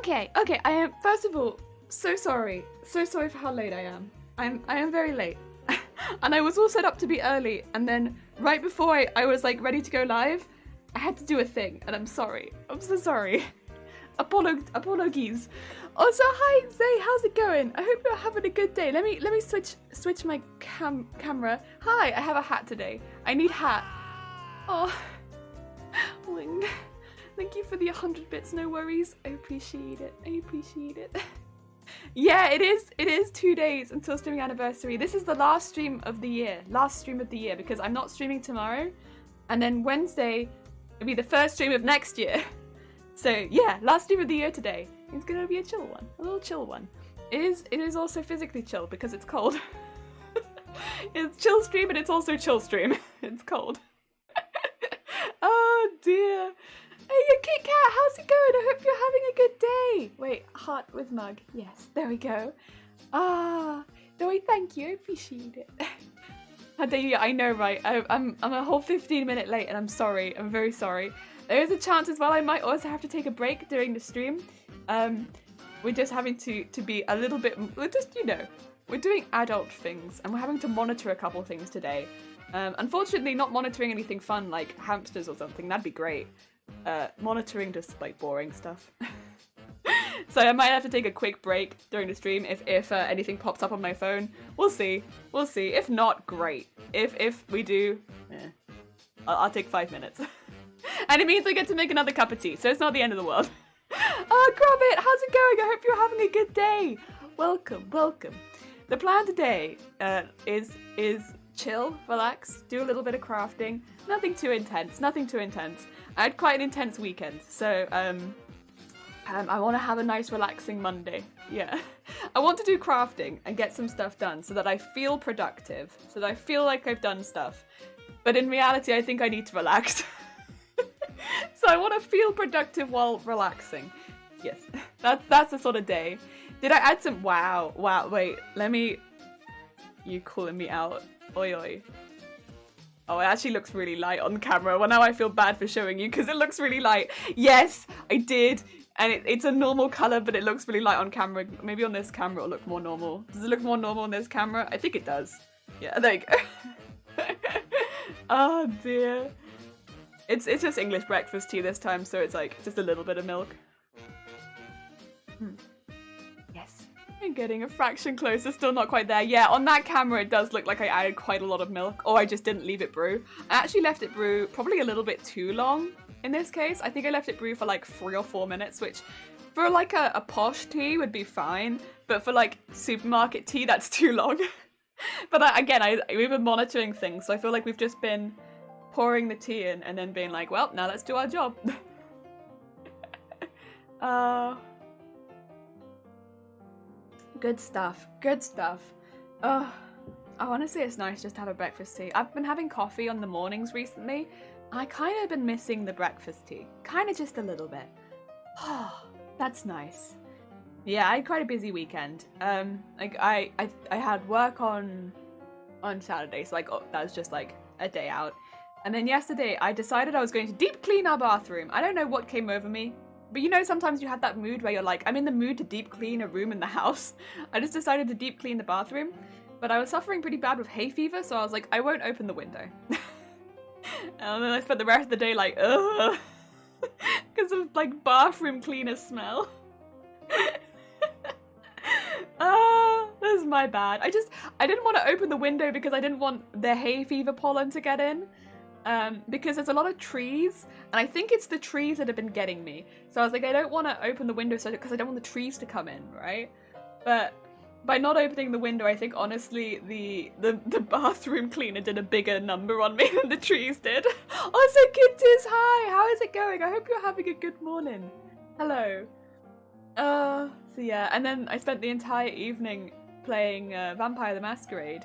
Okay, I am, first of all, so sorry. So sorry for how late I am. I am very late. And I was all set up to be early, and then right before I was like ready to go live, I had to do a thing, and I'm sorry. I'm so sorry. Apologies. Also, hi Zay, how's it going? I hope you're having a good day. Let me switch my camera. Hi, I have a hat today. I need hat. Oh, Wing. Thank you for the 100 bits. No worries. I appreciate it. I appreciate it. Yeah, it is 2 days until streaming anniversary. This is the last stream of the year. Last stream of the year, because I'm not streaming tomorrow, and then Wednesday will be the first stream of next year. So yeah, last stream of the year today. It's gonna be a chill one, a little chill one. It is also physically chill because it's cold. It's chill stream and it's also chill stream. It's cold. Oh dear. Hey, your Kit Kat, how's it going? I hope you're having a good day. Wait, heart with mug. Yes, there we go. Ah, Zoe, thank you. I appreciate it. I know, right? I'm a whole 15-minute late, and I'm sorry. I'm very sorry. There is a chance as well I might also have to take a break during the stream. We're just having to be a little bit, just, you know, we're doing adult things, and we're having to monitor a couple things today. Unfortunately, not monitoring anything fun like hamsters or something. That'd be great. Monitoring just like boring stuff. So I might have to take a quick break during the stream if anything pops up on my phone. We'll see. We'll see. If not, great. If we do, I'll take 5 minutes. And it means I get to make another cup of tea, so it's not the end of the world. Oh, Grobbit, how's it going? I hope you're having a good day. Welcome, welcome. The plan today is chill, relax, do a little bit of crafting. Nothing too intense, nothing too intense. I had quite an intense weekend, so I want to have a nice relaxing Monday. Yeah. I want to do crafting and get some stuff done so that I feel productive, so that I feel like I've done stuff. But in reality, I think I need to relax. So I want to feel productive while relaxing. Yes, that's the sort of day. Did I add some? Wow, wait, let me... You calling me out. Oi, oi. Oh, it actually looks really light on camera. Well, now I feel bad for showing you because it looks really light. Yes, I did. And it's a normal color, but it looks really light on camera. Maybe on this camera it'll look more normal. Does it look more normal on this camera? I think it does. Yeah, there you go. Oh, dear. It's just English breakfast tea this time, so it's like just a little bit of milk. Yes. I'm getting a fraction closer, still not quite there. Yeah, on that camera it does look like I added quite a lot of milk, or I just didn't leave it brew. I actually left it brew probably a little bit too long in this case. I think I left it brew for like 3 or 4 minutes, which for like a posh tea would be fine, but for like supermarket tea, that's too long. But again, we've been monitoring things, so I feel like we've just been pouring the tea in and then being like, well, now let's do our job. Good stuff. Good stuff. Oh, honestly, it's nice just to have a breakfast tea. I've been having coffee on the mornings recently. I kind of been missing the breakfast tea. Kind of just a little bit. Oh, that's nice. Yeah, I had quite a busy weekend. Like I had work on Saturday, so like that was just like a day out. And then yesterday, I decided I was going to deep clean our bathroom. I don't know what came over me, but you know, sometimes you have that mood where you're like, I'm in the mood to deep clean a room in the house. I just decided to deep clean the bathroom, but I was suffering pretty bad with hay fever, so I was like, I won't open the window. And then I spent the rest of the day like, ugh, because of like bathroom cleaner smell. This is my bad. I didn't want to open the window because I didn't want the hay fever pollen to get in. Because there's a lot of trees, and I think it's the trees that have been getting me. So I was like, I don't want to open the window because I don't want the trees to come in, right? But by not opening the window, I think honestly the bathroom cleaner did a bigger number on me than the trees did. Also, Kittis, hi! How is it going? I hope you're having a good morning. Hello. So yeah, and then I spent the entire evening playing Vampire the Masquerade,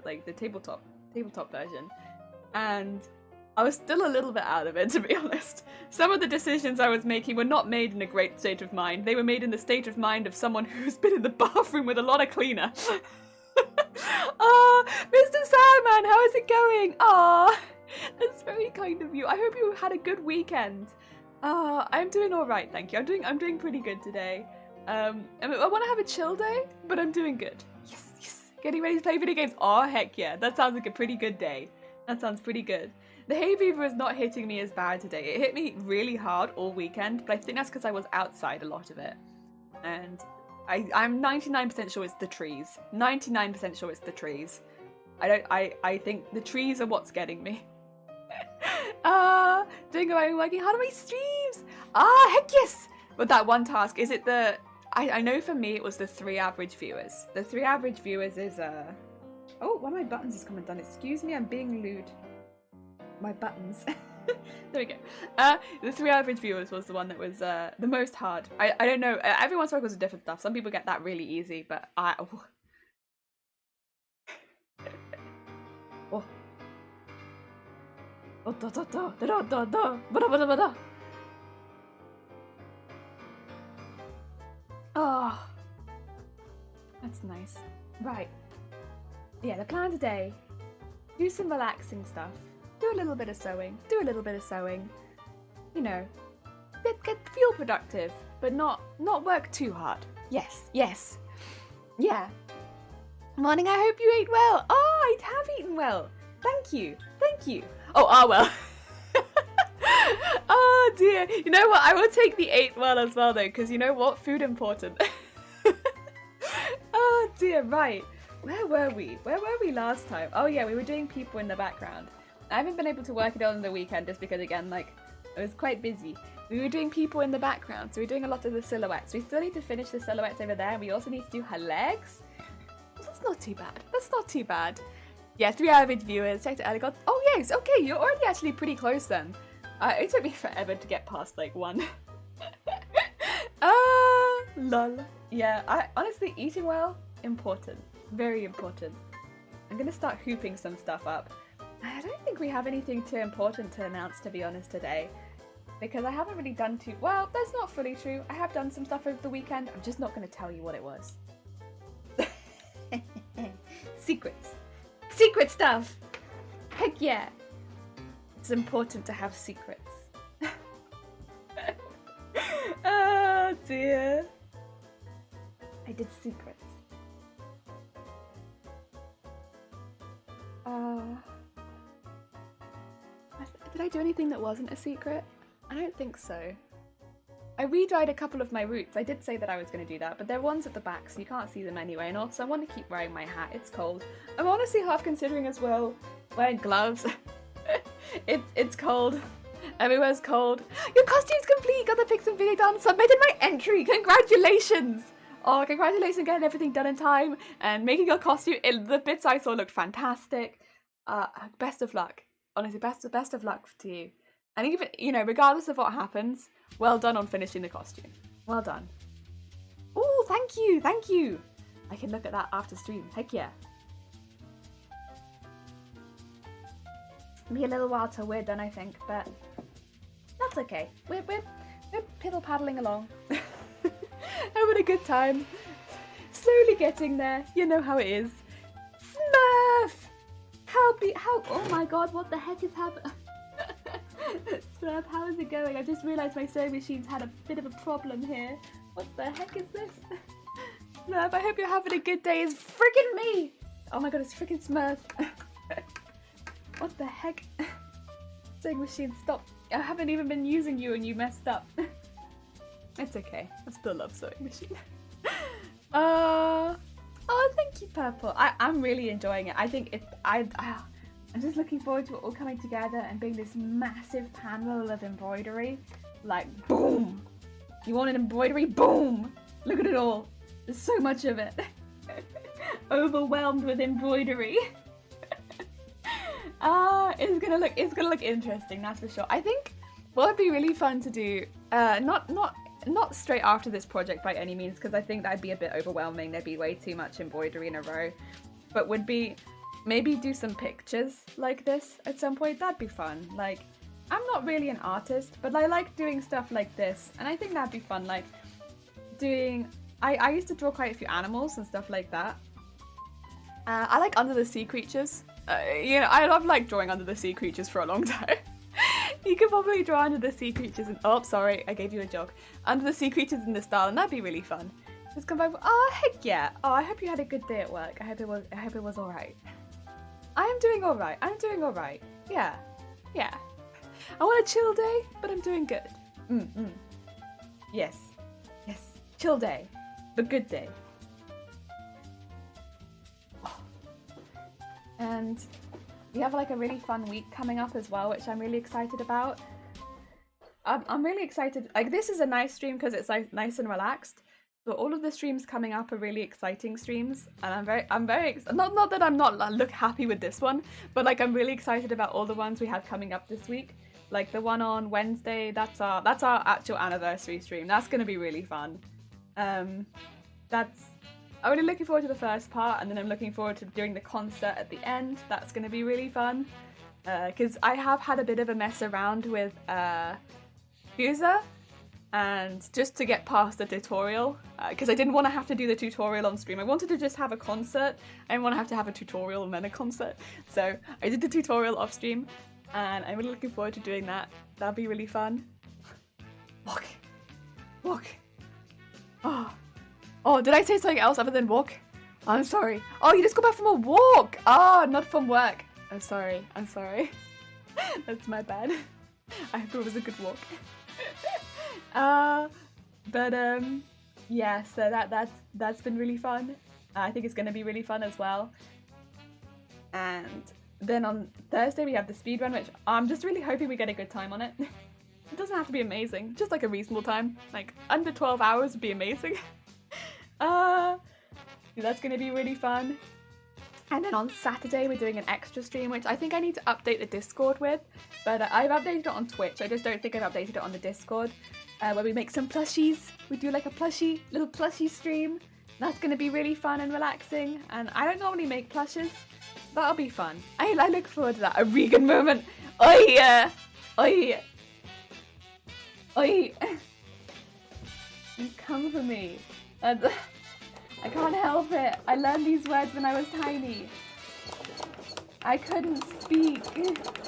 like the tabletop version. And I was still a little bit out of it, to be honest. Some of the decisions I was making were not made in a great state of mind. They were made in the state of mind of someone who's been in the bathroom with a lot of cleaner. Oh, Mr. Sandman, how is it going? Oh, that's very kind of you. I hope you had a good weekend. I'm doing all right, thank you. I'm doing pretty good today. I want to have a chill day, but I'm doing good. Yes, yes. Getting ready to play video games. Oh, heck yeah. That sounds like a pretty good day. That sounds pretty good. The hay fever is not hitting me as bad today. It hit me really hard all weekend, but I think that's because I was outside a lot of it. And I'm 99% sure it's the trees. 99% sure it's the trees. I think the trees are what's getting me. Doing my own working hard on my streams. Heck yes! But that one task, is it the... I know for me it was the 3 average viewers. The 3 average viewers is oh, one of my buttons has come undone. Excuse me, I'm being lewd. My buttons. There we go. The 3 average viewers was the one that was the most hard. I don't know. Everyone's focus is different stuff. Some people get that really easy, but I... Oh. Oh. Oh, da, da, da, da, da, da, da, da, da. Oh, that's nice. Right. Yeah, the plan today, do some relaxing stuff, do a little bit of sewing, you know, feel productive, but not work too hard. Yes, yes. Yeah. Morning, I hope you ate well. Oh, I have eaten well. Thank you. Oh, well. Oh dear. You know what? I will take the 8 well as well though, because you know what? Food important. Oh dear, right. Where were we? Where were we last time? Oh yeah, we were doing people in the background. I haven't been able to work it on the weekend just because again, like, I was quite busy. We were doing people in the background, so we're doing a lot of the silhouettes. We still need to finish the silhouettes over there, and we also need to do her legs. That's not too bad. Yeah, 3 average viewers. Checked it earlier. Oh yes, okay, you're already actually pretty close then. It took me forever to get past like 1. Lol. Yeah, I honestly, eating well, important. Very important. I'm gonna start hooping some stuff up. I don't think we have anything too important to announce, to be honest, today. Because I haven't really done too... Well, that's not fully true. I have done some stuff over the weekend. I'm just not going to tell you what it was. Secrets. Secret stuff! Heck yeah! It's important to have secrets. Oh dear. I did secrets. Did I do anything that wasn't a secret? I don't think so. I re-dried a couple of my roots. I did say that I was going to do that, but they're ones at the back, so you can't see them anyway. And also, I want to keep wearing my hat. It's cold. I'm honestly half considering as well wearing gloves. It's cold. Everywhere's cold. Your costume's complete. Got the pics and video done. Submitted my entry. Congratulations. Oh, congratulations on getting everything done in time and making your costume. The bits I saw looked fantastic. Best of luck. Honestly, best of luck to you. And even, you know, regardless of what happens, well done on finishing the costume. Well done. Oh, thank you. I can look at that after stream. Heck yeah. It'll be a little while till we're done, I think, but that's okay. We're piddle paddling along. Having a good time. Slowly getting there. You know how it is. Smurf! Oh my god, what the heck is happening? Smurf, how is it going? I just realised my sewing machine's had a bit of a problem here. What the heck is this? Smurf, I hope you're having a good day. It's friggin' me! Oh my god, it's friggin' Smurf. What the heck? Sewing machine, stop. I haven't even been using you and you messed up. It's okay. I still love sewing machine. Oh, thank you, Purple. I'm really enjoying it. I think I'm just looking forward to it all coming together and being this massive panel of embroidery. Like, boom! You want an embroidery? Boom! Look at it all. There's so much of it. Overwhelmed with embroidery. It's gonna look interesting, that's for sure. I think what would be really fun to do, not straight after this project by any means, because I think that'd be a bit overwhelming. There'd be way too much embroidery in a row. But would be maybe do some pictures like this at some point. That'd be fun. Like, I'm not really an artist, but I like doing stuff like this, and I think that'd be fun. Like doing, I used to draw quite a few animals and stuff like that. I like under the sea creatures. You know, I love like drawing under the sea creatures for a long time. You could probably draw under the sea creatures and oh, sorry, I gave you a jog. Under the sea creatures in the style, and that'd be really fun. Just come back. Oh heck yeah! Oh, I hope you had a good day at work. I hope it was all right. I am doing all right. I'm doing all right. Yeah, yeah. I want a chill day, but I'm doing good. Yes, yes. Chill day, but good day. Oh. And we have like a really fun week coming up as well, which I'm really excited about. I'm really excited. Like this is a nice stream because it's like nice and relaxed. But all of the streams coming up are really exciting streams, and I'm very not that I'm not look happy with this one, but like I'm really excited about all the ones we have coming up this week. Like the one on Wednesday, that's our actual anniversary stream. That's gonna be really fun. I'm really looking forward to the first part, and then I'm looking forward to doing the concert at the end. That's gonna be really fun. Because I have had a bit of a mess around with Fuser. And just to get past the tutorial, because I didn't want to have to do the tutorial on stream. I wanted to just have a concert. I didn't want to have a tutorial and then a concert. So I did the tutorial off stream, and I'm really looking forward to doing that. That'll be really fun. Walk. Walk. Oh, did I say something else other than walk? I'm sorry. Oh, you just got back from a walk. Oh, not from work. I'm sorry. That's my bad. I hope it was a good walk. Yeah, so that's been really fun. I think it's going to be really fun as well. And then on Thursday we have the speedrun, which I'm just really hoping we get a good time on it. It doesn't have to be amazing, just like a reasonable time. Like under 12 hours would be amazing. That's going to be really fun. And then on Saturday we're doing an extra stream, which I think I need to update the Discord with. But I've updated it on Twitch. I just don't think I've updated it on the Discord. Where we make some plushies. We do like a little plushie stream. That's going to be really fun and relaxing. And I don't normally make plushes. That'll be fun. I look forward to that. A Regan moment. Oi! Oi! Oi! You come for me. I can't help it. I learned these words when I was tiny. I couldn't speak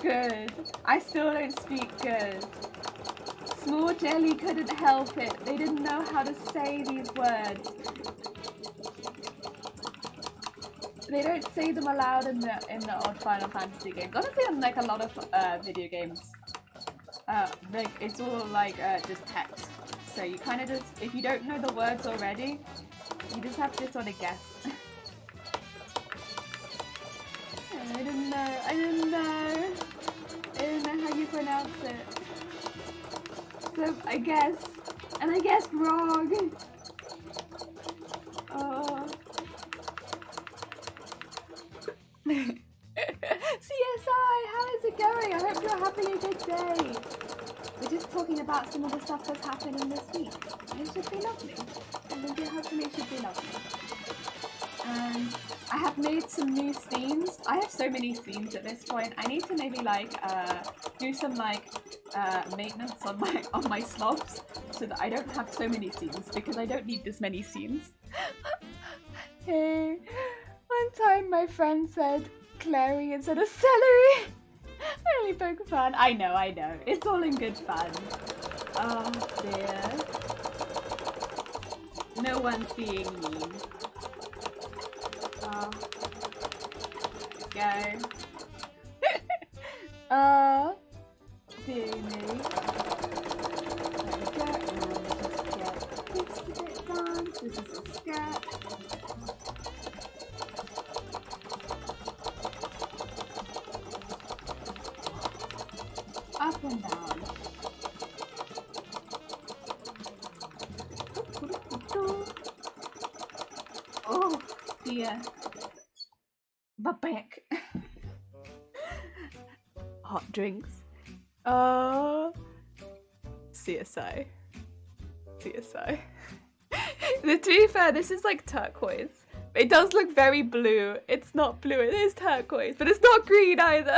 good. I still don't speak good. Small Jelly couldn't help it. They didn't know how to say these words. They don't say them aloud in the old Final Fantasy games. Honestly, on like a lot of video games, like it's all like just text. So you kind of just, if you don't know the words already, you just have to sort of guess. I didn't know how you pronounce it. So I guess, and I guessed wrong. Oh. CSI, how is it going? I hope you're having a good day. We're just talking about some of the stuff that's happening this week. It should be lovely. I think hopefully it should be lovely. And I have made some new scenes. I have so many scenes at this point. I need to maybe like do some like maintenance on my slobs so that I don't have so many scenes, because I don't need this many scenes. Hey, one time my friend said Clary instead of celery. I only poke fun. I know. It's all in good fun. Oh dear. No one's being mean. Oh. Go. Dear me. There we go. And then just get this a bit done. This is a skirt. Up and down. Oh dear. My back. Hot drinks. CSI. To be fair, this is like turquoise. It does look very blue. It's not blue, it is turquoise, but it's not green either.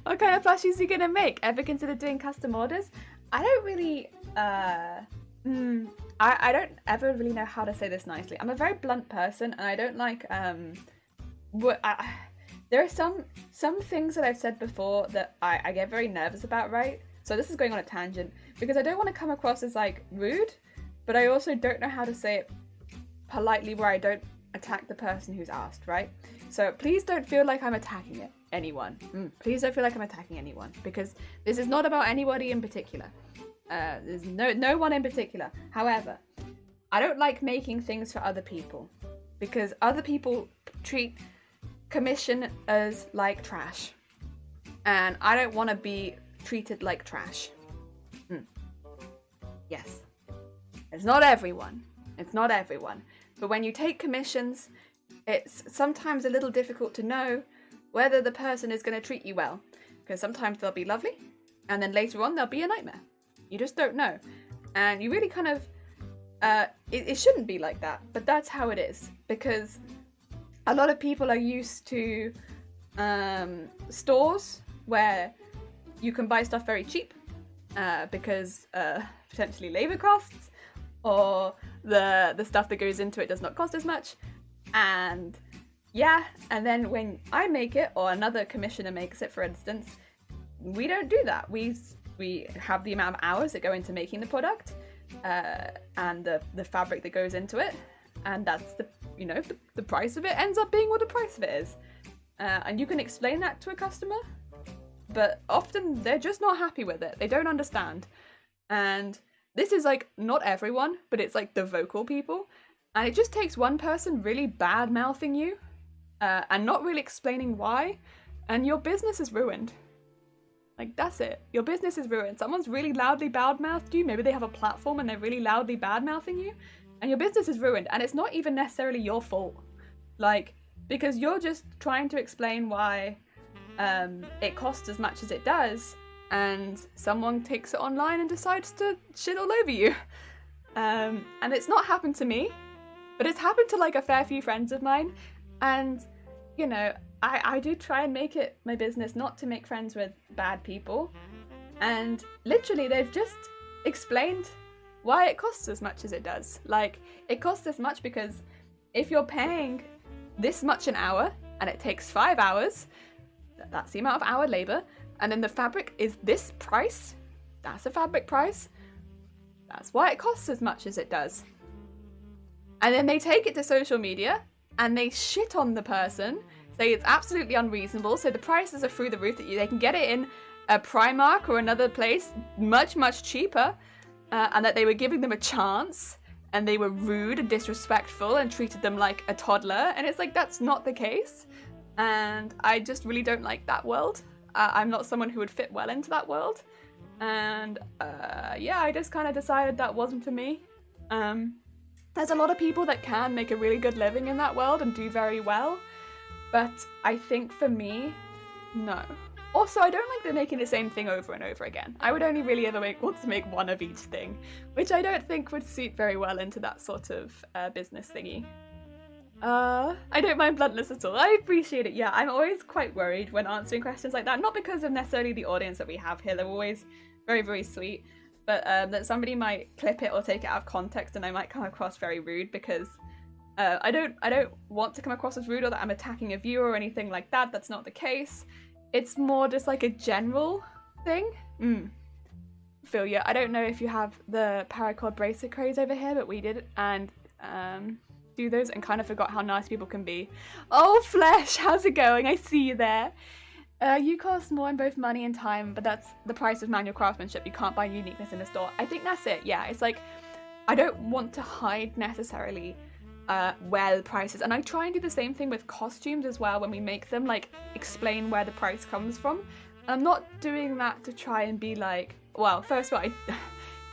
What kind of plushies are you gonna make? Ever consider doing custom orders? I don't really, I don't ever really know how to say this nicely. I'm a very blunt person, and I don't like, there are some things that I've said before that I get very nervous about, right? So this is going on a tangent because I don't want to come across as like rude, but I also don't know how to say it politely where I don't attack the person who's asked, right? So please don't feel like I'm attacking anyone. Please don't feel like I'm attacking anyone, because this is not about anybody in particular. There's no one in particular. However, I don't like making things for other people because other people treat commission as like trash, and I don't want to be treated like trash. Yes, it's not everyone. It's not everyone. But when you take commissions, it's sometimes a little difficult to know whether the person is going to treat you well, because sometimes they'll be lovely, and then later on they'll be a nightmare. You just don't know, and you really kind of it shouldn't be like that, but that's how it is, because a lot of people are used to stores where you can buy stuff very cheap because potentially labor costs, or the stuff that goes into it does not cost as much. And yeah, and then when I make it, or another commissioner makes it, for instance, we don't do that. We have the amount of hours that go into making the product, and the fabric that goes into it, and that's the price of it ends up being what the price of it is. And you can explain that to a customer, but often they're just not happy with it. They don't understand. And this is like not everyone, but it's like the vocal people. And it just takes one person really bad mouthing you and not really explaining why, and your business is ruined. Like, that's it. Your business is ruined. Someone's really loudly bad-mouthed you. Maybe they have a platform and they're really loudly bad-mouthing you, and your business is ruined. And it's not even necessarily your fault. Like, because you're just trying to explain why it costs as much as it does, and someone takes it online and decides to shit all over you. And it's not happened to me, but it's happened to like a fair few friends of mine. And, you know, I do try and make it my business not to make friends with bad people. And literally they've just explained why it costs as much as it does. Like, it costs this much because if you're paying this much an hour and it takes 5 hours, that's the amount of hour labor, and then the fabric is this price, that's the fabric price, that's why it costs as much as it does. And then they take it to social media and they shit on the person, say it's absolutely unreasonable, so the prices are through the roof, that they can get it in a Primark or another place much, much cheaper, and that they were giving them a chance, and they were rude and disrespectful and treated them like a toddler. And it's like, that's not the case. And I just really don't like that world. I'm not someone who would fit well into that world. And yeah, I just kind of decided that wasn't for me. There's a lot of people that can make a really good living in that world and do very well. But I think for me, no. Also, I don't like them making the same thing over and over again. I would only really ever want to make one of each thing, which I don't think would suit very well into that sort of business thingy. I don't mind bluntness at all. I appreciate it. Yeah, I'm always quite worried when answering questions like that. Not because of necessarily the audience that we have here. They're always very, very sweet. But that somebody might clip it or take it out of context, and I might come across very rude, because I don't want to come across as rude or that I'm attacking a viewer or anything like that. That's not the case. It's more just like a general thing. Feel ya. I don't know if you have the paracord bracelet craze over here, but we did, and do those and kind of forgot how nice people can be. Oh, Flesh, how's it going? I see you there. You cost more in both money and time, but that's the price of manual craftsmanship. You can't buy uniqueness in a store. I think that's it. Yeah, it's like, I don't want to hide necessarily where the price is. And I try and do the same thing with costumes as well when we make them, like explain where the price comes from. And I'm not doing that to try and be like, well, first of all,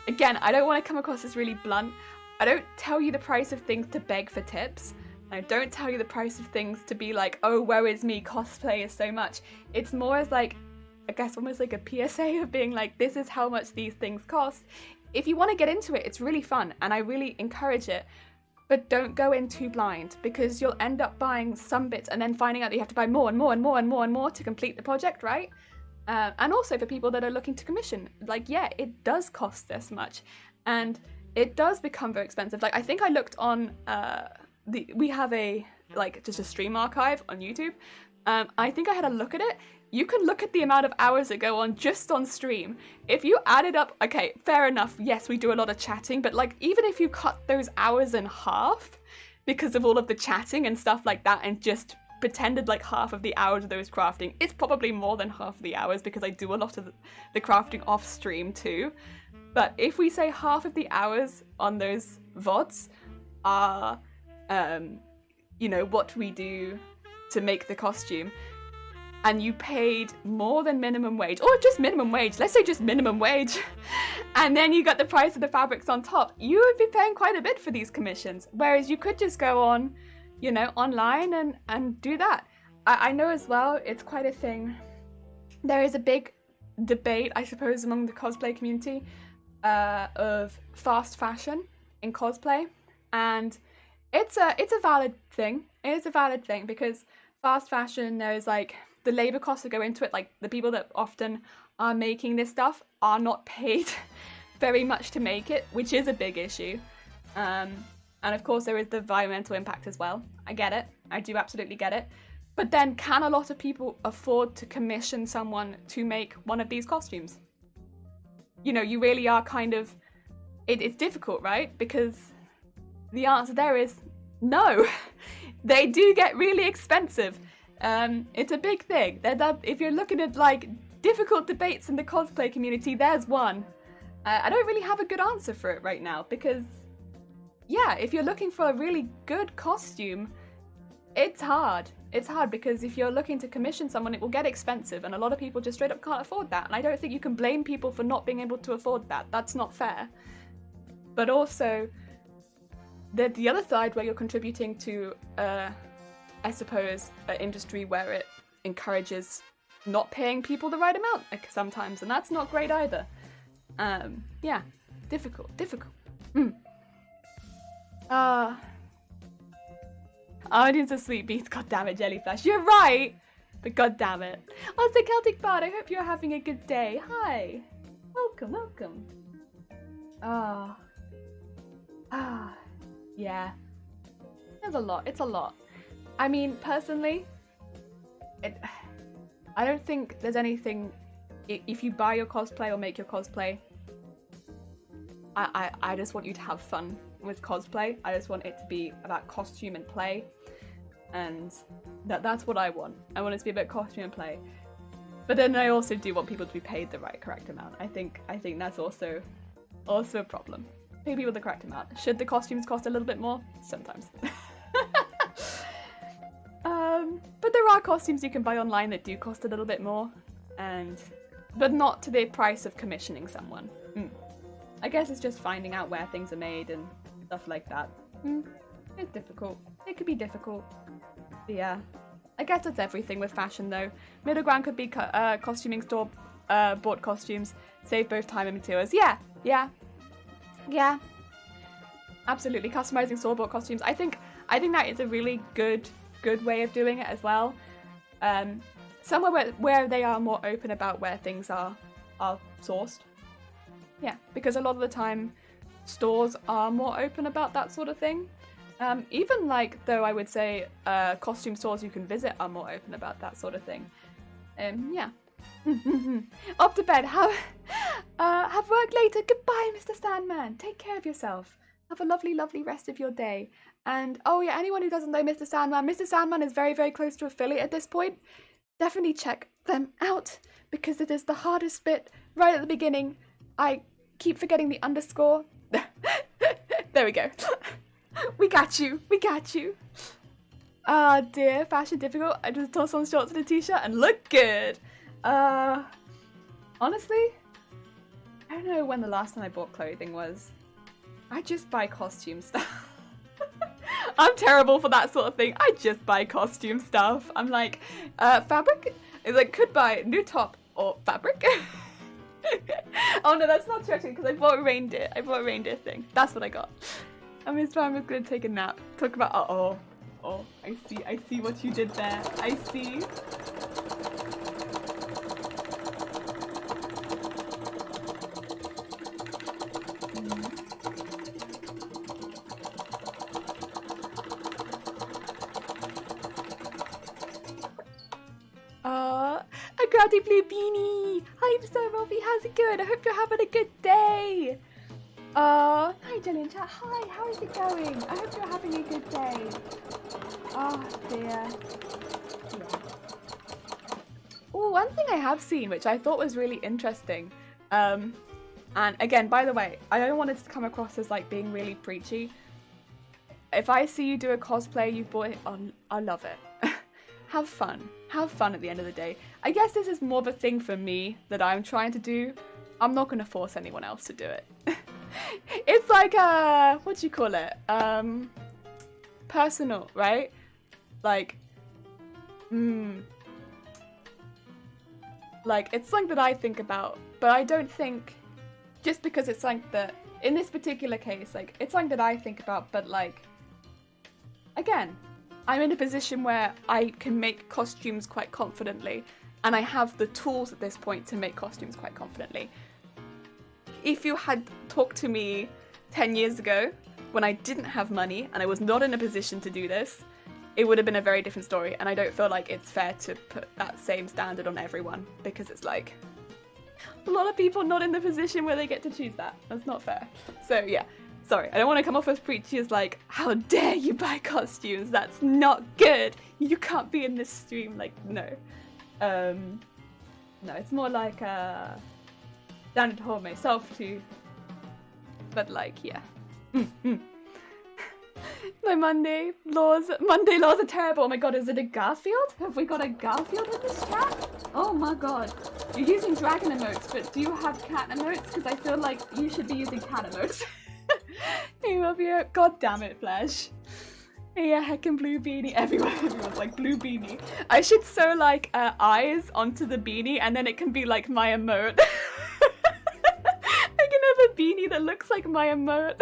again, I don't want to come across as really blunt. I don't tell you the price of things to beg for tips. I don't tell you the price of things to be like, oh, woe is me, cosplay is so much. It's more as like, I guess almost like a PSA of being like, this is how much these things cost. If you want to get into it, it's really fun and I really encourage it. But don't go in too blind, because you'll end up buying some bits and then finding out that you have to buy more and more and more and more and more to complete the project, right? And also for people that are looking to commission, like, yeah, it does cost this much. And it does become very expensive. Like, I think I looked on, we have a, like, just a stream archive on YouTube, I think I had a look at it. You can look at the amount of hours that go on just on stream. If you added up, okay, fair enough. Yes, we do a lot of chatting, but like even if you cut those hours in half because of all of the chatting and stuff like that and just pretended like half of the hours of those crafting, it's probably more than half of the hours because I do a lot of the crafting off stream too. But if we say half of the hours on those VODs are, you know, what we do to make the costume, and you paid more than minimum wage, or just minimum wage, let's say just minimum wage, and then you got the price of the fabrics on top, you would be paying quite a bit for these commissions. Whereas you could just go on, you know, online and do that. I know as well, it's quite a thing. There is a big debate, I suppose, among the cosplay community of fast fashion in cosplay, and it's a valid thing. It is a valid thing because fast fashion, there's like the labor costs that go into it, like the people that often are making this stuff are not paid very much to make it, which is a big issue. And of course there is the environmental impact as well. I get it. I do absolutely get it. But then can a lot of people afford to commission someone to make one of these costumes? You know, you really are kind of, it's difficult, right? Because the answer there is no. They do get really expensive. It's a big thing. If you're looking at like difficult debates in the cosplay community, there's one. I don't really have a good answer for it right now because, yeah, if you're looking for a really good costume, it's hard. It's hard because if you're looking to commission someone, it will get expensive, and a lot of people just straight up can't afford that. And I don't think you can blame people for not being able to afford that. That's not fair. But also, the other side where you're contributing to, I suppose, an industry where it encourages not paying people the right amount sometimes, and that's not great either. Yeah, difficult. Audience of Sweet Beats, goddammit, Jellyflash, you're right! But goddammit. Oh, the Celtic Bard, I hope you're having a good day. Hi! Welcome. Yeah. It's a lot. I mean, personally, I don't think there's anything, if you buy your cosplay or make your cosplay, I just want you to have fun with cosplay. I just want it to be about costume and play, and that's what I want. I want it to be about costume and play. But then I also do want people to be paid the correct amount. I think that's also a problem. Pay people the correct amount. Should the costumes cost a little bit more? Sometimes. But there are costumes you can buy online that do cost a little bit more, but not to the price of commissioning someone. I guess it's just finding out where things are made and stuff like that. It's difficult. It could be difficult. But yeah. I guess that's everything with fashion though. Middle ground could be costuming store bought costumes, save both time and materials. Yeah. Absolutely. Customizing store-bought costumes. I think that is a really good way of doing it as well. Somewhere where they are more open about where things are sourced. Yeah, because a lot of the time stores are more open about that sort of thing. Even like, though I would say costume stores you can visit are more open about that sort of thing. Yeah. Off to bed. Have work later. Goodbye, Mr. Sandman. Take care of yourself. Have a lovely, lovely rest of your day. And oh yeah, anyone who doesn't know Mr. Sandman is very, very close to affiliate at this point. Definitely check them out because it is the hardest bit right at the beginning. I keep forgetting the underscore. There we go. We got you. Ah dear, fashion difficult. I just toss on shorts and a t-shirt and look good. Honestly, I don't know when the last time I bought clothing was. I just buy costume stuff. I'm terrible for that sort of thing. I just buy costume stuff. I'm like, fabric? It's like, could buy new top or fabric. Oh no, that's not true actually, because I bought a reindeer. Thing. That's what I got. And Miss Farm was gonna take a nap. Talk about, oh, I see what you did there. I see. Rowdy Blue Beanie. Hi, Mr. Robbie. How's it going? I hope you're having a good day. Hi, Jelly and Chat. Hi, how is it going? I hope you're having a good day. Oh, dear. Yeah. Oh, one thing I have seen, which I thought was really interesting, and again, by the way, I don't want it to come across as like being really preachy. If I see you do a cosplay, you bought it on, I love it. Have fun. Have fun at the end of the day. I guess this is more of a thing for me that I'm trying to do. I'm not going to force anyone else to do it. It's like, what do you call it? Personal, right? Like, like, it's something that I think about, but I don't think, just because it's something that, in this particular case, like, it's something that I think about, but like, again, I'm in a position where I can make costumes quite confidently, and I have the tools at this point to make costumes quite confidently. If you had talked to me 10 years ago, when I didn't have money, and I was not in a position to do this, it would have been a very different story, and I don't feel like it's fair to put that same standard on everyone, because it's like, a lot of people not in the position where they get to choose that. That's not fair. So yeah. Sorry, I don't want to come off as preachy as like, how dare you buy costumes? That's not good. You can't be in this stream. Like, no. No, it's more like down to hold myself too. But like, yeah. My Monday laws are terrible. Oh my god, is it a Garfield? Have we got a Garfield in this chat? Oh my god. You're using dragon emotes, but do you have cat emotes? Because I feel like you should be using cat emotes. Hey, love you. God damn it, Flash. Hey, a heckin' blue beanie. Everyone's like, blue beanie. I should sew like eyes onto the beanie, and then it can be like my emote. I can have a beanie that looks like my emote.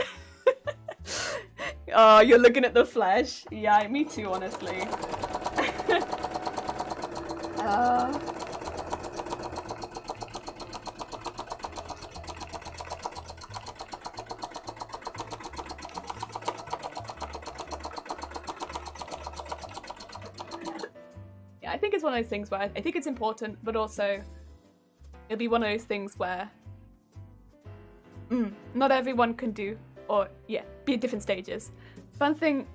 Oh, you're looking at the Flash. Yeah, me too, honestly. I think it's one of those things where I think it's important, but also it'll be one of those things where not everyone can do, or yeah, be at different stages. One thing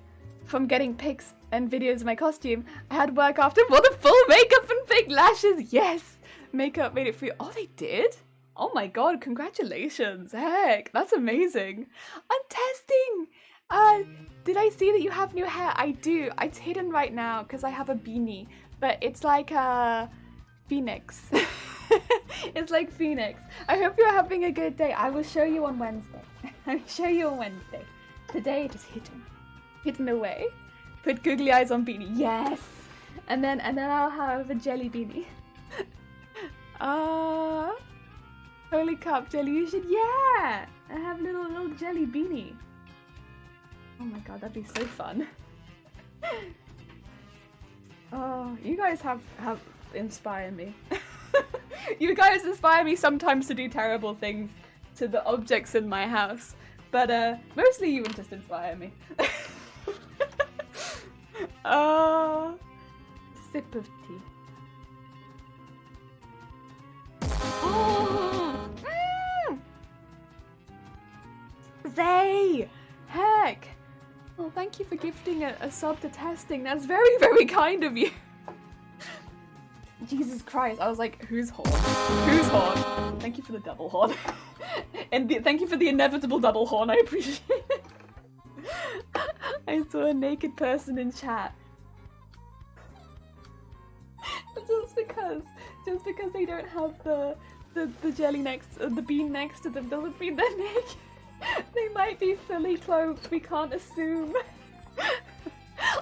from getting pics and videos of my costume, I had work after for the full makeup and fake lashes. Yes, makeup made it for you. Oh, they did? Oh my god, congratulations. Heck, that's amazing. I'm testing. Did I see that you have new hair? I do. It's hidden right now because I have a beanie. But it's like a phoenix. It's like phoenix. I hope you're having a good day. I will show you on Wednesday. I will show you on Wednesday. Today it is hidden. Hidden away. Put googly eyes on beanie. Yes. And then I'll have a jelly beanie. Holy cup jelly. You should, yeah. I have a little jelly beanie. Oh my god, that'd be so fun. Oh, you guys have inspired me. You guys inspire me sometimes to do terrible things to the objects in my house, but mostly you would just inspire me. Sip of tea. Zay! Heck! Well, thank you for gifting a sub to testing. That's very, very kind of you. Jesus Christ. I was like, who's horn? Who's horn? Thank you for the double horn. And thank you for the inevitable double horn. I appreciate it. I saw a naked person in chat. Just because they don't have the jelly next, the bean next to them doesn't mean they're naked. They might be fully clothed, we can't assume.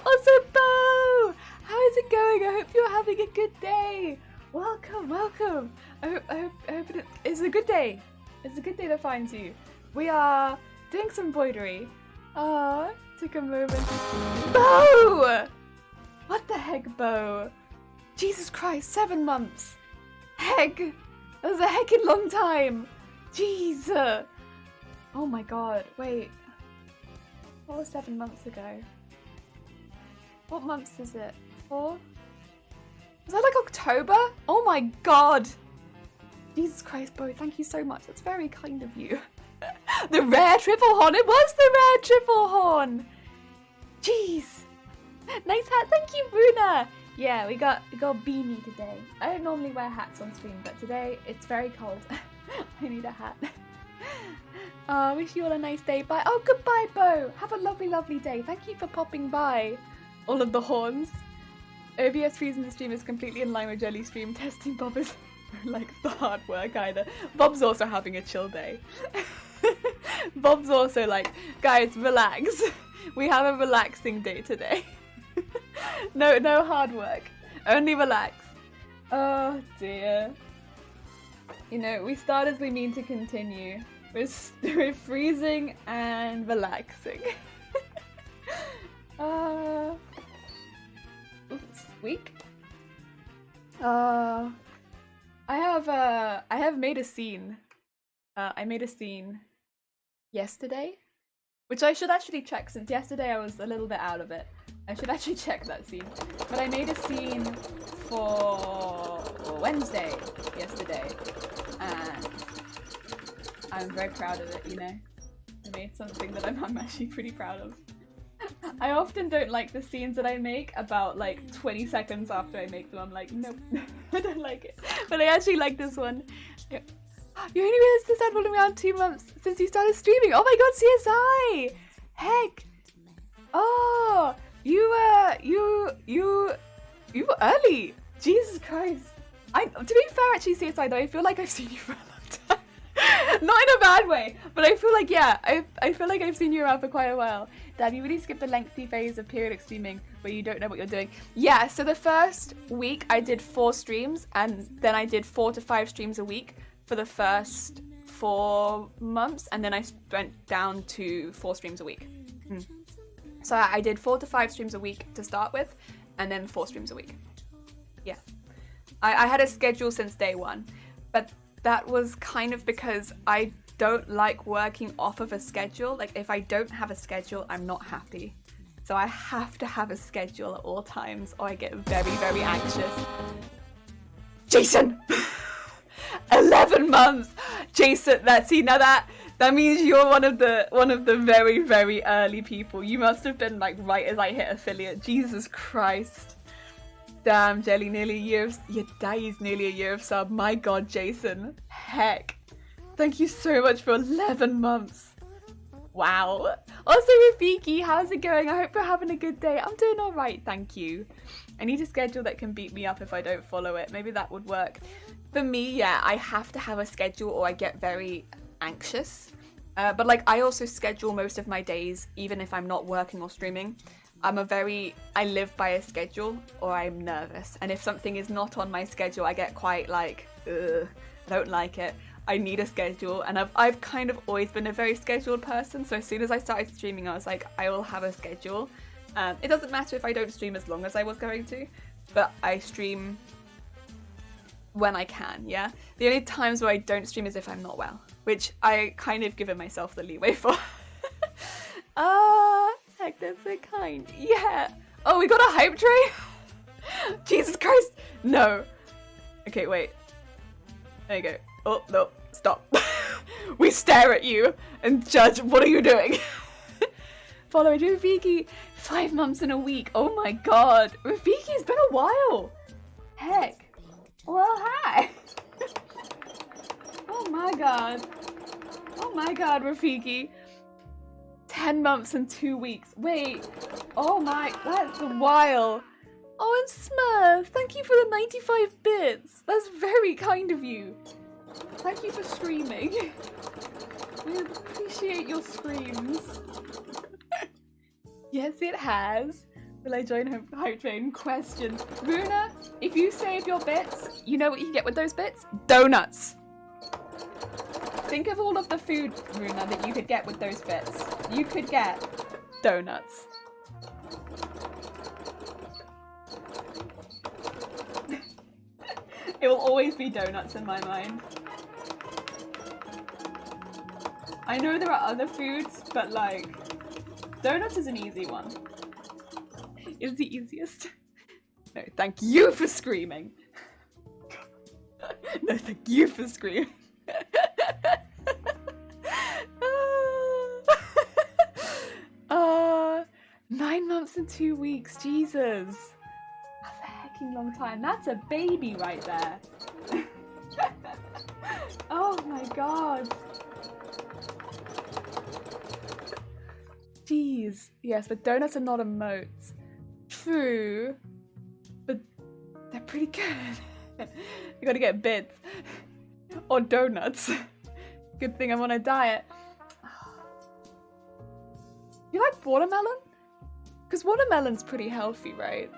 Also, Bo! How is it going? I hope you're having a good day. Welcome, welcome. I hope it's a good day. It's a good day that finds you. We are doing some embroidery. Took a moment. Bo! What the heck, Bo? Jesus Christ, 7 months. Heck, that was a heckin' long time. Jeez. Oh my god, wait. What was 7 months ago? What months is it? 4? Is that like October? Oh my god. Jesus Christ, Bo, thank you so much. That's very kind of you. The rare triple horn. It was the rare triple horn. Jeez. Nice hat. Thank you, Bruna. Yeah, we got a beanie today. I don't normally wear hats on stream, but today it's very cold. I need a hat. Wish you all a nice day. Bye. Oh, goodbye, Bo. Have a lovely, lovely day. Thank you for popping by. All of the horns. OBS freezing the stream is completely in line with Jelly stream. Testing Bob is like the hard work either. Bob's also having a chill day. Bob's also like, guys, relax. We have a relaxing day today. No hard work. Only relax. Oh dear. You know, we start as we mean to continue. We're freezing and relaxing. Week? I have made a scene. I made a scene yesterday, which I should actually check since yesterday I was a little bit out of it. I should actually check that scene. But I made a scene for Wednesday yesterday, and I'm very proud of it, you know? I made something that I'm actually pretty proud of. I often don't like the scenes that I make about like 20 seconds after I make them. I'm like, nope, I don't like it. But I actually like this one. You only realized this had been around 2 months since you started streaming. Oh my god, CSI! Heck! Oh, you were early. Jesus Christ. To be fair, actually, CSI though, I feel like I've seen you for a long time. Not in a bad way, but I feel like, yeah, I feel like I've seen you around for quite a while. Dad, you really skipped the lengthy phase of periodic streaming where you don't know what you're doing. Yeah, so the first week I did 4 streams, and then I did 4 to 5 streams a week for the first 4 months, and then I went down to 4 streams a week. So I did 4 to 5 streams a week to start with, and then 4 streams a week. Yeah. I had a schedule since day one, but that was kind of because I don't like working off of a schedule. Like, if I don't have a schedule, I'm not happy. So I have to have a schedule at all times, or I get very, very anxious. Jason! 11 months! Jason, now that means you're one of the very, very early people. You must have been like right as I hit affiliate. Jesus Christ. Damn, Jelly, nearly a year of, your daddy's nearly a year of sub. My god, Jason. Heck. Thank you so much for 11 months. Wow. Also, Rafiki, how's it going? I hope you're having a good day. I'm doing alright, thank you. I need a schedule that can beat me up if I don't follow it. Maybe that would work. For me, yeah, I have to have a schedule or I get very anxious. But like, I also schedule most of my days, even if I'm not working or streaming. I live by a schedule or I'm nervous. And if something is not on my schedule, I get quite like, ugh, I don't like it. I need a schedule, and I've kind of always been a very scheduled person. So as soon as I started streaming, I was like, I will have a schedule. It doesn't matter if I don't stream as long as I was going to, but I stream when I can, yeah? The only times where I don't stream is if I'm not well, which I kind of given myself the leeway for. Heck, that's so kind. Yeah. Oh, we got a hype tray? Jesus Christ. No. Okay, wait. There you go. Oh, no, stop. We stare at you and judge. What are you doing? Follow Rafiki. 5 months and a week. Oh my god. Rafiki's been a while. Heck. Well, hi. Oh my god. Oh my god, Rafiki. 10 months and 2 weeks. Wait. Oh my, that's a while. Oh, and Smurf, thank you for the 95 bits. That's very kind of you. Thank you for streaming. We appreciate your streams. Yes, it has. Will I join Hype Train? Question. Runa, if you save your bits, you know what you can get with those bits? Donuts. Think of all of the food, Runa, that you could get with those bits. You could get donuts. It will always be donuts in my mind. I know there are other foods, but like, donuts is an easy one. It's the easiest. No, thank you for screaming. No, thank you for screaming. 9 months and 2 weeks, Jesus. That's a hecking long time. That's a baby right there. Oh my god. Jeez. Yes, but donuts are not emotes. True. But they're pretty good. You gotta get bits. Or donuts. Good thing I'm on a diet. You like watermelon? Because watermelon's pretty healthy, right?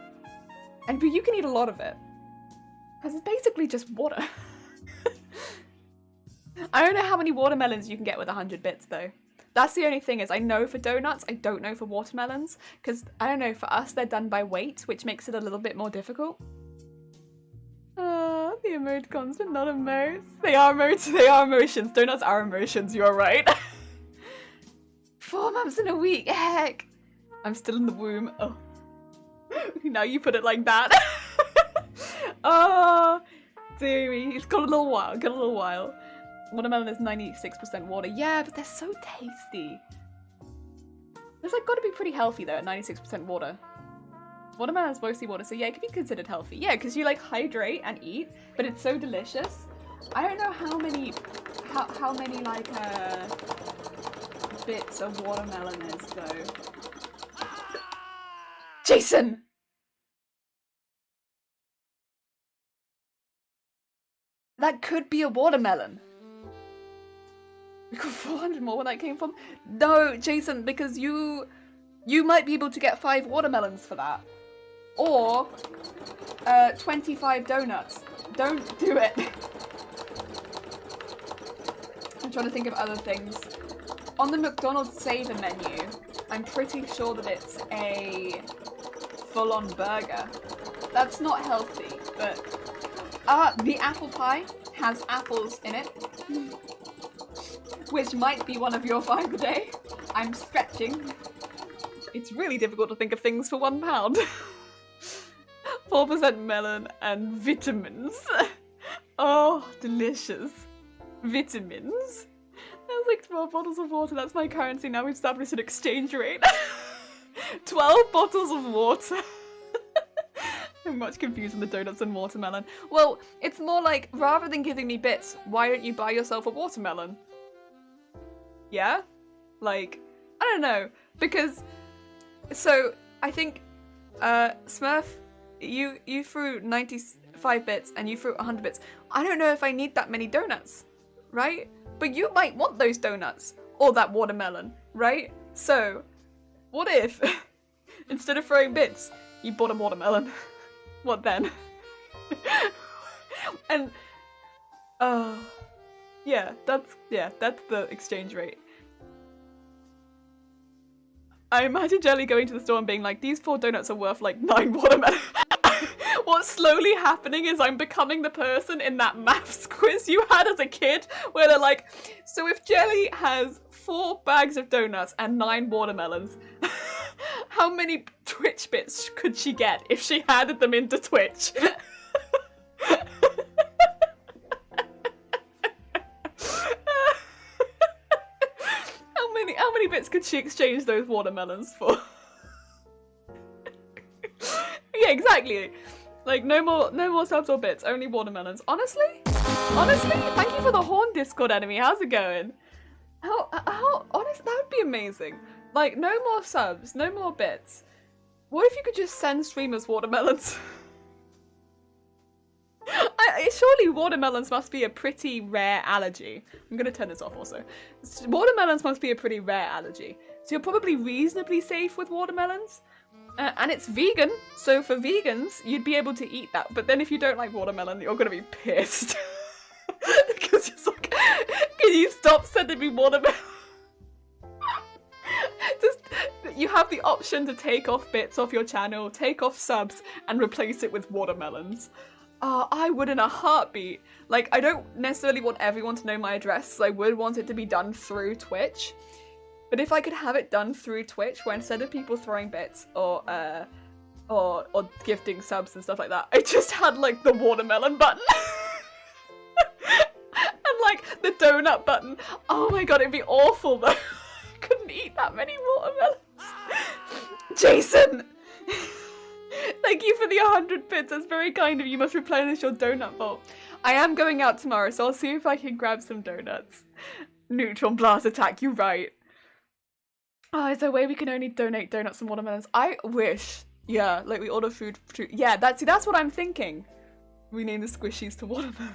But you can eat a lot of it. Because it's basically just water. I don't know how many watermelons you can get with 100 bits though. That's the only thing is I know for donuts, I don't know for watermelons. Because, I don't know, for us they're done by weight, which makes it a little bit more difficult. The emoticons, but not emotes. They are emotes, they are emotions. Donuts are emotions, you're right. 4 months and a week, heck. I'm still in the womb. Oh. Now you put it like that. Oh, dearie. It's got a little while, Watermelon is 96% water. Yeah, but they're so tasty. It's like got to be pretty healthy though at 96% water. Watermelon is mostly water, so yeah, it could be considered healthy. Yeah, because you like hydrate and eat, but it's so delicious. I don't know how many like bits of watermelon is though. Jason! That could be a watermelon. We got 400 more where that came from. No, Jason, because you might be able to get 5 watermelons for that. Or 25 donuts. Don't do it. I'm trying to think of other things. On the McDonald's Saver menu, I'm pretty sure that it's a full-on burger. That's not healthy, but the apple pie has apples in it, which might be one of your 5 a day. I'm stretching. It's really difficult to think of things for £1. 4% melon and vitamins. Oh, delicious. Vitamins. That's like 12 bottles of water. That's my currency now. We've established an exchange rate. 12 bottles of water. I'm much confused on the donuts and watermelon. Well, it's more like, rather than giving me bits, why don't you buy yourself a watermelon? Yeah? Like, I don't know. Because, so, I think, Smurf, you threw 95 bits and you threw 100 bits. I don't know if I need that many donuts, right? But you might want those donuts, or that watermelon, right? So, what if, instead of throwing bits, you bought a watermelon? What then? And, yeah, that's the exchange rate. I imagine Jelly going to the store and being like, these 4 donuts are worth like 9 watermelons. What's slowly happening is I'm becoming the person in that maths quiz you had as a kid, where they're like, so if Jelly has 4 bags of donuts and 9 watermelons, how many Twitch bits could she get if she added them into Twitch? How many bits could she exchange those watermelons for? Yeah, exactly. Like, no more subs or bits, only watermelons. Honestly, thank you for the horn Discord enemy. How's it going? How honest, that would be amazing. Like, no more subs, no more bits. What if you could just send streamers watermelons? Surely watermelons must be a pretty rare allergy. I'm gonna turn this off also. Watermelons must be a pretty rare allergy. So you're probably reasonably safe with watermelons. And it's vegan, so for vegans, you'd be able to eat that. But then if you don't like watermelon, you're gonna be pissed. Because it's like, can you stop sending me watermelon? Just, you have the option to take off bits off your channel, take off subs, and replace it with watermelons. I would in a heartbeat. Like, I don't necessarily want everyone to know my address, so I would want it to be done through Twitch. But if I could have it done through Twitch, where instead of people throwing bits or or gifting subs and stuff like that, I just had like the watermelon button. And like the donut button. Oh my god, it'd be awful though. I couldn't eat that many watermelons. Jason! Thank you for the 100 bits. That's very kind of you. Must replenish your donut vault. I am going out tomorrow, so I'll see if I can grab some donuts. Neutron blast attack, you're right. Oh, is there a way we can only donate donuts and watermelons? I wish. Yeah, like we order food. Yeah, that's what I'm thinking. Rename the squishies to watermelon.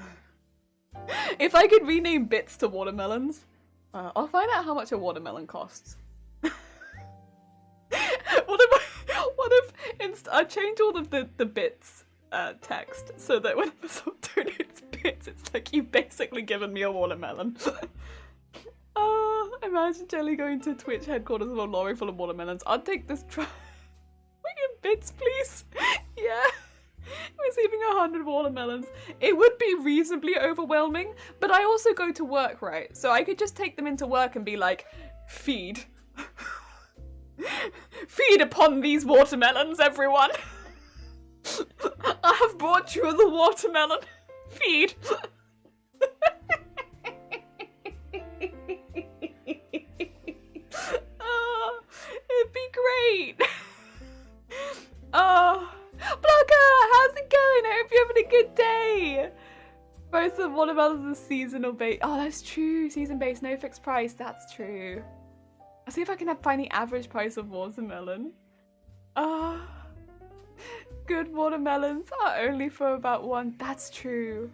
If I could rename bits to watermelons, I'll find out how much a watermelon costs. What if I change all of the bits text so that whenever someone donates bits, it's like you've basically given me a watermelon. Imagine Jelly going to Twitch headquarters with a lorry full of watermelons. I'll take this try. We get bits, please. Yeah. Receiving 100 watermelons. It would be reasonably overwhelming, but I also go to work, right? So I could just take them into work and be like, feed. Feed upon these watermelons, everyone. I have brought you the watermelon. Feed. Oh, it'd be great. Oh, Blocker, how's it going? I hope you're having a good day. Both the watermelons are seasonal base. Oh, that's true. Season based, no fixed price. That's true. I'll see if I can find the average price of watermelon. Good watermelons are only for about one. That's true.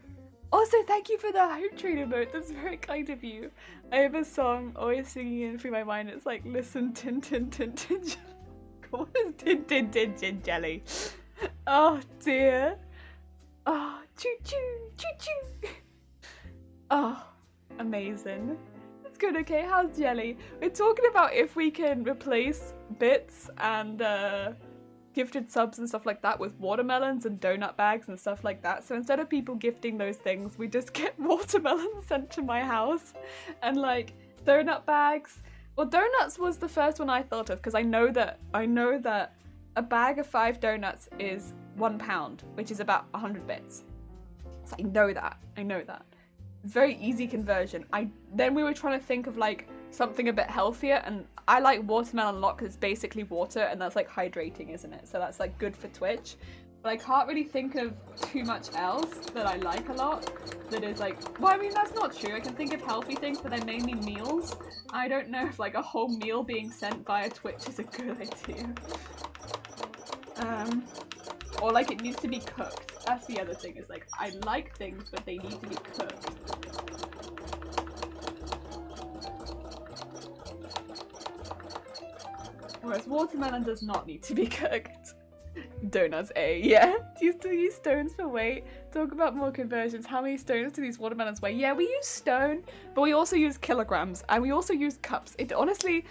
Also, thank you for the hope train emote. That's very kind of you. I have a song always singing in through my mind. It's like, listen, tin, tin, tin, tin, jelly. What is tin, tin, tin, tin, jelly? Oh, dear. Oh, choo, choo, choo, choo. Oh, amazing. That's good, okay? How's Jelly? We're talking about if we can replace bits and gifted subs and stuff like that with watermelons and donut bags and stuff like that. So instead of people gifting those things, we just get watermelons sent to my house and like donut bags. Well, donuts was the first one I thought of because I know that a bag of 5 donuts is £1, which is about 100 bits. So I know that. It's very easy conversion. Then we were trying to think of like something a bit healthier, and I like watermelon a lot because it's basically water and that's like hydrating, isn't it? So that's like good for Twitch. But I can't really think of too much else that I like a lot that is like, well, I mean, that's not true. I can think of healthy things, but they're mainly meals. I don't know if like a whole meal being sent via Twitch is a good idea. Or like it needs to be cooked. That's the other thing, is like I like things but they need to be cooked. Whereas watermelon does not need to be cooked. Donuts A, yeah. Do you still use stones for weight? Talk about more conversions. How many stones do these watermelons weigh? Yeah, we use stone, but we also use kilograms and we also use cups. It honestly,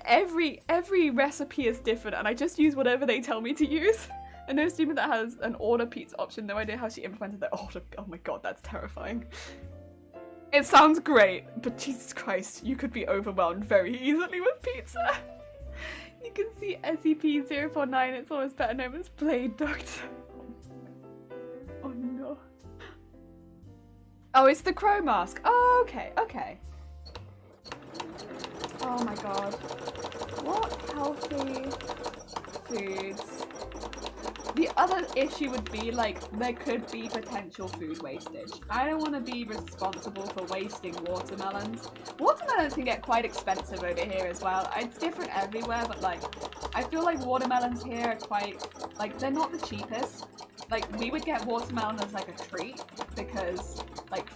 every recipe is different and I just use whatever they tell me to use. I know a student that has an order pizza option, no idea how she implemented that order. Oh my god, that's terrifying. It sounds great, but Jesus Christ, you could be overwhelmed very easily with pizza. You can see SCP-049, it's almost better known as Blade Doctor. Oh no. Oh, it's the crow mask. Oh, okay, okay. Oh my god. What healthy foods? The other issue would be, like, there could be potential food wastage. I don't want to be responsible for wasting watermelons. Watermelons can get quite expensive over here as well. It's different everywhere, but, like, I feel like watermelons here are quite, like, they're not the cheapest. Like, we would get watermelon as, like, a treat because, like,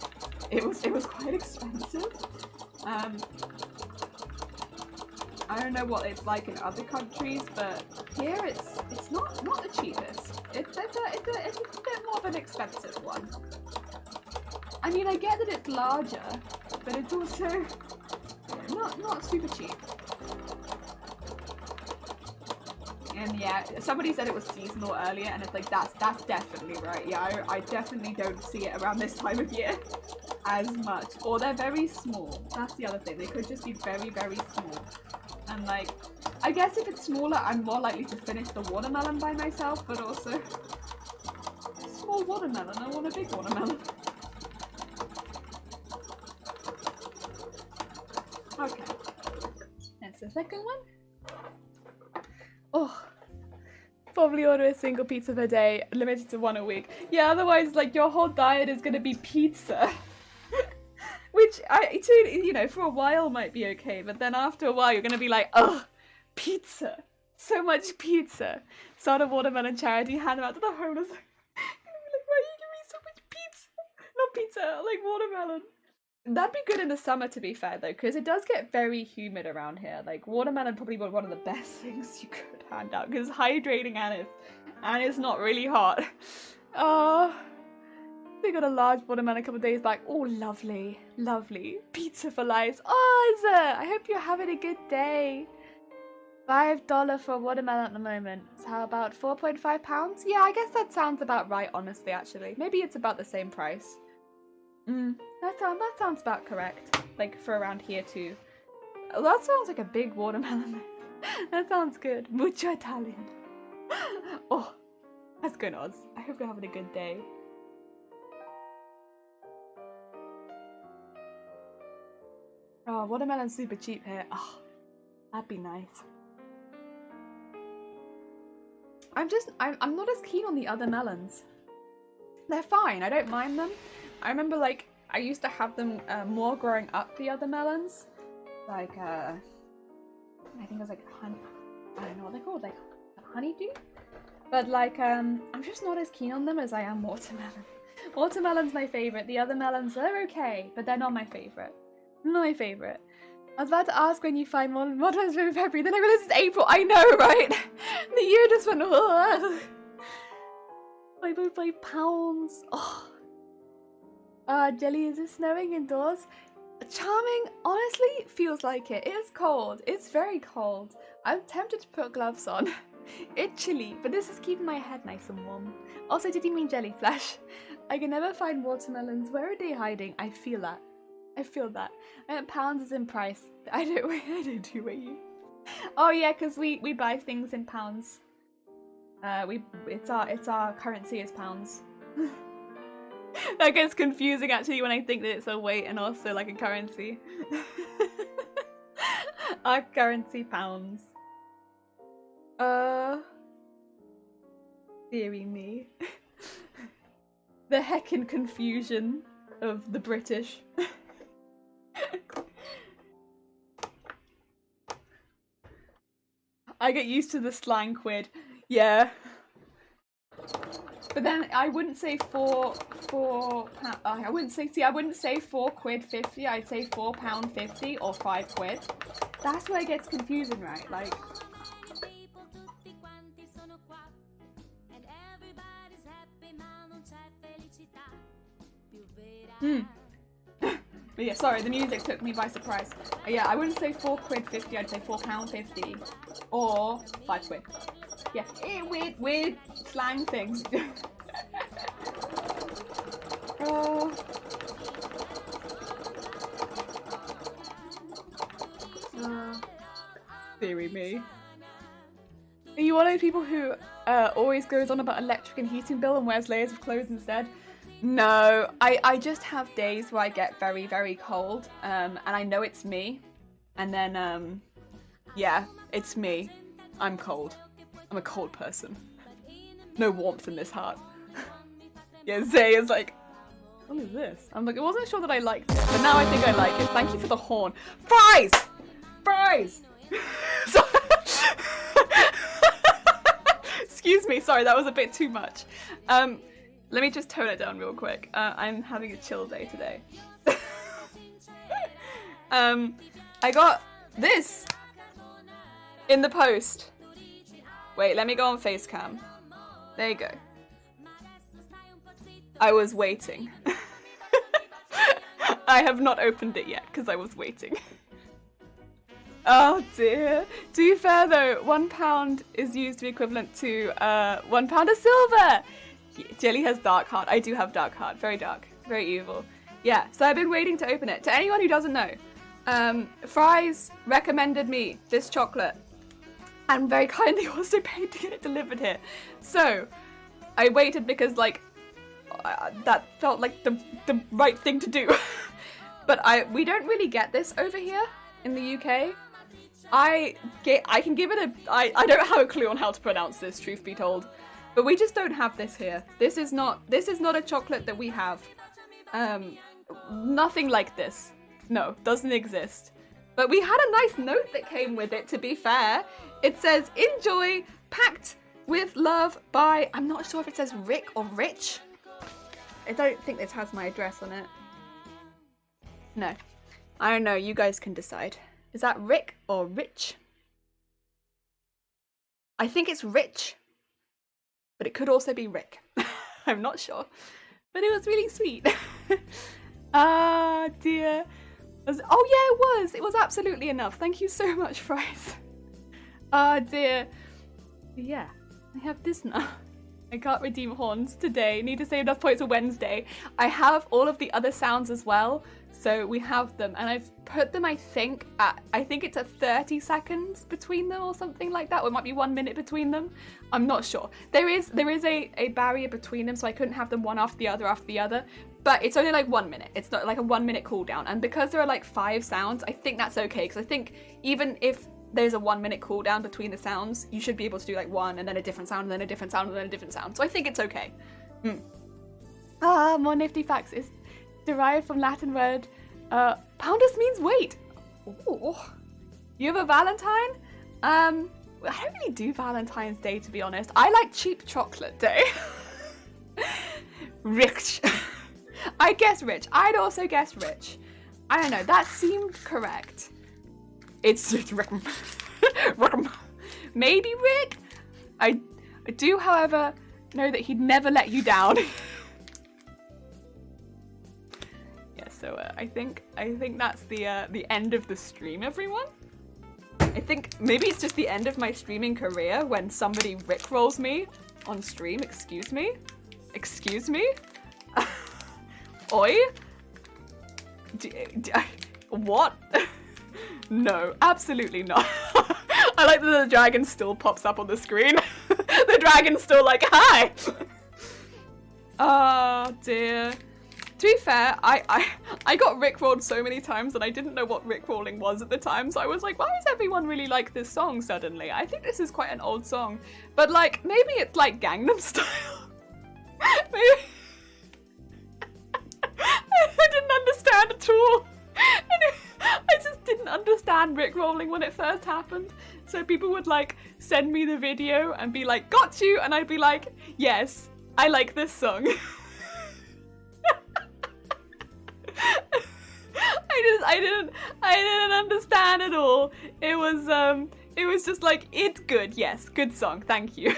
it was quite expensive. I don't know what it's like in other countries, but here it's not the cheapest. It's a bit more of an expensive one. I mean, I get that it's larger, but it's also not super cheap. And yeah, somebody said it was seasonal earlier, and it's like that's definitely right. Yeah, I definitely don't see it around this time of year as much. Or they're very small. That's the other thing. They could just be very, very small. And like, I guess if it's smaller, I'm more likely to finish the watermelon by myself, but also small watermelon. I want a big watermelon. Okay. That's the second one. Oh. Probably order a single pizza per day, limited to 1 a week. Yeah, otherwise, like, your whole diet is gonna be pizza. Which, you know, for a while might be okay, but then after a while you're gonna be like, ugh, pizza. So much pizza. Start a watermelon charity, hand them out to the homeless. Gonna be like, why are you giving me so much pizza? Not pizza, like watermelon. That'd be good in the summer, to be fair, though, because it does get very humid around here. Like, watermelon probably one of the best things you could hand out, because it's hydrating and it's not really hot. Oh, they got a large watermelon a couple of days back. Oh, lovely, lovely. Pizza for life. Oh, Izza, I hope you're having a good day. $5 for a watermelon at the moment. So how about 4.5 pounds? Yeah, I guess that sounds about right, honestly, actually. Maybe it's about the same price. That sounds about correct. Like, for around here, too. That sounds like a big watermelon. That sounds good. Mucho Italian. Oh, that's good, Oz. I hope you're having a good day. Oh, watermelon's super cheap here. Oh, that'd be nice. I'm not as keen on the other melons. They're fine, I don't mind them. I remember, like, I used to have them more growing up, the other melons. Like, I think it was like, I don't know what they're called, like, honeydew? But, like, I'm just not as keen on them as I am watermelon. Watermelon's my favourite. The other melons, they're okay, but they're not my favourite. Not my favourite. I was about to ask when you find one melons in February, then I realised it's April. I know, right? The year just went, ugh. 5.5 pounds. Oh. Jelly, is it snowing indoors? Charming, honestly, feels like it. It is cold. It's very cold. I'm tempted to put gloves on. It's chilly, but this is keeping my head nice and warm. Also, did you mean jellyfish? I can never find watermelons. Where are they hiding? I feel that. I feel that. Pounds is in price. I don't do what you. Oh yeah, because we buy things in pounds. It's our currency is pounds. That gets confusing actually when I think that it's a weight and also like a currency. Our currency pounds. Deary me. The heckin' confusion of the British. I get used to the slang quid. Yeah. But then I wouldn't say I wouldn't say 4 quid 50, I'd say £4.50 or 5 quid. That's where it gets confusing, right? Like, But yeah, sorry, the music took me by surprise. Yeah, I wouldn't say 4 quid 50, I'd say £4.50 or 5 quid. Yeah, weird slang things. Theory me. Are you one of those people who always goes on about electric and heating bill and wears layers of clothes instead? No, I just have days where I get very, very cold, and I know it's me, and then, yeah, it's me. I'm cold. I'm a cold person. No warmth in this heart. Yeah, Zay is like, what is this? I'm like, I wasn't sure that I liked it, but now I think I like it. Thank you for the horn. Fries! Fries! Excuse me, sorry, that was a bit too much. Let me just tone it down real quick. I'm having a chill day today. I got this in the post. Wait, let me go on Facecam. There you go. I was waiting. I have not opened it yet because I was waiting. Oh dear. To be fair though, £1 is used to be equivalent to £1 of silver. Jelly has dark heart. I do have dark heart. Very dark. Very evil. Yeah, so I've been waiting to open it. To anyone who doesn't know, Fries recommended me this chocolate. and very kindly also paid to get it delivered here. So I waited because like that felt like the right thing to do. But we don't really get this over here in the UK. I can give it I don't have a clue on how to pronounce this, truth be told, but we just don't have this here. This is not a chocolate that we have. Nothing like this. No, doesn't exist. But we had a nice note that came with it, to be fair. It says, enjoy, packed with love by, I'm not sure if it says Rick or Rich. I don't think this has my address on it. No. I don't know, you guys can decide. Is that Rick or Rich? I think it's Rich, but it could also be Rick. I'm not sure, but it was really sweet. Ah, dear. Oh yeah, it was absolutely enough. Thank you so much, Fries. Ah, dear. Yeah, I have this now. I can't redeem horns today. Need to save enough points for Wednesday. I have all of the other sounds as well. So we have them, and I've put them, I think it's at 30 seconds between them or something like that, or it might be 1 minute between them. I'm not sure. There is a barrier between them, so I couldn't have them one after the other, but it's only like 1 minute. It's not like a 1 minute cooldown, and because there are like 5 sounds, I think that's okay, because I think even if there's a 1 minute cooldown between the sounds, you should be able to do like one, and then a different sound, and then a different sound, and then a different sound. So I think it's okay. More nifty facts is derived from Latin word, poundus means weight. Ooh. You have a Valentine? I don't really do Valentine's Day, to be honest. I like cheap chocolate day. Rich. I guess Rich. I'd also guess Rich. I don't know, that seemed correct. It's Rick. Maybe Rick? I do, however, know that he'd never let you down. So I think that's the end of the stream, everyone. I think maybe it's just the end of my streaming career when somebody rickrolls me on stream. Excuse me? Excuse me? Oi? What? No, absolutely not. I like that the dragon still pops up on the screen. The dragon's still like, hi! Oh dear. To be fair, I got rickrolled so many times and I didn't know what rickrolling was at the time, so I was like, why does everyone really like this song suddenly? I think this is quite an old song. But like, maybe it's like Gangnam Style. Maybe. I didn't understand at all. I just didn't understand rickrolling when it first happened. So people would like send me the video and be like, got you, and I'd be like, yes, I like this song. I didn't understand at all. It was just like, it's good, yes, good song, thank you.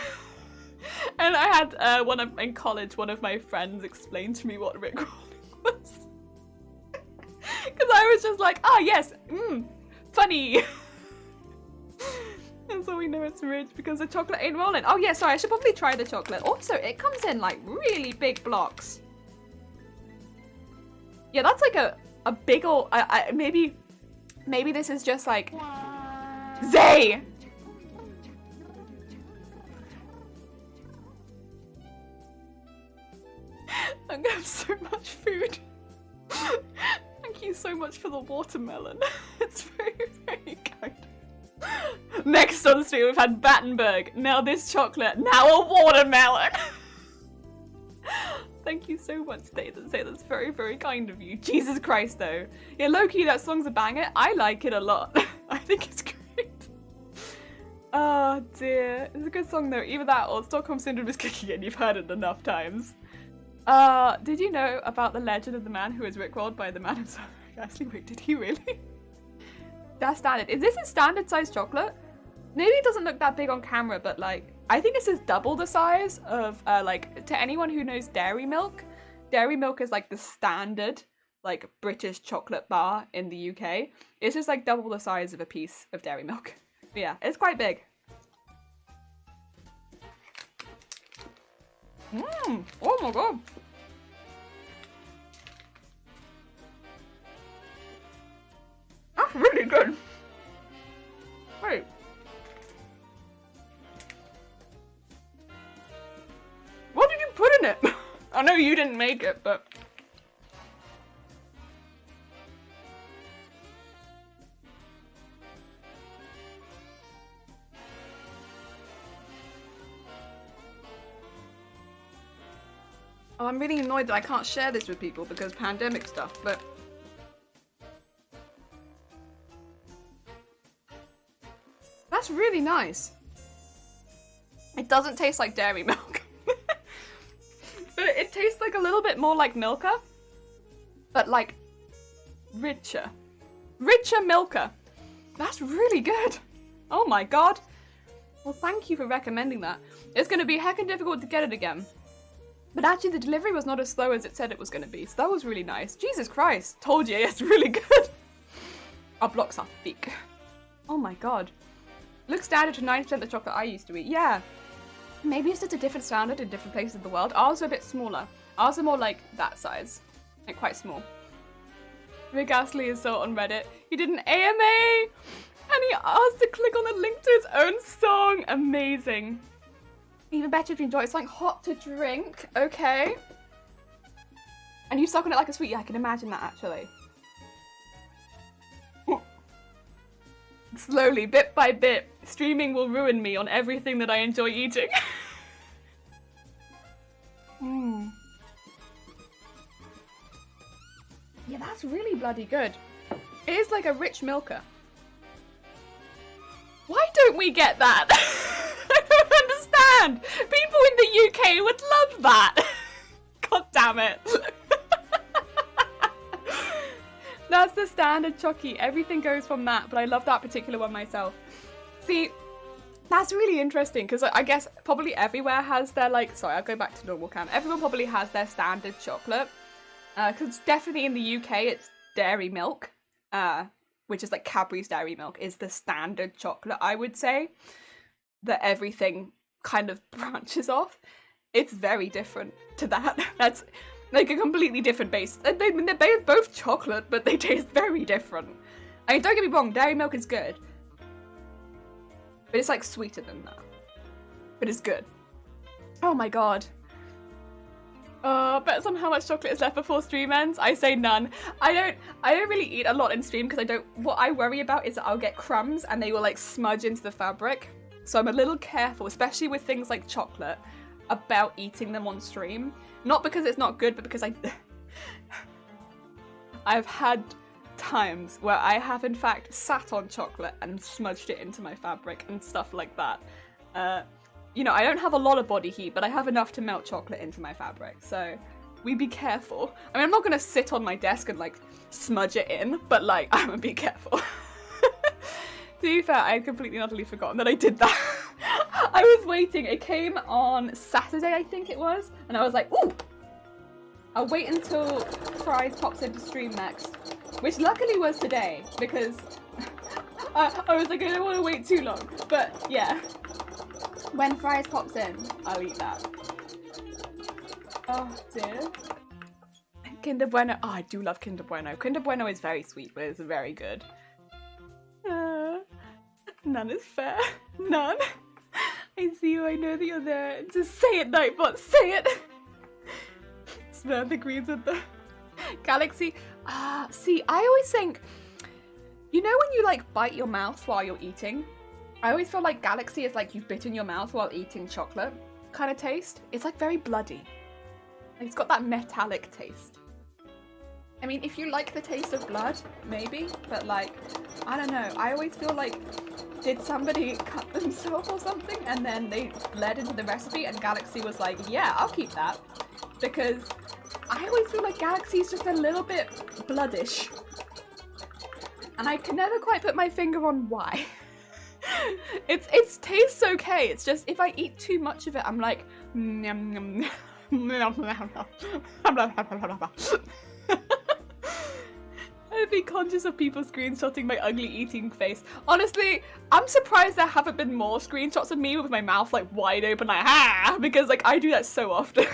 And I had in college, one of my friends explained to me what rickrolling was. Because I was just like, ah, yes, funny. And so we know it's rich because the chocolate ain't rolling. Oh yeah, sorry, I should probably try the chocolate. Also, it comes in like really big blocks. Yeah, that's like a big ol', maybe this is just like, Zay! I'm gonna have so much food. Thank you so much for the watermelon. It's very, very kind. Next on the stream we've had Battenberg, now this chocolate, now a watermelon. Thank you so much, Nathan. That's very, very kind of you. Jesus Christ, though. Yeah, low-key, that song's a banger. I like it a lot. I think it's great. Oh, dear. It's a good song, though. Either that or Stockholm Syndrome is kicking in. You've heard it enough times. Did you know about the legend of the man who was rickrolled by the man himself? Actually, wait, did he really? That's standard. Is this a standard size chocolate? Maybe it doesn't look that big on camera, but like, I think this is double the size of, like, to anyone who knows Dairy Milk is like the standard, like, British chocolate bar in the UK. It's just like double the size of a piece of Dairy Milk. But yeah, it's quite big. Oh my god. That's really good. Wait. know you didn't make it, but... Oh, I'm really annoyed that I can't share this with people because pandemic stuff, but... That's really nice. It doesn't taste like dairy milk. But it tastes like a little bit more like Milka. But like richer. Richer Milka. That's really good. Oh my god. Well, thank you for recommending that. It's going to be heckin' difficult to get it again. But actually the delivery was not as slow as it said it was going to be. So that was really nice. Jesus Christ. Told you, it's really good. Our blocks are thick. Oh my god. Looks standard to 90% the chocolate I used to eat. Yeah. Maybe it's just a different standard in different places of the world. Ours are a bit smaller. Ours are more like that size. Like quite small. Rick Astley is so on Reddit. He did an AMA! And he asked to click on the link to his own song. Amazing. Even better if you enjoy it. It's like hot to drink. Okay. And you suck on it like a sweet. Yeah, I can imagine that actually. Slowly, bit by bit, streaming will ruin me on everything that I enjoy eating. Yeah, that's really bloody good. It is like a rich Milka. Why don't we get that? I don't understand. People in the UK would love that. God damn it. That's the standard chocky. Everything goes from that, but I love that particular one myself. See, that's really interesting because I guess probably everywhere has their like, sorry, I'll go back to normal cam. Everyone probably has their standard chocolate. Because definitely in the UK it's dairy milk, which is like Cadbury's dairy milk is the standard chocolate, I would say, that everything kind of branches off. It's very different to that. That's like a completely different base. They're both chocolate, but they taste very different. I mean, don't get me wrong, dairy milk is good. But it's like sweeter than that. But it's good. Oh my god. Bets on how much chocolate is left before stream ends? I say none. I don't really eat a lot in stream because what I worry about is that I'll get crumbs and they will like smudge into the fabric. So I'm a little careful, especially with things like chocolate, about eating them on stream. Not because it's not good, but because I've had times where I have in fact sat on chocolate and smudged it into my fabric and stuff like that. You know, I don't have a lot of body heat, but I have enough to melt chocolate into my fabric, so we be careful. I mean, I'm not gonna sit on my desk and like smudge it in, but like, I'm gonna be careful. To be fair, I had completely and utterly forgotten that I did that. I was waiting, it came on Saturday, I think it was, and I was like, ooh! I'll wait until Fries pops into stream next, which luckily was today, because I was like, I don't want to wait too long, but yeah. When Fries pops in, I'll eat that. Oh dear. Kinder Bueno. Oh, I do love Kinder Bueno. Kinder Bueno is very sweet, but it's very good. None is fair. None. I see you, I know that you're there. Just say it, Nightbot, say it! Smell the greens with the galaxy. See, I always think, you know when you like bite your mouth while you're eating? I always feel like Galaxy is like you've bitten your mouth while eating chocolate kind of taste. It's like very bloody. Like, it's got that metallic taste. I mean, if you like the taste of blood, maybe, but like, I don't know. I always feel like, did somebody cut themselves or something and then they bled into the recipe and Galaxy was like, yeah, I'll keep that. Because I always feel like Galaxy is just a little bit bloodish. And I can never quite put my finger on why. It tastes okay, it's just if I eat too much of it, I'm like, I'd be conscious of people screenshotting my ugly eating face. Honestly, I'm surprised there haven't been more screenshots of me with my mouth like wide open, like because like I do that so often.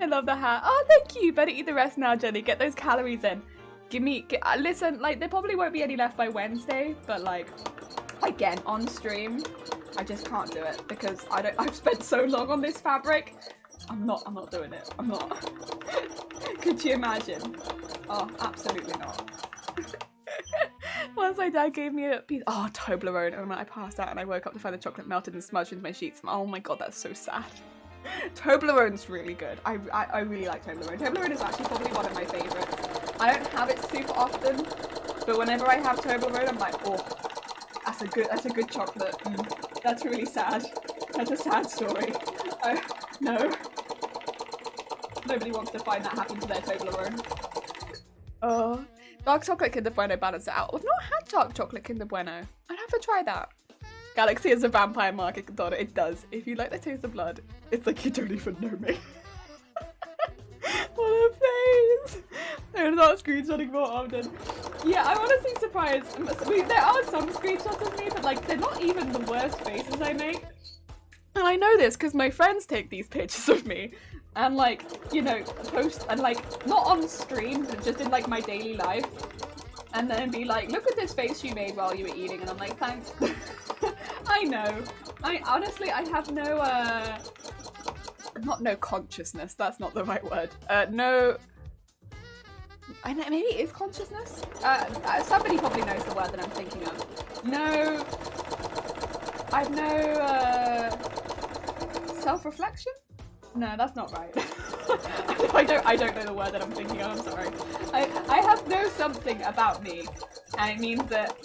I love the hat. Oh, thank you. Better eat the rest now, Jenny. Get those calories in. Listen, like, there probably won't be any left by Wednesday, but like, again, on stream, I just can't do it because I've spent so long on this fabric. I'm not doing it. I'm not. Could you imagine? Oh, absolutely not. Once my dad gave me a piece, oh, Toblerone, and I passed out and I woke up to find the chocolate melted and smudged into my sheets. Oh my god, that's so sad. Toblerone's really good. I really like Toblerone. Toblerone is actually probably one of my favourites. I don't have it super often, but whenever I have Toblerone, I'm like, oh, that's a good chocolate. That's really sad. That's a sad story. No. Nobody wants to find that happen to their Toblerone. Oh, dark chocolate Kinder Bueno balance it out. I've not had dark chocolate Kinder Bueno. I'd have to try that. Galaxy is a vampire market, Donna. It does. If you like the taste of blood, it's like you don't even know me. What a face! I'm not screenshotting more often. Yeah, I'm honestly surprised. I mean, there are some screenshots of me, but like they're not even the worst faces I make. And I know this because my friends take these pictures of me and like, you know, post and like not on stream, but just in like my daily life. And then be like, look at this face you made while you were eating, and I'm like, thanks. I know. I honestly, I have no, not no consciousness, that's not the right word. No, I know, maybe it is consciousness? Somebody probably knows the word that I'm thinking of. No, I've no, self-reflection? No, that's not right. I don't know the word that I'm thinking of, I'm sorry. I have no something about me, and it means that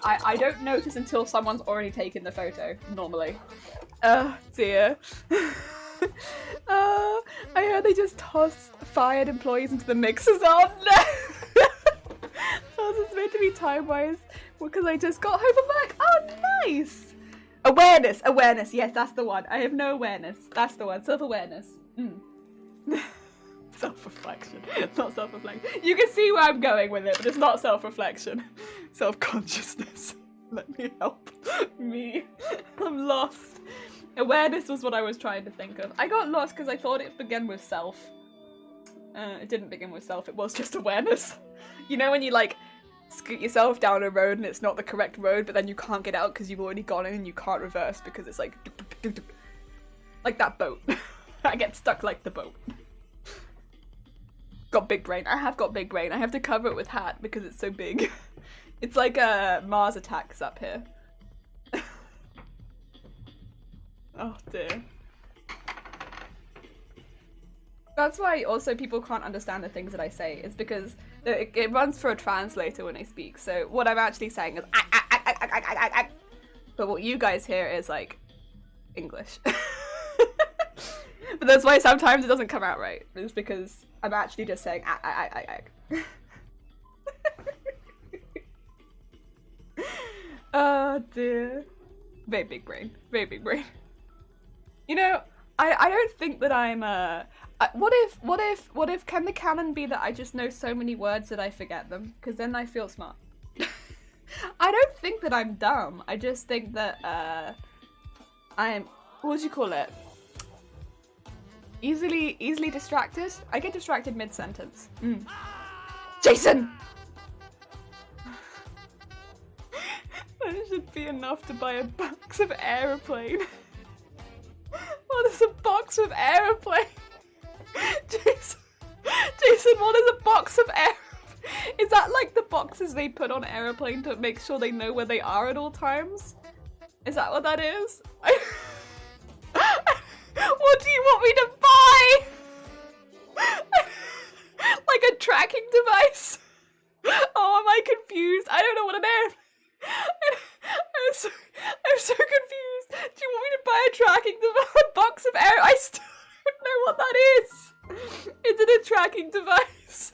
I don't notice until someone's already taken the photo, normally. Oh dear. I heard they just toss fired employees into the mixers. Oh no! Oh, this is meant to be time-wise, because I just got home from work. Oh, nice! Awareness, yes, that's the one. I have no awareness. That's the one, self-awareness. Self-reflection, not self-reflection. You can see where I'm going with it, but it's not self-reflection. Self-consciousness. Let me help me. I'm lost. Awareness was what I was trying to think of. I got lost because I thought it began with self. It didn't begin with self, it was just awareness. You know when you like scoot yourself down a road and it's not the correct road, but then you can't get out because you've already gone in and you can't reverse because it's like that boat. I get stuck like the boat. Got big brain. I have got big brain. I have to cover it with hat because it's so big. It's like Mars attacks up here. Oh dear. That's why also people can't understand the things that I say, is because it runs for a translator when I speak. So what I'm actually saying is but what you guys hear is like English. But that's why sometimes it doesn't come out right. It's because I'm actually just saying Oh dear. Very big brain. Very big brain. You know, I don't think that I'm what if can the canon be that I just know so many words that I forget them? Because then I feel smart. I don't think that I'm dumb. I just think that I'm, what do you call it? Easily distracted? I get distracted mid-sentence. Jason! That should be enough to buy a box of aeroplane. What is a box of aeroplane? Jason, what is a box of aeroplane? Is that like the boxes they put on aeroplane to make sure they know where they are at all times? Is that what that is? What do you want me to buy? Like a tracking device? Oh, am I confused? I don't know what an airplane. I'm so confused. Do you want me to buy a tracking device? A box of air? I still don't know what that is. Is it a tracking device?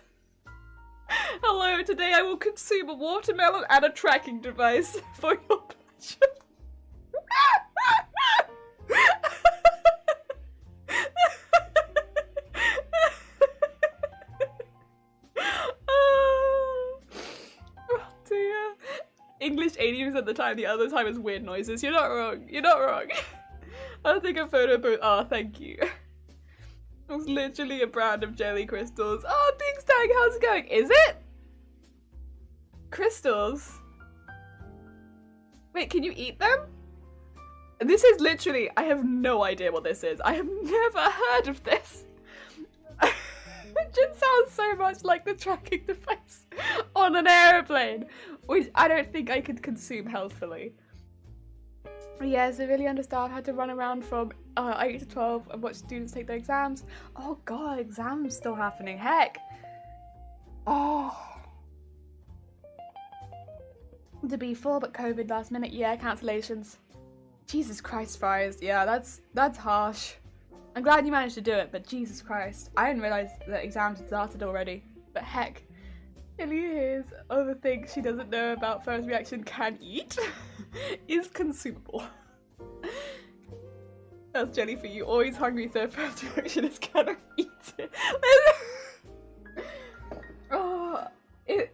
Hello, today I will consume a watermelon and a tracking device for your pleasure. Oh dear. English 80% of the time, the other time is weird noises. You're not wrong. You're not wrong. I'll take a photo booth. Oh, thank you. It was literally a brand of jelly crystals. Oh, Big Stag, how's it going? Is it? Crystals? Wait, can you eat them? This is literally, I have no idea what this is. I have never heard of this. It just sounds so much like the tracking device on an aeroplane, which I don't think I could consume healthfully. Yeah, severely understaffed, had to run around from 8 to 12 and watch students take their exams. Oh god, exams still happening, heck. Oh. To be full, but COVID last minute, yeah, cancellations. Jesus Christ, Fries, yeah, that's harsh. I'm glad you managed to do it, but Jesus Christ. I didn't realise that exams had started already, but heck. Illy hears other things she doesn't know about first reaction can eat is consumable. That's jelly for you. Always hungry, so first reaction is can I eat it? Oh,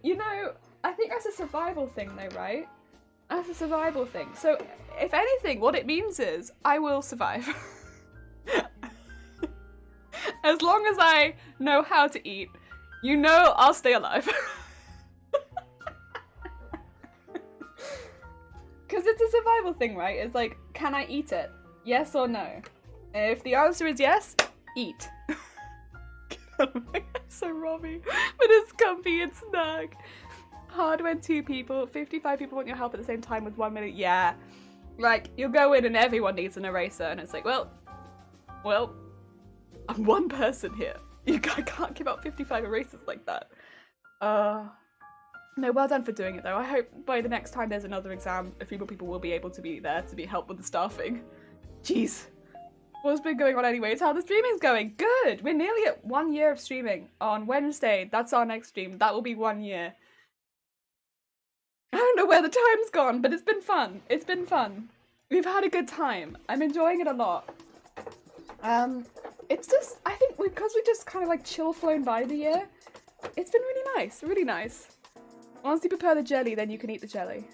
you know, I think that's a survival thing though, right? That's a survival thing. So if anything, what it means is I will survive. As long as I know how to eat, you know I'll stay alive. Because it's a survival thing, right? It's like, can I eat it? Yes or no? If the answer is yes, eat. It's so Robbie, but it's comfy and snug. Hard when 2 people, 55 people want your help at the same time with 1 minute. Yeah. Like, you'll go in and everyone needs an eraser and it's like, well, I'm one person here. I can't give out 55 erasers like that. No, well done for doing it though. I hope by the next time there's another exam, a few more people will be able to be there to be helped with the staffing. Jeez. What's been going on anyways? How the streaming's going? Good! We're nearly at 1 year of streaming. On Wednesday, that's our next stream. That will be 1 year. I don't know where the time's gone, but it's been fun. It's been fun. We've had a good time. I'm enjoying it a lot. It's just, I think because we just kind of like chill flown by the year, it's been really nice, really nice. Once you prepare the jelly, then you can eat the jelly.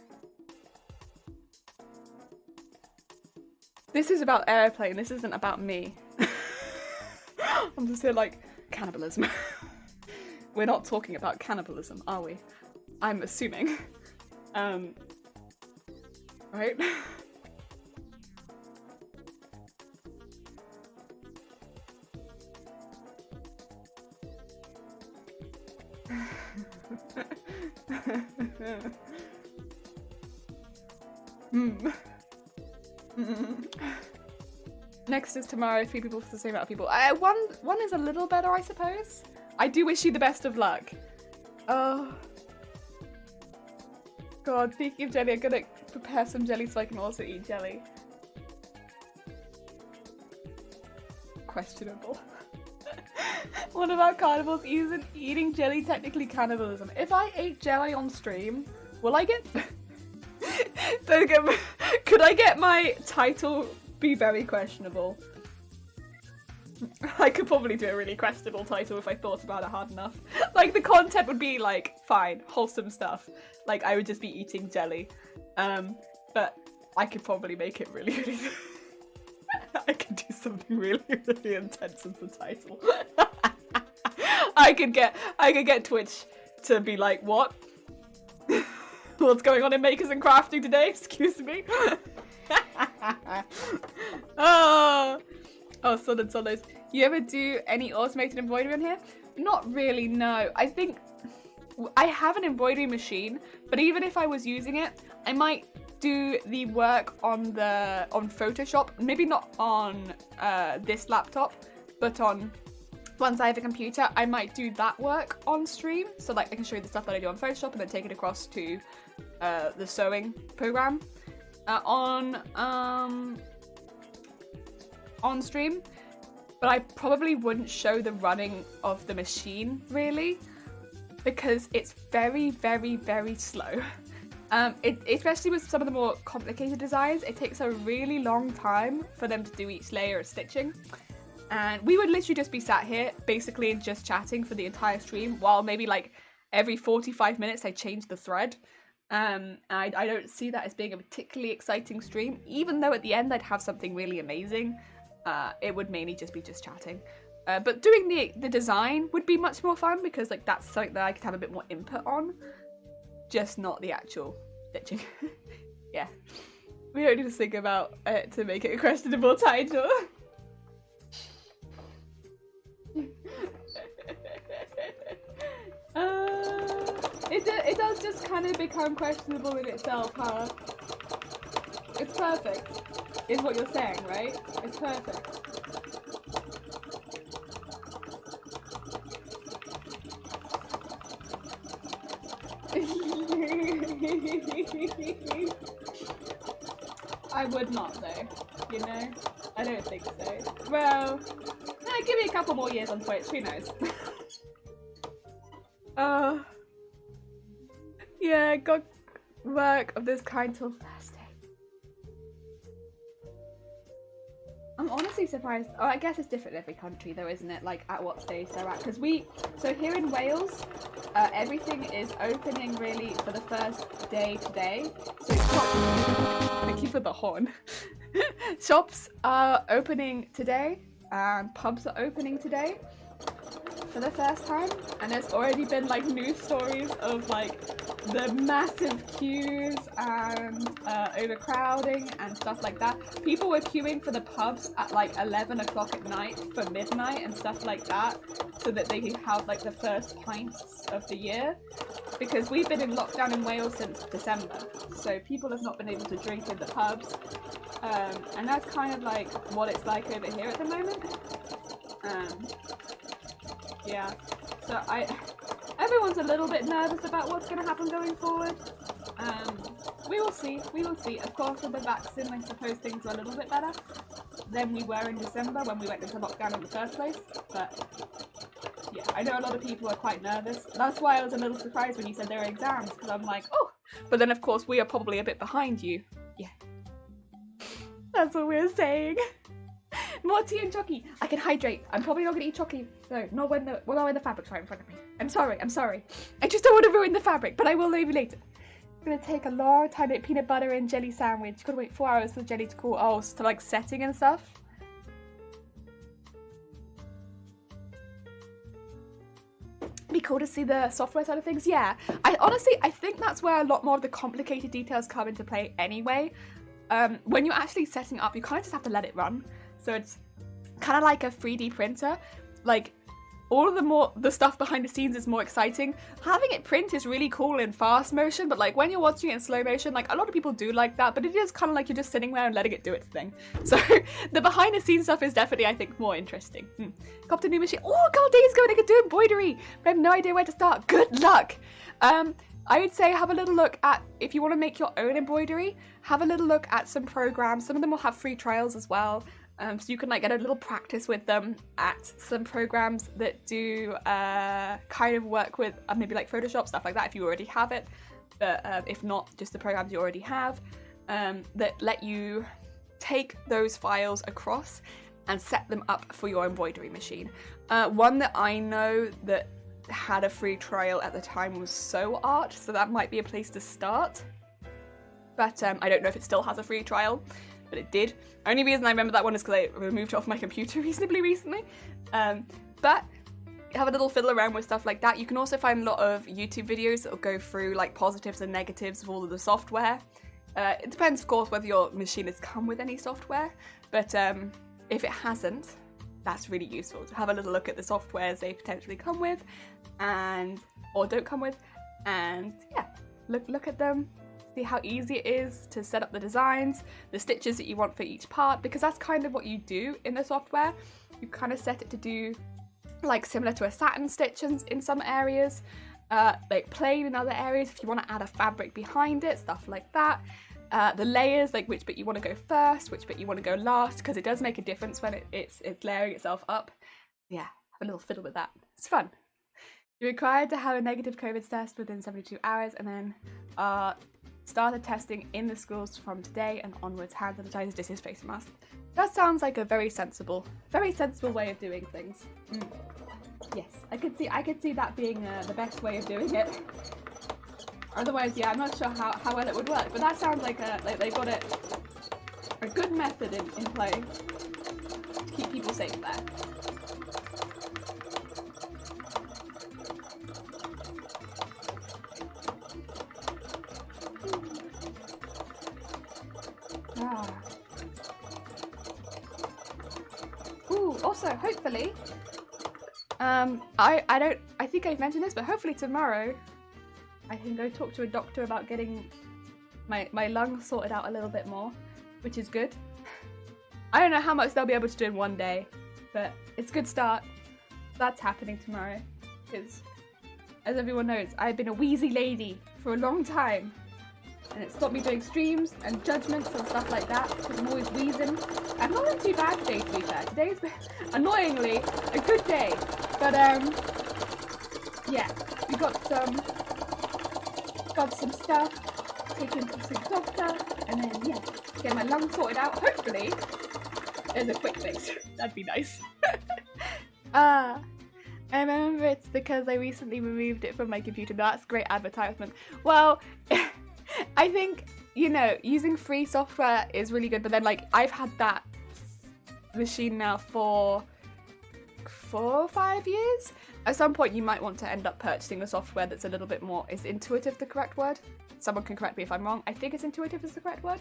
This is about airplane, this isn't about me. I'm just here like, cannibalism. We're not talking about cannibalism, are we? I'm assuming. Right? Next is tomorrow, 3 people for the same amount of people. One is a little better, I suppose. I do wish you the best of luck. Oh. God, speaking of jelly, I'm gonna prepare some jelly so I can also eat jelly. Questionable. What about carnivals? Isn't eating jelly technically cannibalism? If I ate jelly on stream, will I get... Could I get my title be very questionable? I could probably do a really questionable title if I thought about it hard enough. Like, the content would be, like, fine, wholesome stuff. Like, I would just be eating jelly. But I could probably make it really, really... I could do something really, really intense as the title. I could get Twitch to be like, what? What's going on in Makers and Crafting today? Excuse me. Oh, solid. You ever do any automated embroidery in here? Not really, no. I think I have an embroidery machine, but even if I was using it, I might do the work on Photoshop. Maybe not on this laptop, but on once I have a computer, I might do that work on stream. So like I can show you the stuff that I do on Photoshop and then take it across to the sewing program on stream. But I probably wouldn't show the running of the machine really, because it's very, very, very slow. Especially with some of the more complicated designs, it takes a really long time for them to do each layer of stitching. And we would literally just be sat here, basically just chatting for the entire stream, while maybe like every 45 minutes I change the thread. I don't see that as being a particularly exciting stream, even though at the end I'd have something really amazing. It would mainly just be just chatting. But doing the design would be much more fun, because like that's something that I could have a bit more input on. Just not the actual stitching. Yeah. We don't need to think about it to make it a questionable title. It does just kind of become questionable in itself, huh? It's perfect, is what you're saying, right? It's perfect. I would not though, you know? I don't think so. Well, give me a couple more years on Twitch, who knows? Yeah, got work of this kind till Thursday. I'm honestly surprised. Oh, I guess it's different in every country though, isn't it? Like at what stage they're at. Because so here in Wales, everything is opening really for the first day today. So thank you for the horn. Shops are opening today and pubs are opening today for the first time, and there's already been like news stories of like the massive queues and overcrowding and stuff like that. People were queuing for the pubs at like 11 o'clock at night for midnight and stuff like that, so that they could have like the first pints of the year, because we've been in lockdown in Wales since December, so people have not been able to drink in the pubs, and that's kind of like what it's like over here at the moment. Yeah, so everyone's a little bit nervous about what's going to happen going forward. We will see. Of course, with the vaccine, I suppose things are a little bit better than we were in December when we went into lockdown in the first place. But yeah, I know a lot of people are quite nervous. That's why I was a little surprised when you said there were exams, because I'm like, oh, but then of course we are probably a bit behind you. Yeah, that's what we're saying. More tea and chocolate. I can hydrate. I'm probably not gonna eat chocolate. No, not when the fabric's right in front of me. I'm sorry. I just don't want to ruin the fabric, but I will maybe later. I'm gonna take a long time to make peanut butter and jelly sandwich. Gotta wait 4 hours for the jelly to cool. Oh, so like setting and stuff. Be cool to see the software side of things. Yeah, I think that's where a lot more of the complicated details come into play anyway. When you're actually setting it up, you kind of just have to let it run. So it's kind of like a 3D printer. Like all of the stuff behind the scenes is more exciting. Having it print is really cool in fast motion, but like when you're watching it in slow motion, like a lot of people do like that, but it is kind of like you're just sitting there and letting it do its thing. So the behind the scenes stuff is definitely, I think, more interesting. Got a new machine. Oh, a couple days ago I could do embroidery, but I have no idea where to start. Good luck. I would say have a little look at, if you want to make your own embroidery, have a little look at some programs. Some of them will have free trials as well. So you can like get a little practice with them at some programs that do kind of work with maybe like Photoshop, stuff like that if you already have it. But if not, just the programs you already have that let you take those files across and set them up for your embroidery machine. One that I know that had a free trial at the time was Sew Art, so that might be a place to start. But I don't know if it still has a free trial. But it did. Only reason I remember that one is because I removed it off my computer reasonably recently. But have a little fiddle around with stuff like that. You can also find a lot of YouTube videos that will go through like positives and negatives of all of the software. It depends, of course, whether your machine has come with any software. But if it hasn't, that's really useful to have a little look at the softwares they potentially come with, or don't come with, and yeah, look at them. See how easy it is to set up the designs, the stitches that you want for each part, because that's kind of what you do in the software. You kind of set it to do like similar to a satin stitch in some areas, like plain in other areas if you want to add a fabric behind it, stuff like that. The layers, like which bit you want to go first, which bit you want to go last, because it does make a difference when it's layering itself up. Yeah, have a little fiddle with that. It's fun. You're required to have a negative COVID test within 72 hours and then started testing in the schools from today and onwards. Hand sanitizers, this is face mask. That sounds like a very sensible way of doing things. Yes, I could see that being the best way of doing it. Otherwise, yeah, I'm not sure how well it would work, but that sounds like they've got a good method in play to keep people safe there. Also, hopefully, I think I've mentioned this, but hopefully tomorrow I can go talk to a doctor about getting my lungs sorted out a little bit more, which is good. I don't know how much they'll be able to do in one day, but it's a good start. That's happening tomorrow, because as everyone knows, I've been a wheezy lady for a long time, and it stopped me doing streams and judgments and stuff like that, because I'm always wheezing. I'm not in too bad today, to be fair. Today's been, annoyingly, a good day, but yeah, we got some stuff, taken to the doctor, and then yeah, get my lungs sorted out, hopefully. There's a quick fix. That'd be nice. I remember it's because I recently removed it from my computer. That's great advertisement. Well, I think, you know, using free software is really good, but then like I've had that machine now for 4 or 5 years. At some point you might want to end up purchasing a software that's a little bit more, is intuitive the correct word? Someone can correct me if I'm wrong. I think it's intuitive is the correct word.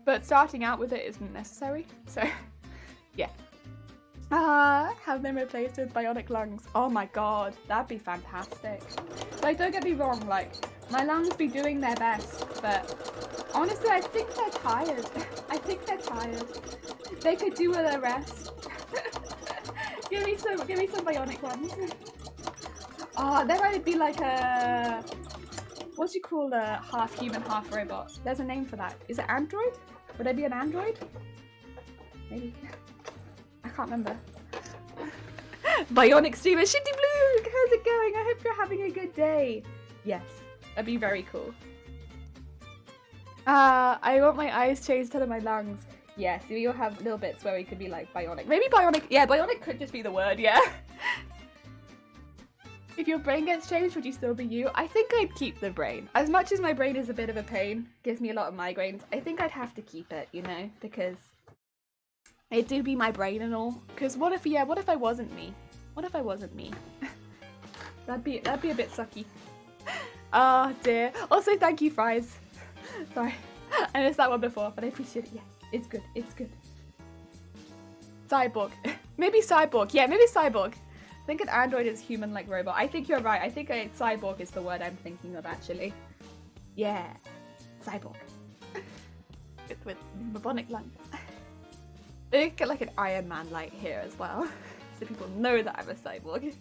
But starting out with it isn't necessary, so yeah. Have them replaced with bionic lungs. Oh my god, that'd be fantastic. Like, don't get me wrong, like, my lungs be doing their best, but honestly, I think they're tired. I think they're tired. They could do with a rest. give me some bionic ones. Oh, there might be like a, what do you call a half human, half robot? There's a name for that. Is it android? Would I be an android? Maybe. I can't remember. Bionic streamer, Shitty Blue! How's it going? I hope you're having a good day. Yes, that'd be very cool. I want my eyes changed to my lungs. Yes, we all have little bits where we could be like bionic. Maybe bionic, yeah, bionic could just be the word, yeah. If your brain gets changed, would you still be you? I think I'd keep the brain. As much as my brain is a bit of a pain, gives me a lot of migraines, I think I'd have to keep it, you know, because it do be my brain and all. Because what if I wasn't me? What if I wasn't me? that'd be a bit sucky. Oh dear. Also, thank you, Fries. Sorry, I missed that one before, but I appreciate it. Yeah, it's good. It's good. Cyborg. Maybe cyborg. Yeah, maybe cyborg. I think an android is human-like robot. I think you're right. I think cyborg is the word I'm thinking of, actually. Yeah, cyborg. with bionic lungs. They get like an Iron Man light here as well, so people know that I'm a cyborg.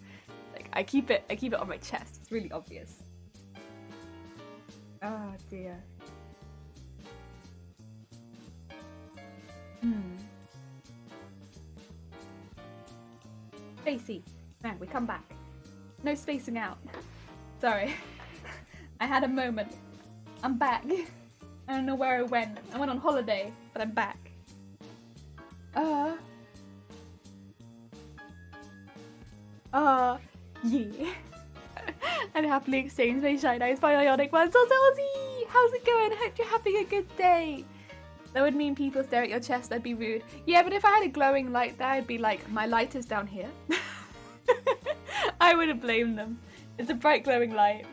Like I keep it on my chest. It's really obvious. Oh dear. Spacey. Now we come back. No spacing out. Sorry. I had a moment. I'm back. I don't know where I went. I went on holiday, but I'm back. Yeah. And happily exchange my shine eyes by ionic ones. Also, Ozzy! How's it going? Hope you're having a good day. That would mean people stare at your chest, that'd be rude. Yeah, but if I had a glowing light there, I'd be like, my light is down here. I wouldn't blame them. It's a bright glowing light.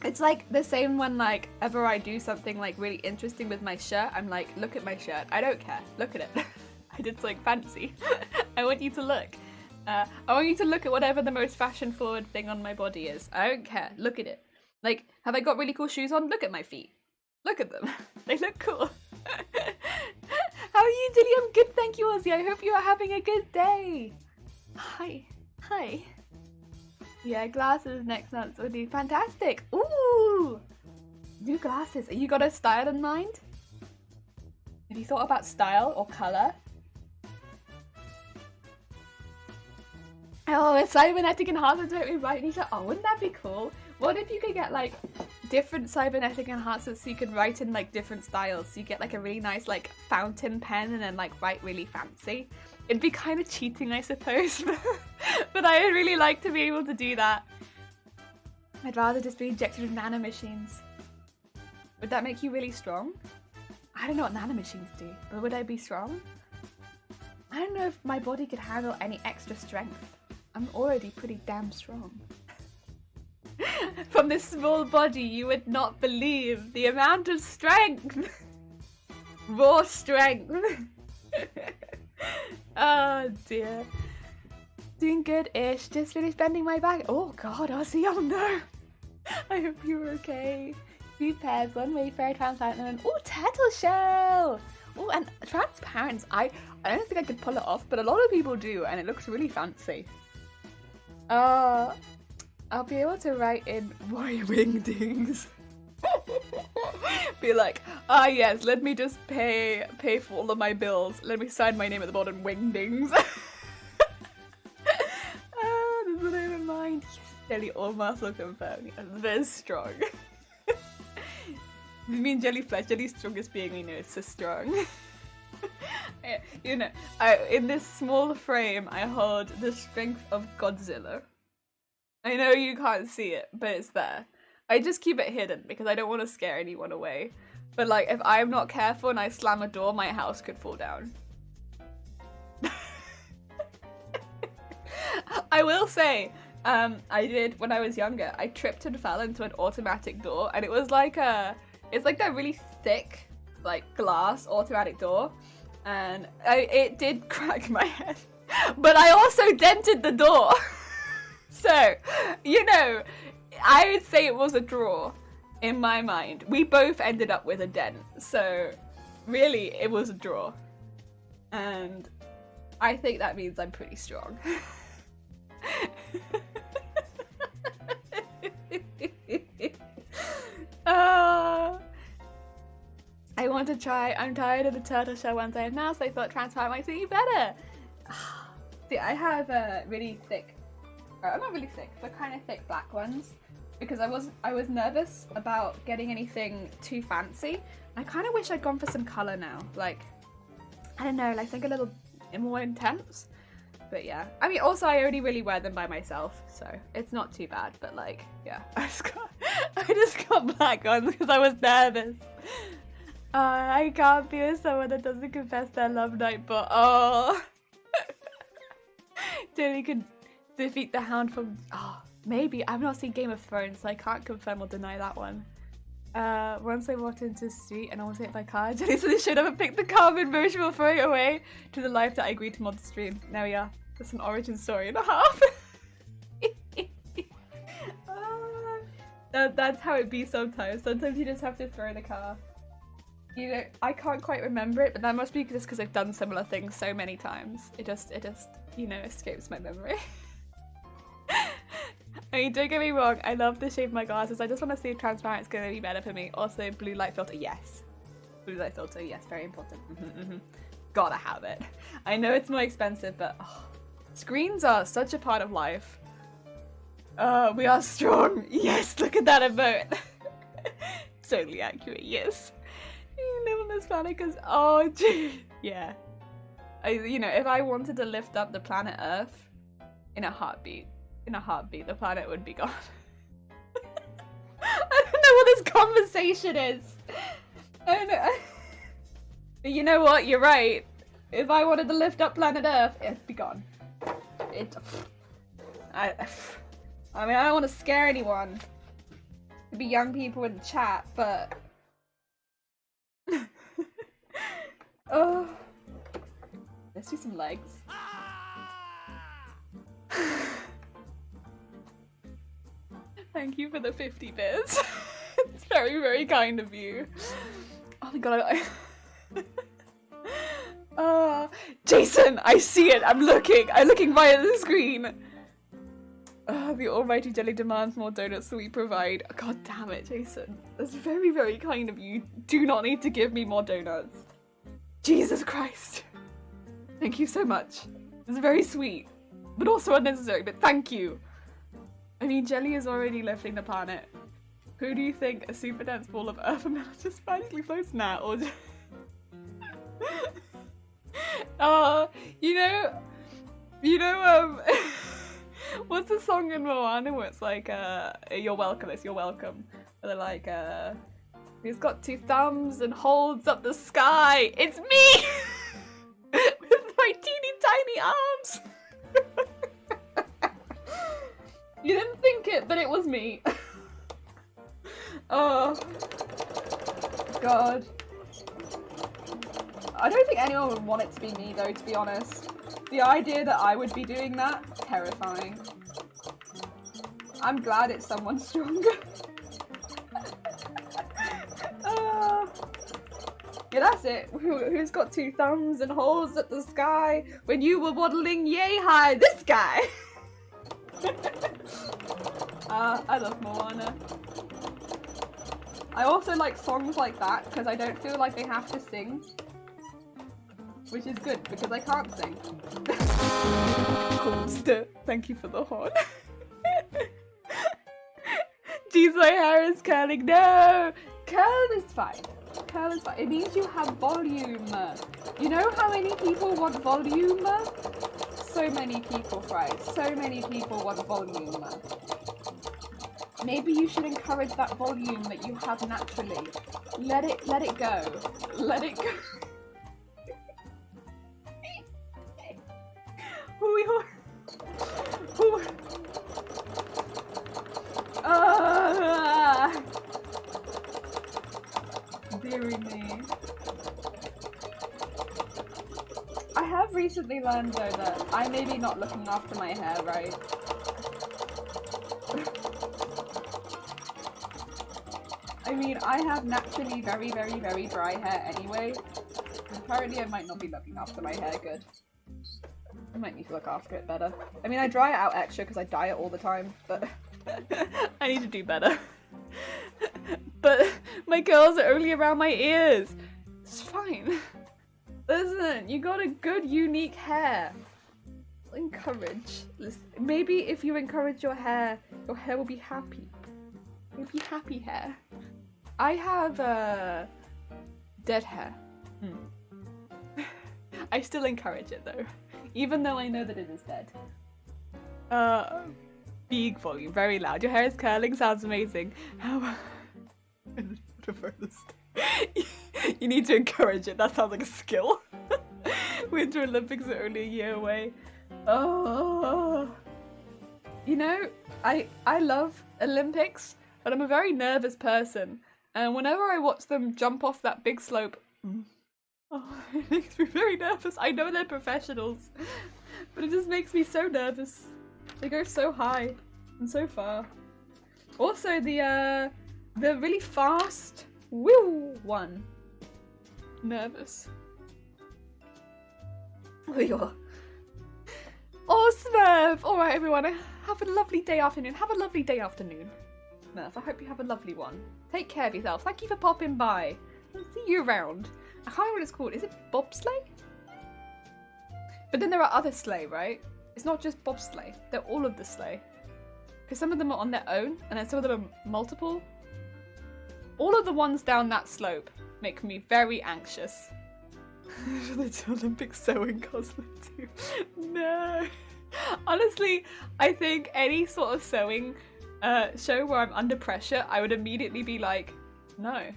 It's like the same when like ever I do something like really interesting with my shirt, I'm like, look at my shirt. I don't care. Look at it. I did something fancy. I want you to look. I want you to look at whatever the most fashion forward thing on my body is. I don't care. Look at it. Like, have I got really cool shoes on? Look at my feet. Look at them. They look cool. How are you, Dilly? I'm good, thank you, Ozzy. I hope you are having a good day. Hi. Hi. Yeah, glasses next month would be fantastic. Ooh! New glasses. You got a style in mind? Have you thought about style or colour? Oh, it's cybernetic enhancements make me write in each other. Oh, wouldn't that be cool? What if you could get like different cybernetic enhancements so you could write in like different styles? So you get like a really nice like fountain pen and then like write really fancy. It'd be kind of cheating, I suppose, but I would really like to be able to do that. I'd rather just be injected with nanomachines. Would that make you really strong? I don't know what nanomachines do, but would I be strong? I don't know if my body could handle any extra strength. I'm already pretty damn strong. From this small body, you would not believe the amount of strength. Raw strength. Oh dear. Doing good-ish. Just finished bending my back. Oh god, Ozzy, oh no. I hope you're okay. 2 pairs, 1 Wayfarer, transparent, and oh, turtle shell. Oh, and transparent. I don't think I could pull it off, but a lot of people do, and it looks really fancy. I'll be able to write in why wingdings. Be like, ah yes, let me just pay for all of my bills. Let me sign my name at the bottom, wingdings. That's what I have in mind. Yes, Jelly all muscle confirmed. Yes, very strong. You mean jellyflesh? Jelly's strongest being we know is so strong. You know, in this small frame, I hold the strength of Godzilla. I know you can't see it, but it's there. I just keep it hidden because I don't want to scare anyone away. But like, if I'm not careful and I slam a door, my house could fall down. I will say, I did when I was younger. I tripped and fell into an automatic door, and it was like it's like that really thick, like glass automatic door, and it did crack my head, but I also dented the door. So, you know, I would say it was a draw in my mind. We both ended up with a dent, so really it was a draw, and I think that means I'm pretty strong. I want to try. I'm tired of the turtle shell ones I have now, so I thought transparent might suit you better. See, I have really thick, not really thick, but kind of thick black ones, because I was nervous about getting anything too fancy. I kind of wish I'd gone for some color now, like, I don't know, like think a little more intense. But yeah, I mean, also I only really wear them by myself, so it's not too bad. But like, yeah, I just got black ones because I was nervous. I can't be with someone that doesn't confess their love night, but oh, Dilly could defeat the Hound from. Oh, maybe I've not seen Game of Thrones, so I can't confirm or deny that one. Once I walked into the street and I was hit by a car, Jenny said I should have picked the car mid-motion before throwing it away to the life that I agreed to mod the stream. There we are. That's an origin story and a half. That's how it be sometimes. Sometimes you just have to throw the car. You know, I can't quite remember it, but that must be just because I've done similar things so many times. It just, you know, escapes my memory. I mean, don't get me wrong, I love the shape of my glasses. I just want to see if transparent's going to be better for me. Also, blue light filter, yes. Blue light filter, yes, very important. Gotta have it. I know it's more expensive, but oh, screens are such a part of life. We are strong. Yes, look at that emote. Totally accurate, yes. You live on this planet because, oh, gee. Yeah. You know, if I wanted to lift up the planet Earth in a heartbeat, the planet would be gone. I don't know what this conversation is. I don't know. But you know what? You're right. If I wanted to lift up planet Earth, it'd be gone. I mean, I don't want to scare anyone. It'd be young people in the chat, but oh, let's do some legs. Thank you for the 50 bits. It's very, very kind of you. Oh my god, Jason, I see it. I'm looking right at the screen. The almighty jelly demands more donuts than we provide. God damn it, Jason. That's very, very kind of you. You do not need to give me more donuts. Jesus Christ. Thank you so much. It's very sweet, but also unnecessary, but thank you. I mean, jelly is already lifting the planet. Who do you think a super dense ball of earth and just magically floats now? Or just... you know, what's the song in Moana where it's like, you're welcome, it's you're welcome. Where they're like, he's got 2 thumbs and holds up the sky. It's me! With my teeny tiny arms. You didn't think it, but it was me. Oh, God. I don't think anyone would want it to be me though, to be honest. The idea that I would be doing that, terrifying. I'm glad it's someone stronger. Yeah, that's it. Who's got 2 thumbs and holes at the sky when you were waddling yay high? This guy! I love Moana. I also like songs like that because I don't feel like they have to sing. Which is good because I can't sing. Cool. Thank you for the horn. Jeez, my hair is curling. No! Curl is fine. Curl is fine. It means you have volume. You know how many people want volume? So many people, Fries. So many people want volume. Maybe you should encourage that volume that you have naturally. Let it go. Let it go. Deary me. I have recently learned though that I may be not looking after my hair right. I mean, I have naturally very, very, very dry hair anyway. Apparently I might not be looking after my hair good. I might need to look after it better. I mean, I dry it out extra because I dye it all the time, but I need to do better. But my curls are only around my ears. It's fine. Listen, you got a good, unique hair. Encourage. Listen, maybe if you encourage your hair will be happy. It'll be happy hair. I have dead hair. I still encourage it though, even though I know that it is dead. Big volume, very loud. Your hair is curling, sounds amazing. How? You need to encourage it. That sounds like a skill. Winter Olympics are only a year away. Oh, you know, I love Olympics, but I'm a very nervous person, and whenever I watch them jump off that big slope, it makes me very nervous. I know they're professionals, but it just makes me so nervous. They go so high and so far. Also, the really fast woo one. Nervous. Oh, Smurf! Alright, everyone, have a lovely day afternoon. Have a lovely day afternoon. Smurf, I hope you have a lovely one. Take care of yourself. Thank you for popping by. I'll see you around. I can't remember what it's called. Is it bobsleigh? But then there are other sleigh, right? It's not just bobsleigh. They're all of the sleigh. Because some of them are on their own, and then some of them are multiple. All of the ones down that slope make me very anxious. The Olympic sewing cosplay too. No. Honestly, I think any sort of sewing show where I'm under pressure, I would immediately be like, no.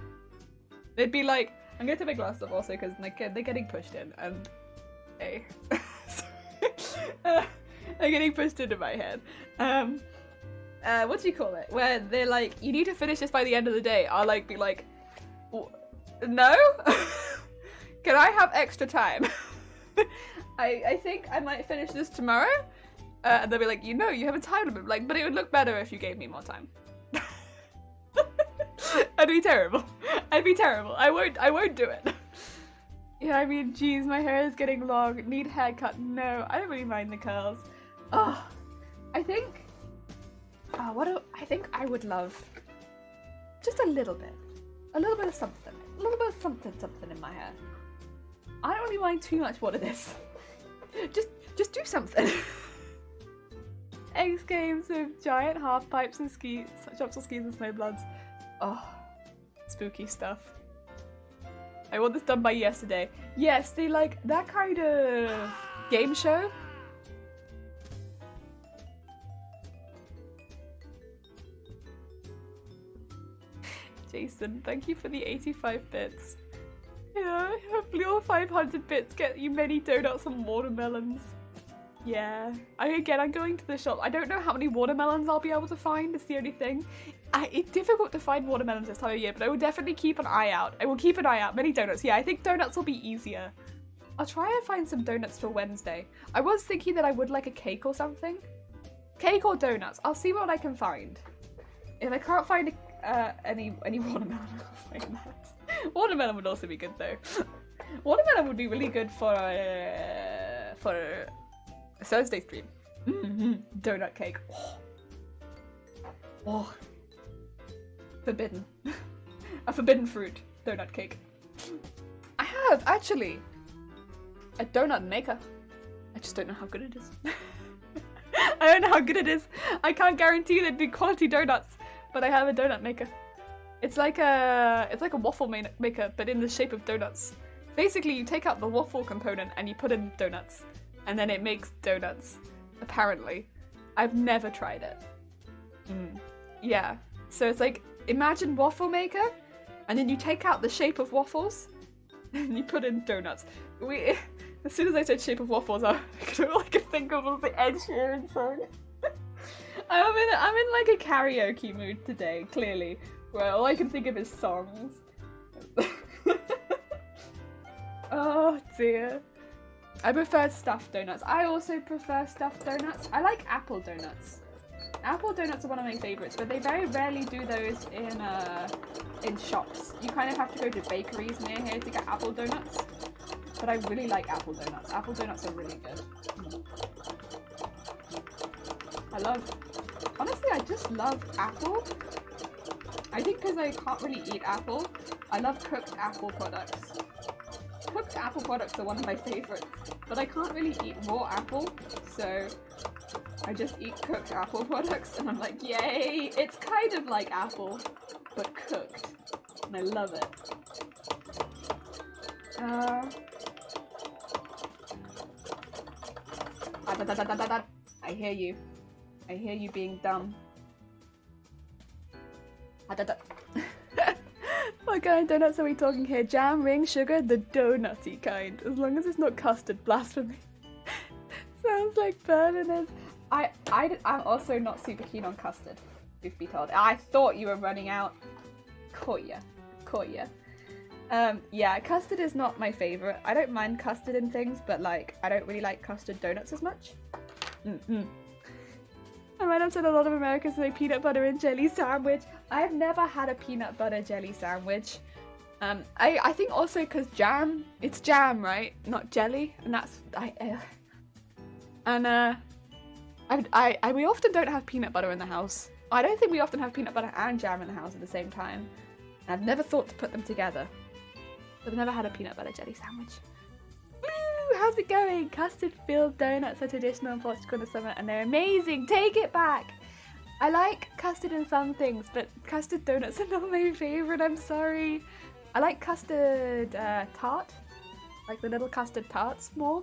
They'd be like, I'm going to take my glasses off also because they're getting pushed in, and hey. They're getting pushed into my head. What do you call it? Where they're like, you need to finish this by the end of the day. I'll like be like, no? Can I have extra time? I think I might finish this tomorrow. And they'll be like, you know, you have a time limit. Like, but it would look better if you gave me more time. I'd be terrible. I'd be terrible. I won't do it. Yeah, I mean, geez, my hair is getting long. Need a haircut. No, I don't really mind the curls. Oh, I think I think I would love just a little bit of something, something in my hair. I don't really mind too much what it is. Just do something. X Games with giant half pipes and skis, jumps on skis and snowbloods. Oh, spooky stuff. I want this done by yesterday. Yes, they like that kind of game show. Jason, thank you for the 85 bits. Yeah, hopefully all 500 bits get you many donuts and watermelons. Yeah. I'm going to the shop. I don't know how many watermelons I'll be able to find. It's the only thing. It's difficult to find watermelons this time of year, but I will definitely keep an eye out. I will keep an eye out. Many donuts. Yeah, I think donuts will be easier. I'll try and find some donuts for Wednesday. I was thinking that I would like a cake or something. Cake or donuts. I'll see what I can find. If I can't find any watermelon, I'll find that. Watermelon would also be good though. Watermelon would be really good for a Thursday stream. Donut cake. Oh. Forbidden. A forbidden fruit. Donut cake. I have, actually, a donut maker. I just don't know how good it is. I don't know how good it is. I can't guarantee they'd be quality donuts, but I have a donut maker. It's like a waffle maker, but in the shape of donuts. Basically, you take out the waffle component and you put in donuts, and then it makes donuts. Apparently, I've never tried it. Yeah, so it's like, imagine waffle maker, and then you take out the shape of waffles, and you put in donuts. As soon as I said shape of waffles, all I could think of was the Ed Sheeran song. I'm in like a karaoke mood today, clearly, where all I can think of is songs. Oh dear. I prefer stuffed donuts. I also prefer stuffed donuts. I like apple donuts. Apple donuts are one of my favorites, but they very rarely do those in shops. You kind of have to go to bakeries near here to get apple donuts. But I really like apple donuts. Apple donuts are really good. Honestly, I just love apple. I think because I can't really eat apple, I love cooked apple products. Cooked apple products are one of my favorites, but I can't really eat raw apple, so I just eat cooked apple products, and I'm like, yay! It's kind of like apple, but cooked, and I love it. I hear you. I hear you being dumb. What kind of donuts are we talking here? Jam, ring, sugar, the donutty kind. As long as it's not custard, blasphemy. Sounds like bourbon. I'm also not super keen on custard, truth be told. I thought you were running out. Caught ya. Yeah, custard is not my favorite. I don't mind custard in things, but like, I don't really like custard donuts as much. I might have said a lot of Americans say peanut butter and jelly sandwich. I've never had a peanut butter jelly sandwich. I think also because jam, it's jam, right? Not jelly, and that's we often don't have peanut butter in the house. I don't think we often have peanut butter and jam in the house at the same time. And I've never thought to put them together. I've never had a peanut butter jelly sandwich. Woo! How's it going? Custard-filled donuts are traditional in Portugal in the summer and they're amazing. Take it back. I like custard in some things, but custard donuts are not my favourite. I'm sorry. I like custard tart, like the little custard tarts more,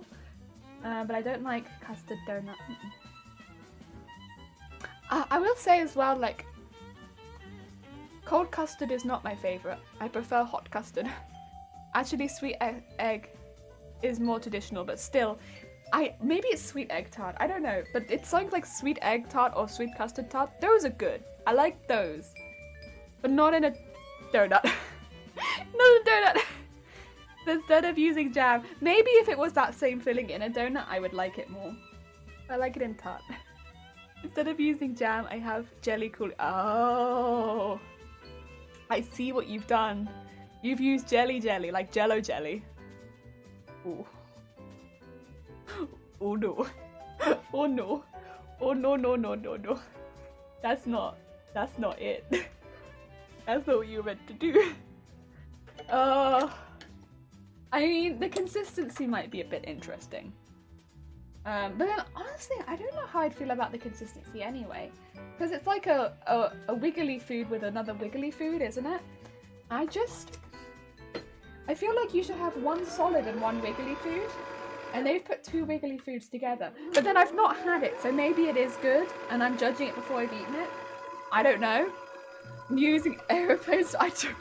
but I don't like custard donut. I will say as well, like, cold custard is not my favourite. I prefer hot custard. Actually, sweet egg is more traditional, but still, maybe it's sweet egg tart. I don't know, but it's something like sweet egg tart or sweet custard tart. Those are good. I like those, but not in a donut. Not a donut. Instead of using jam, maybe if it was that same filling in a donut, I would like it more. I like it in tart. Instead of using jam, I have jelly cool. Oh, I see what you've done. You've used jelly, like Jello jelly. Ooh. Oh no. Oh no. Oh no, no, no, no, no. That's not it. That's not what you were meant to do. I mean, the consistency might be a bit interesting. But then, honestly, I don't know how I'd feel about the consistency anyway. Because it's like a wiggly food with another wiggly food, isn't it? I feel like you should have one solid and one wiggly food. And they've put two wiggly foods together. But then I've not had it, so maybe it is good, and I'm judging it before I've eaten it. I don't know. I'm using aeroplanes. It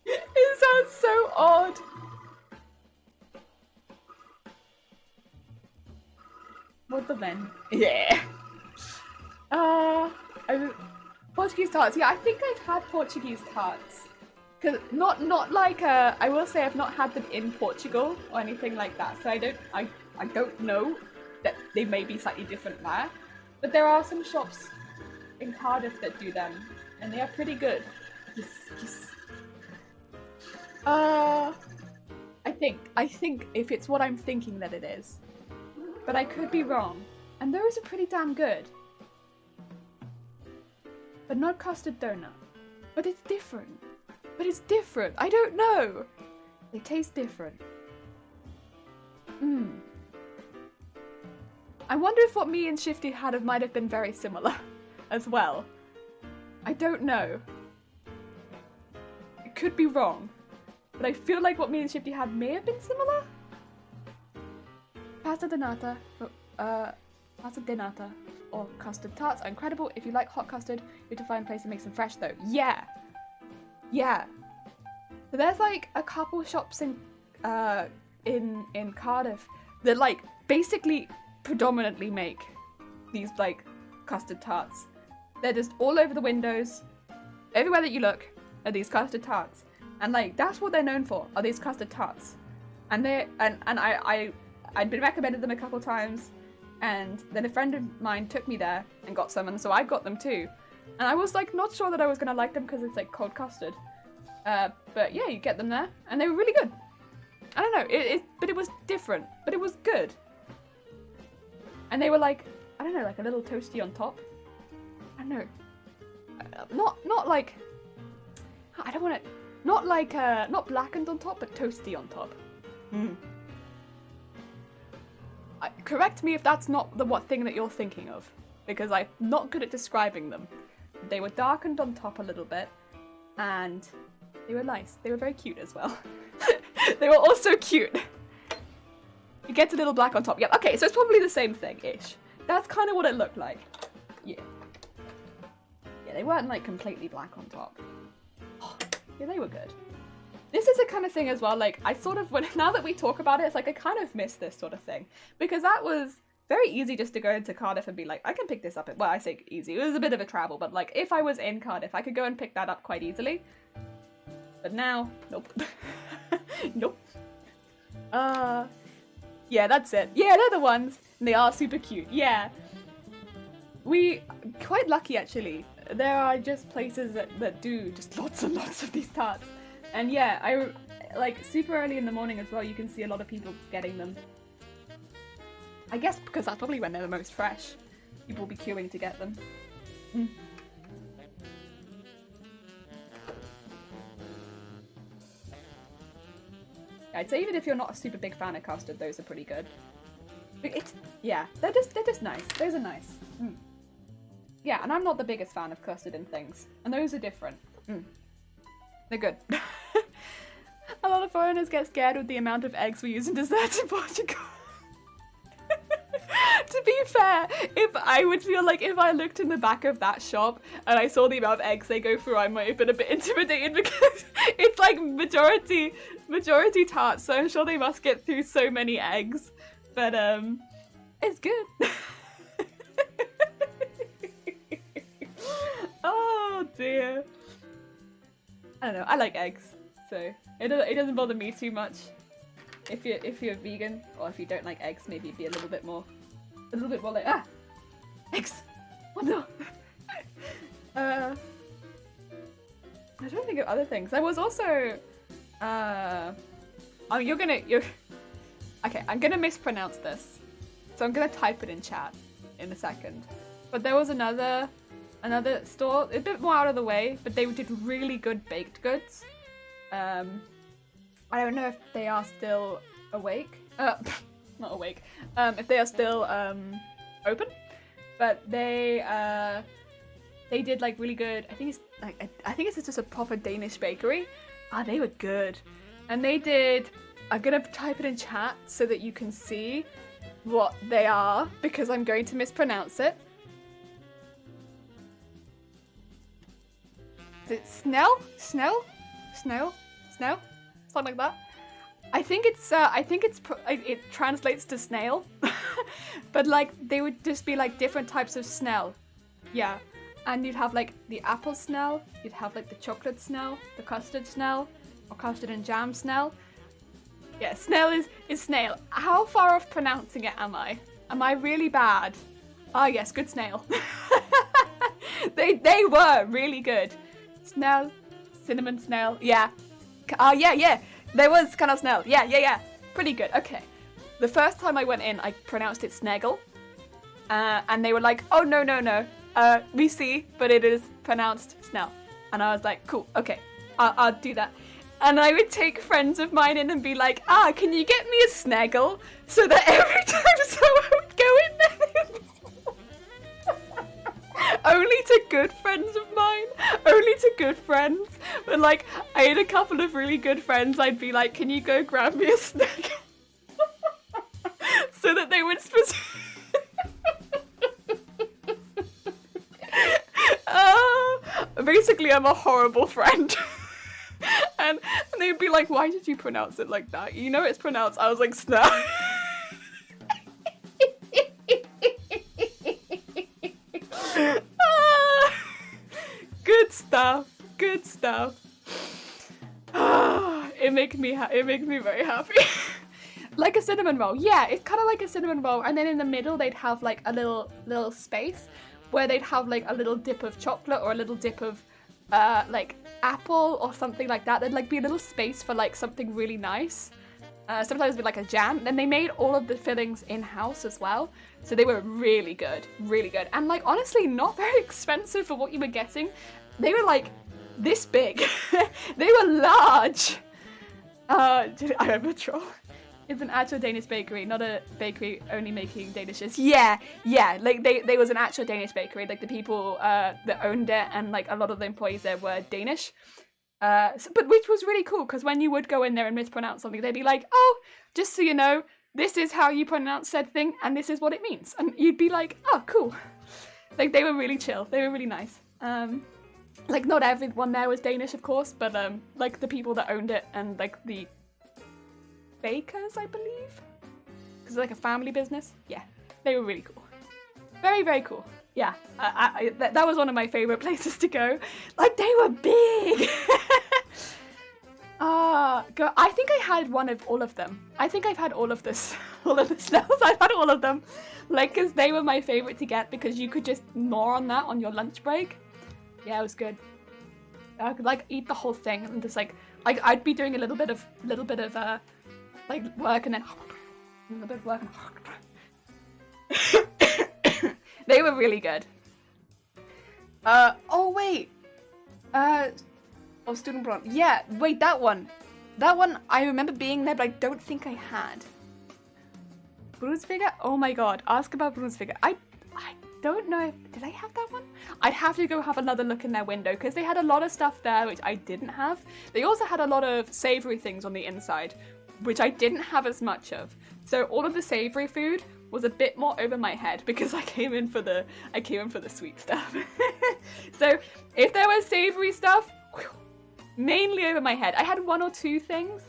sounds so odd. of the men. Yeah. Portuguese tarts. Yeah, I think I've had Portuguese tarts. Cause not like I will say I've not had them in Portugal or anything like that. So I don't know that they may be slightly different there. But there are some shops in Cardiff that do them, and they are pretty good. Yes. I think if it's what I'm thinking that it is, but I could be wrong. And those are pretty damn good. But not custard donut. But it's different. I don't know. They taste different. I wonder if what me and Shifty had might have been very similar as well. I don't know. I could be wrong. But I feel like what me and Shifty had may have been similar. Pasta denata or custard tarts are incredible. If you like hot custard, you have to find a place that makes them fresh though. Yeah. So there's like a couple shops in Cardiff that like basically predominantly make these like custard tarts. They're just all over the windows. Everywhere that you look are these custard tarts. And like that's what they're known for, are these custard tarts. And I'd been recommended them a couple times, and then a friend of mine took me there and got some, and so I got them too. And I was like not sure that I was gonna like them because it's like cold custard. But yeah, you get them there, and they were really good. I don't know, but it was different, but it was good. And they were like, I don't know, like a little toasty on top. I don't know, not like, I don't want to, not like not blackened on top, but toasty on top. Correct me if that's not the thing that you're thinking of, because I'm not good at describing them. They were darkened on top a little bit, and they were nice. They were very cute as well. They were also cute. It gets a little black on top. Yeah, okay, so it's probably the same thing-ish. That's kind of what it looked like. Yeah. Yeah, they weren't like completely black on top. Oh, yeah, they were good. This is a kind of thing as well, like, I sort of, now that we talk about it, it's like I kind of miss this sort of thing. Because that was very easy just to go into Cardiff and be like, I can pick this up. Well, I say easy, it was a bit of a travel, but like, if I was in Cardiff, I could go and pick that up quite easily. But now, nope. Nope. Yeah, that's it. Yeah, they're the ones, and they are super cute, yeah. Quite lucky actually. There are just places that do just lots and lots of these tarts. And yeah, I like super early in the morning as well, you can see a lot of people getting them. I guess because that's probably when they're the most fresh. People will be queuing to get them. I'd say even if you're not a super big fan of custard, those are pretty good. Yeah, they're just nice. Those are nice. Yeah, and I'm not the biggest fan of custard and things, and those are different. They're good. A lot of foreigners get scared with the amount of eggs we use in desserts in Portugal. To be fair, I would feel like if I looked in the back of that shop and I saw the amount of eggs they go through, I might have been a bit intimidated because it's like majority tarts, so I'm sure they must get through so many eggs. But it's good. Oh dear. I don't know, I like eggs, so it doesn't bother me too much. If you're vegan, or if you don't like eggs, maybe be a little bit more like, eggs! Oh no! I'm trying to think of other things. I was also, okay, I'm gonna mispronounce this, so I'm gonna type it in chat in a second. But there was another store, a bit more out of the way, but they did really good baked goods. I don't know if they are still awake. Not awake. If they are still open, but they did like really good. I think it's just a proper Danish bakery. They were good, and they did. I'm gonna type it in chat so that you can see what they are because I'm going to mispronounce it. Is it Snell? Something like that. it translates to snail, but like they would just be like different types of snell. Yeah, and you'd have like the apple snell, you'd have like the chocolate snell, the custard snell, or custard and jam snell. Yeah, snail is snail. How far off pronouncing it am I? Am I really bad? Ah, yes, good snail. They were really good. Snell, cinnamon snail. Yeah. Yeah. There was kind of snail. Yeah. Pretty good. Okay. The first time I went in, I pronounced it snaggle. And they were like, oh, no. We see, but it is pronounced snell. And I was like, cool, okay. I'll do that. And I would take friends of mine in and be like, can you get me a snaggle? So that every time someone would go in there, only to good friends of mine. Only to good friends. But like, I had a couple of really good friends. I'd be like, can you go grab me a snaggle? So that they would basically, I'm a horrible friend. and they'd be like, why did you pronounce it like that? You know it's pronounced. I was like, snap. Good stuff. It makes me very happy. Like a cinnamon roll. Yeah, it's kind of like a cinnamon roll, and then in the middle they'd have like a little space where they'd have like a little dip of chocolate or a little dip of like apple or something like that. There'd like be a little space for like something really nice. Sometimes with like a jam. Then they made all of the fillings in-house as well, so they were really good, and like honestly not very expensive for what you were getting. They were like this big. They were large. I am a troll. It's an actual Danish bakery, not a bakery only making Danish dishes. Yeah, like they was an actual Danish bakery. Like the people that owned it and like a lot of the employees there were Danish. But which was really cool, because when you would go in there and mispronounce something, they'd be like, oh, just so you know, this is how you pronounce said thing and this is what it means. And you'd be like, oh, cool. Like they were really chill. They were really nice. Like not everyone there was Danish, of course, but like the people that owned it and like the bakers, I believe, because it's like a family business. Yeah, they were really cool. Very, very cool. Yeah, that was one of my favorite places to go. Like they were big. I think I had one of all of them. I think I've had all of the smells. I've had all of them, like, because they were my favorite to get because you could just gnaw on that on your lunch break. Yeah, it was good. I could like eat the whole thing and just like I'd be doing a little bit of like work and then a little bit of work and they were really good. Oh wait. Student Bron. Yeah, wait, that one I remember being there, but I don't think I had. Brunsviger? Oh my god, ask about Brunsviger. I don't know did I have that one? I'd have to go have another look in their window because they had a lot of stuff there which I didn't have. They also had a lot of savoury things on the inside, which I didn't have as much of. So all of the savoury food was a bit more over my head because I came in for the sweet stuff. So if there was savoury stuff, mainly over my head. I had one or two things.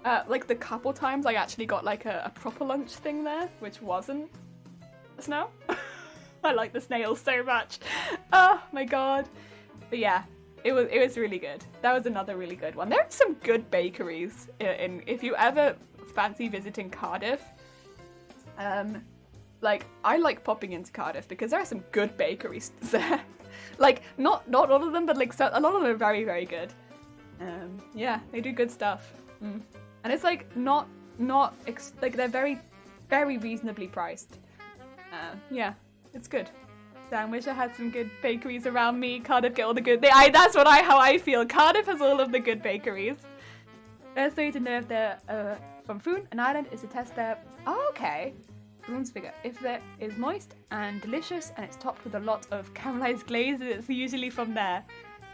Like the couple times I actually got like a proper lunch thing there, which wasn't a snail. I like the snails so much. Oh my god. But yeah, it was really good. That was another really good one. There are some good bakeries in if you ever fancy visiting Cardiff. Like I like popping into Cardiff because there are some good bakeries there. Like not all of them, but like a lot of them are very, very good. Yeah, they do good stuff. And it's like not like they're very, very reasonably priced. Yeah, it's good. So I wish I had some good bakeries around me. Cardiff get all the good. That's how I feel. Cardiff has all of the good bakeries. So you to know if they're from Foon, an island, is to test their. Oh, okay. Brunsviger. If it is moist and delicious and it's topped with a lot of caramelized glaze, it's usually from there.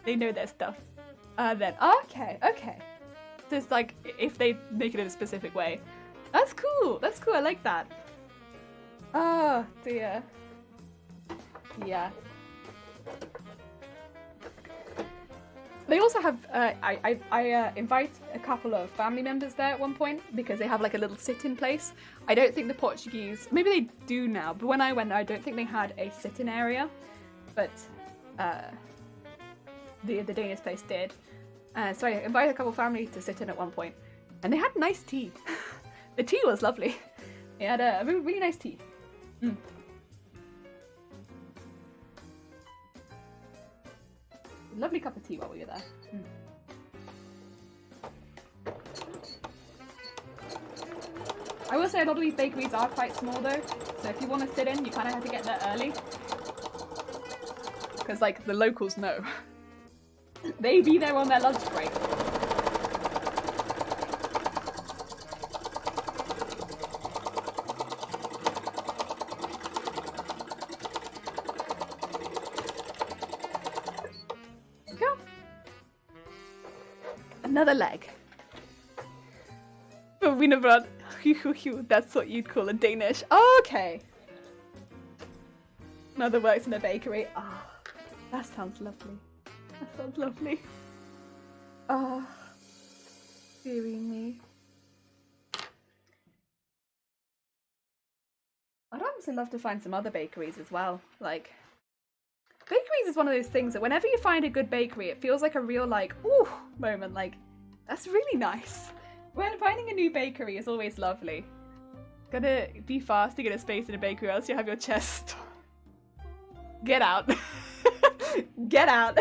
They know their stuff. Then okay. So it's like if they make it in a specific way. That's cool. I like that. Oh dear. Yeah. They also have, I invite a couple of family members there at one point because they have like a little sit-in place. I don't think the Portuguese, maybe they do now, but when I went there I don't think they had a sit-in area, but the Danish place did. So I invited a couple of family to sit in at one point, and they had nice tea. The tea was lovely. They had a really, really nice tea. Mm. Lovely cup of tea while we were there. Mm. I will say a lot of these bakeries are quite small though, so if you want to sit in, you kind of have to get there early. Because like the locals know. They be there on their lunch break. Another leg. Wienerbrot. That's what you'd call a Danish. Oh, okay. Mother works in a bakery. Ah, oh, that sounds lovely. That sounds lovely. Ah, oh, dearie me. I'd honestly love to find some other bakeries as well. Like, bakeries is one of those things that whenever you find a good bakery, it feels like a real like, ooh, moment. Like, that's really nice. When finding a new bakery is always lovely. Gotta be fast to get a space in a bakery, or else you have your chest. Get out. Get out.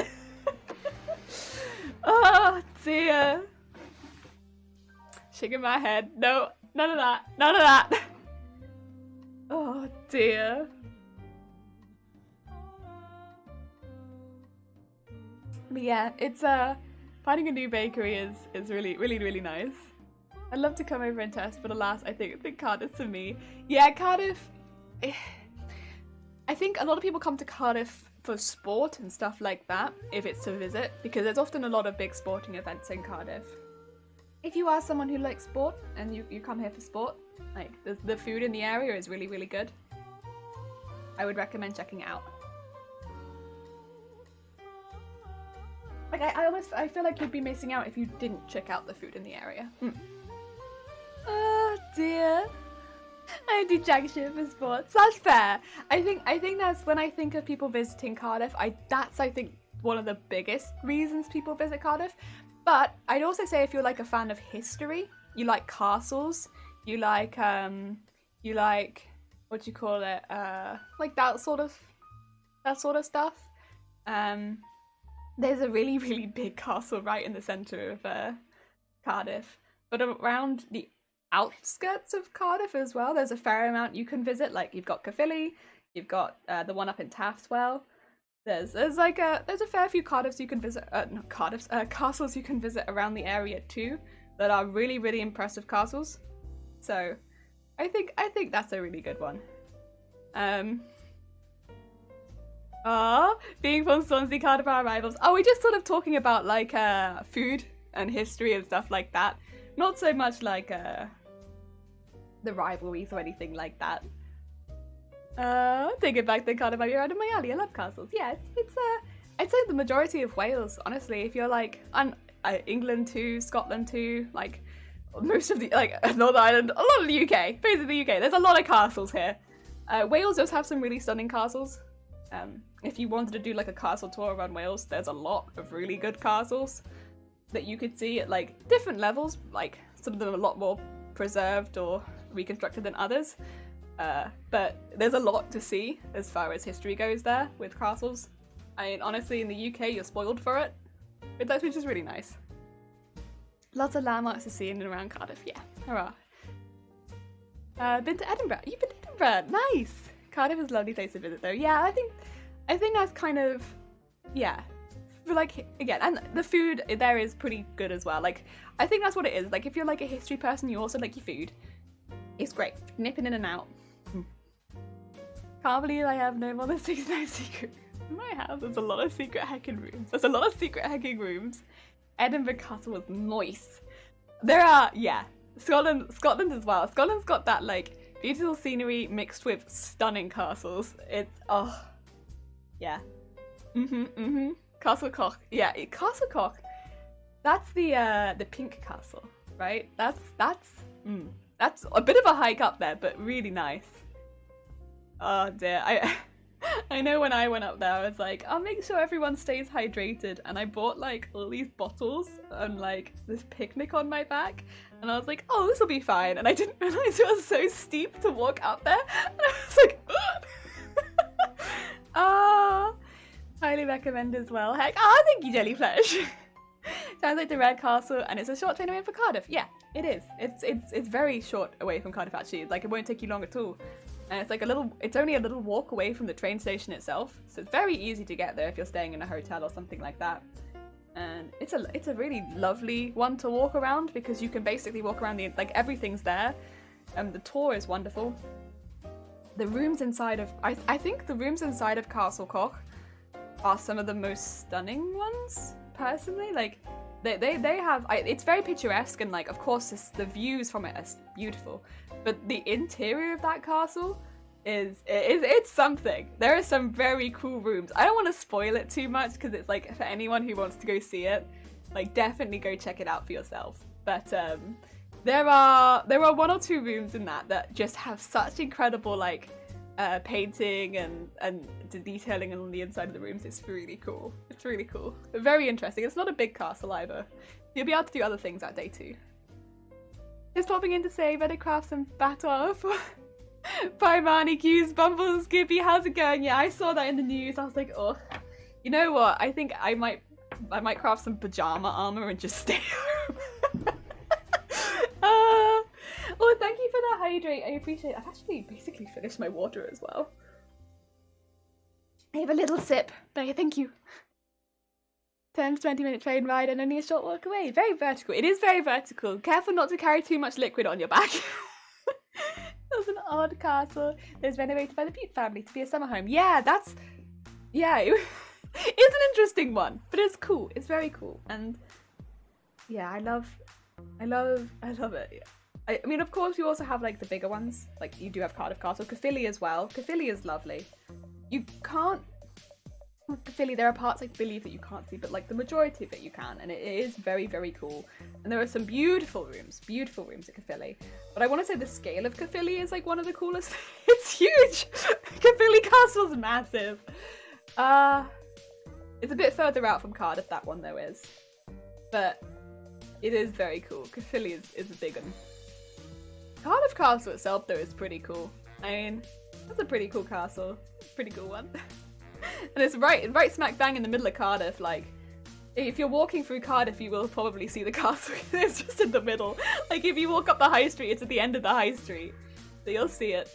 Oh dear. Shaking my head. No, none of that. None of that. Oh dear. But yeah, it's finding a new bakery is really, really, really nice. I'd love to come over and test, but alas, I think Cardiff's for me. Yeah, Cardiff. I think a lot of people come to Cardiff for sport and stuff like that, if it's to visit, because there's often a lot of big sporting events in Cardiff. If you are someone who likes sport and you come here for sport, like the food in the area is really, really good. I would recommend checking it out. Like I feel like you'd be missing out if you didn't check out the food in the area. Mm. Oh dear. I do jack shit for sports. That's fair. I think that's when I think of people visiting Cardiff. That's I think one of the biggest reasons people visit Cardiff. But I'd also say if you're like a fan of history, you like castles, you like what do you call it? Like that sort of stuff. There's a really, really big castle right in the centre of Cardiff. But around the outskirts of Cardiff as well, there's a fair amount you can visit. Like you've got Caerphilly, you've got the one up in Taftwell. There's a fair few Cardiffs you can visit. Not Cardiffs, castles you can visit around the area too that are really, really impressive castles. So I think that's a really good one. Being from Swansea, Cardiff are rivals. Oh, we're just sort of talking about like food and history and stuff like that. Not so much like the rivalries or anything like that. Take it back to Cardiff, you're out of my alley. I love castles. Yeah, it's I'd say the majority of Wales, honestly. If you're like England too, Scotland too, like most of the like Northern Ireland, a lot of the UK, basically the UK. There's a lot of castles here. Wales does have some really stunning castles. If you wanted to do like a castle tour around Wales, there's a lot of really good castles that you could see at like different levels. Like some of them are a lot more preserved or reconstructed than others. But there's a lot to see as far as history goes there with castles. I mean, honestly, in the UK, you're spoiled for it, which is really nice. Lots of landmarks to see in and around Cardiff, yeah. Hurrah. Been to Edinburgh. You've been to Edinburgh. Nice. Cardiff is a lovely place to visit, though. Yeah, I think that's kind of, yeah. But like again, and the food there is pretty good as well. Like I think that's what it is. Like if you're like a history person, you also like your food. It's great. Nipping in and out. Can't believe I have no more than 69 secrets. In my house, there's a lot of secret hacking rooms. Edinburgh Castle was nice. There are, yeah. Scotland as well. Scotland's got that like beautiful scenery mixed with stunning castles. It's, oh, yeah. Castle Koch. Yeah, Castle Koch. That's the pink castle, right? That's a bit of a hike up there, but really nice. Oh dear, I know when I went up there, I was like, I'll make sure everyone stays hydrated, and I bought like all these bottles and like this picnic on my back, and I was like, oh, this will be fine, and I didn't realize it was so steep to walk up there, and I was like, oh, highly recommend as well. Heck, thank you, Jellyflesh. Sounds like the Red Castle, and it's a short train away from Cardiff. Yeah, it is. It's very short away from Cardiff actually. Like it won't take you long at all. And it's like it's only a little walk away from the train station itself, so it's very easy to get there if you're staying in a hotel or something like that. And it's a really lovely one to walk around because you can basically walk around like everything's there. The tour is wonderful. The rooms inside of I think the rooms inside of Castle Koch are some of the most stunning ones. Personally, like they have it's very picturesque, and like of course the views from it are beautiful, but the interior of that castle it's something. There are some very cool rooms. I don't want to spoil it too much because it's like for anyone who wants to go see it, like definitely go check it out for yourself. But there are one or two rooms in that just have such incredible like painting and the detailing on the inside of the rooms. It's really cool. It's really cool. Very interesting. It's not a big castle either. You'll be able to do other things that day too. Just popping in to say, better craft some battle for Bye Marnie Q's Bumble Skippy. How's it going? Yeah, I saw that in the news. I was like, oh, you know what? I think I might craft some pajama armor and just stay home. Oh, thank you for the hydrate. I appreciate it. I've actually basically finished my water as well. I have a little sip. Thank you. 10 to 20-minute train ride and only a short walk away. Very vertical. It is very vertical. Careful not to carry too much liquid on your back. That was an odd castle that was renovated by the Butte family to be a summer home. Yeah, it's an interesting one, but it's cool. It's very cool. And yeah, I love it. Yeah. I mean, of course, you also have like the bigger ones. Like you do have Cardiff Castle, Caerphilly as well. Caerphilly is lovely. You can't. Caerphilly, there are parts I believe that you can't see, but like the majority of it you can, and it is very, very cool. And there are some beautiful rooms at Caerphilly. But I want to say the scale of Caerphilly is like one of the coolest. It's huge. Caerphilly Castle's massive. It's a bit further out from Cardiff, that one though is, but it is very cool. Caerphilly is a big one. Cardiff Castle itself, though, is pretty cool. I mean, that's a pretty cool castle. Pretty cool one. And it's right smack bang in the middle of Cardiff. Like, if you're walking through Cardiff, you will probably see the castle. It's just in the middle. Like, if you walk up the high street, it's at the end of the high street. So you'll see it.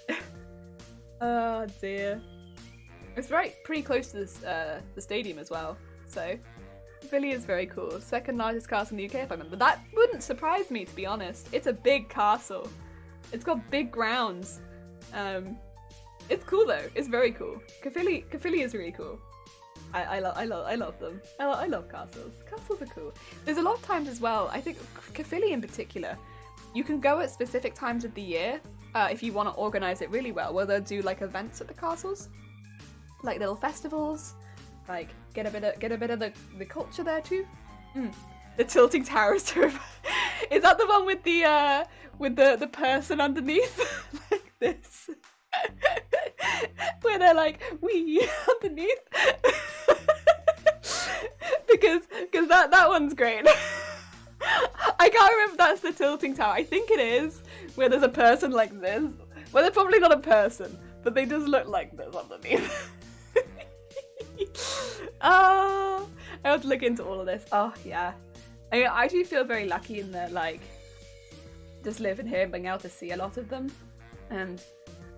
Oh, dear. It's pretty close to the stadium as well. So, it really is very cool. Second largest castle in the UK, if I remember. That wouldn't surprise me, to be honest. It's a big castle. It's got big grounds. It's cool though. It's very cool. Caerphilly is really cool. I love them. I love castles. Castles are cool. There's a lot of times as well. I think Caerphilly in particular, you can go at specific times of the year if you want to organize it really well. Where they'll do like events at the castles, like little festivals. Like get a bit of the culture there too. The tilting tower is terrifying. Is that the one with the person underneath like this? Where they're like, we underneath. because that one's great. I can't remember if that's the tilting tower. I think it is, where there's a person like this. Well, they're probably not a person, but they just look like this underneath. I have to look into all of this. Oh yeah, I do feel very lucky in that, like, just living here and being able to see a lot of them. And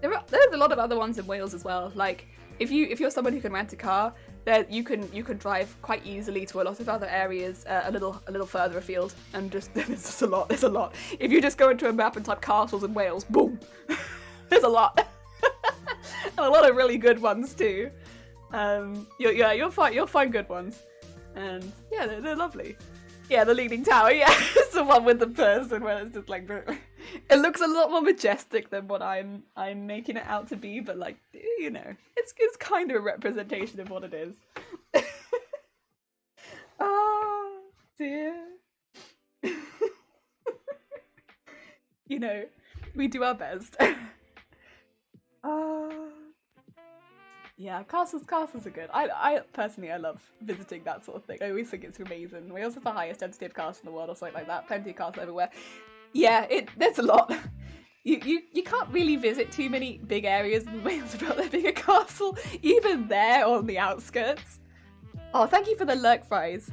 there's a lot of other ones in Wales as well. Like, if you're someone who can rent a car, there you can drive quite easily to a lot of other areas a little further afield, and just there's just a lot. There's a lot. If you just go into a map and type castles in Wales, boom, there's a lot, and a lot of really good ones too. You'll find good ones, and yeah, they're lovely. Yeah, the Leaning Tower, yeah, it's the one with the person where it's just like, it looks a lot more majestic than what I'm making it out to be, but like, you know, it's kind of a representation of what it is. Oh dear. You know, we do our best. uh, yeah, castles are good. I personally, I love visiting that sort of thing. I always think it's amazing. Wales is the highest density of castles in the world or something like that. Plenty of castles everywhere. Yeah, there's a lot. You can't really visit too many big areas in Wales without there being a castle, even there on the outskirts. Oh, thank you for the lurk fries.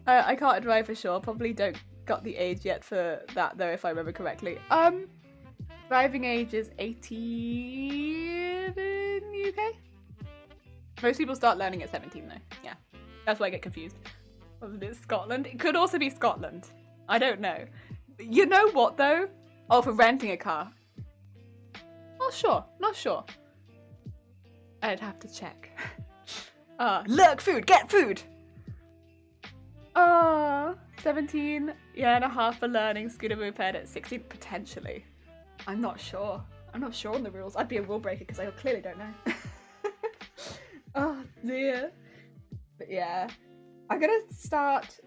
I can't drive for sure. Probably don't got the age yet for that though, if I remember correctly. Driving age is 18 in the UK. Most people start learning at 17 though. Yeah, that's why I get confused. Wasn't it Scotland? It could also be Scotland. I don't know. You know what though? Oh, for renting a car. Not sure. I'd have to check. Look, food, get food! 17 and a half for learning scooter moped at 16, potentially. I'm not sure. I'm not sure on the rules. I'd be a rule breaker because I clearly don't know. Oh dear. But yeah, I'm gonna start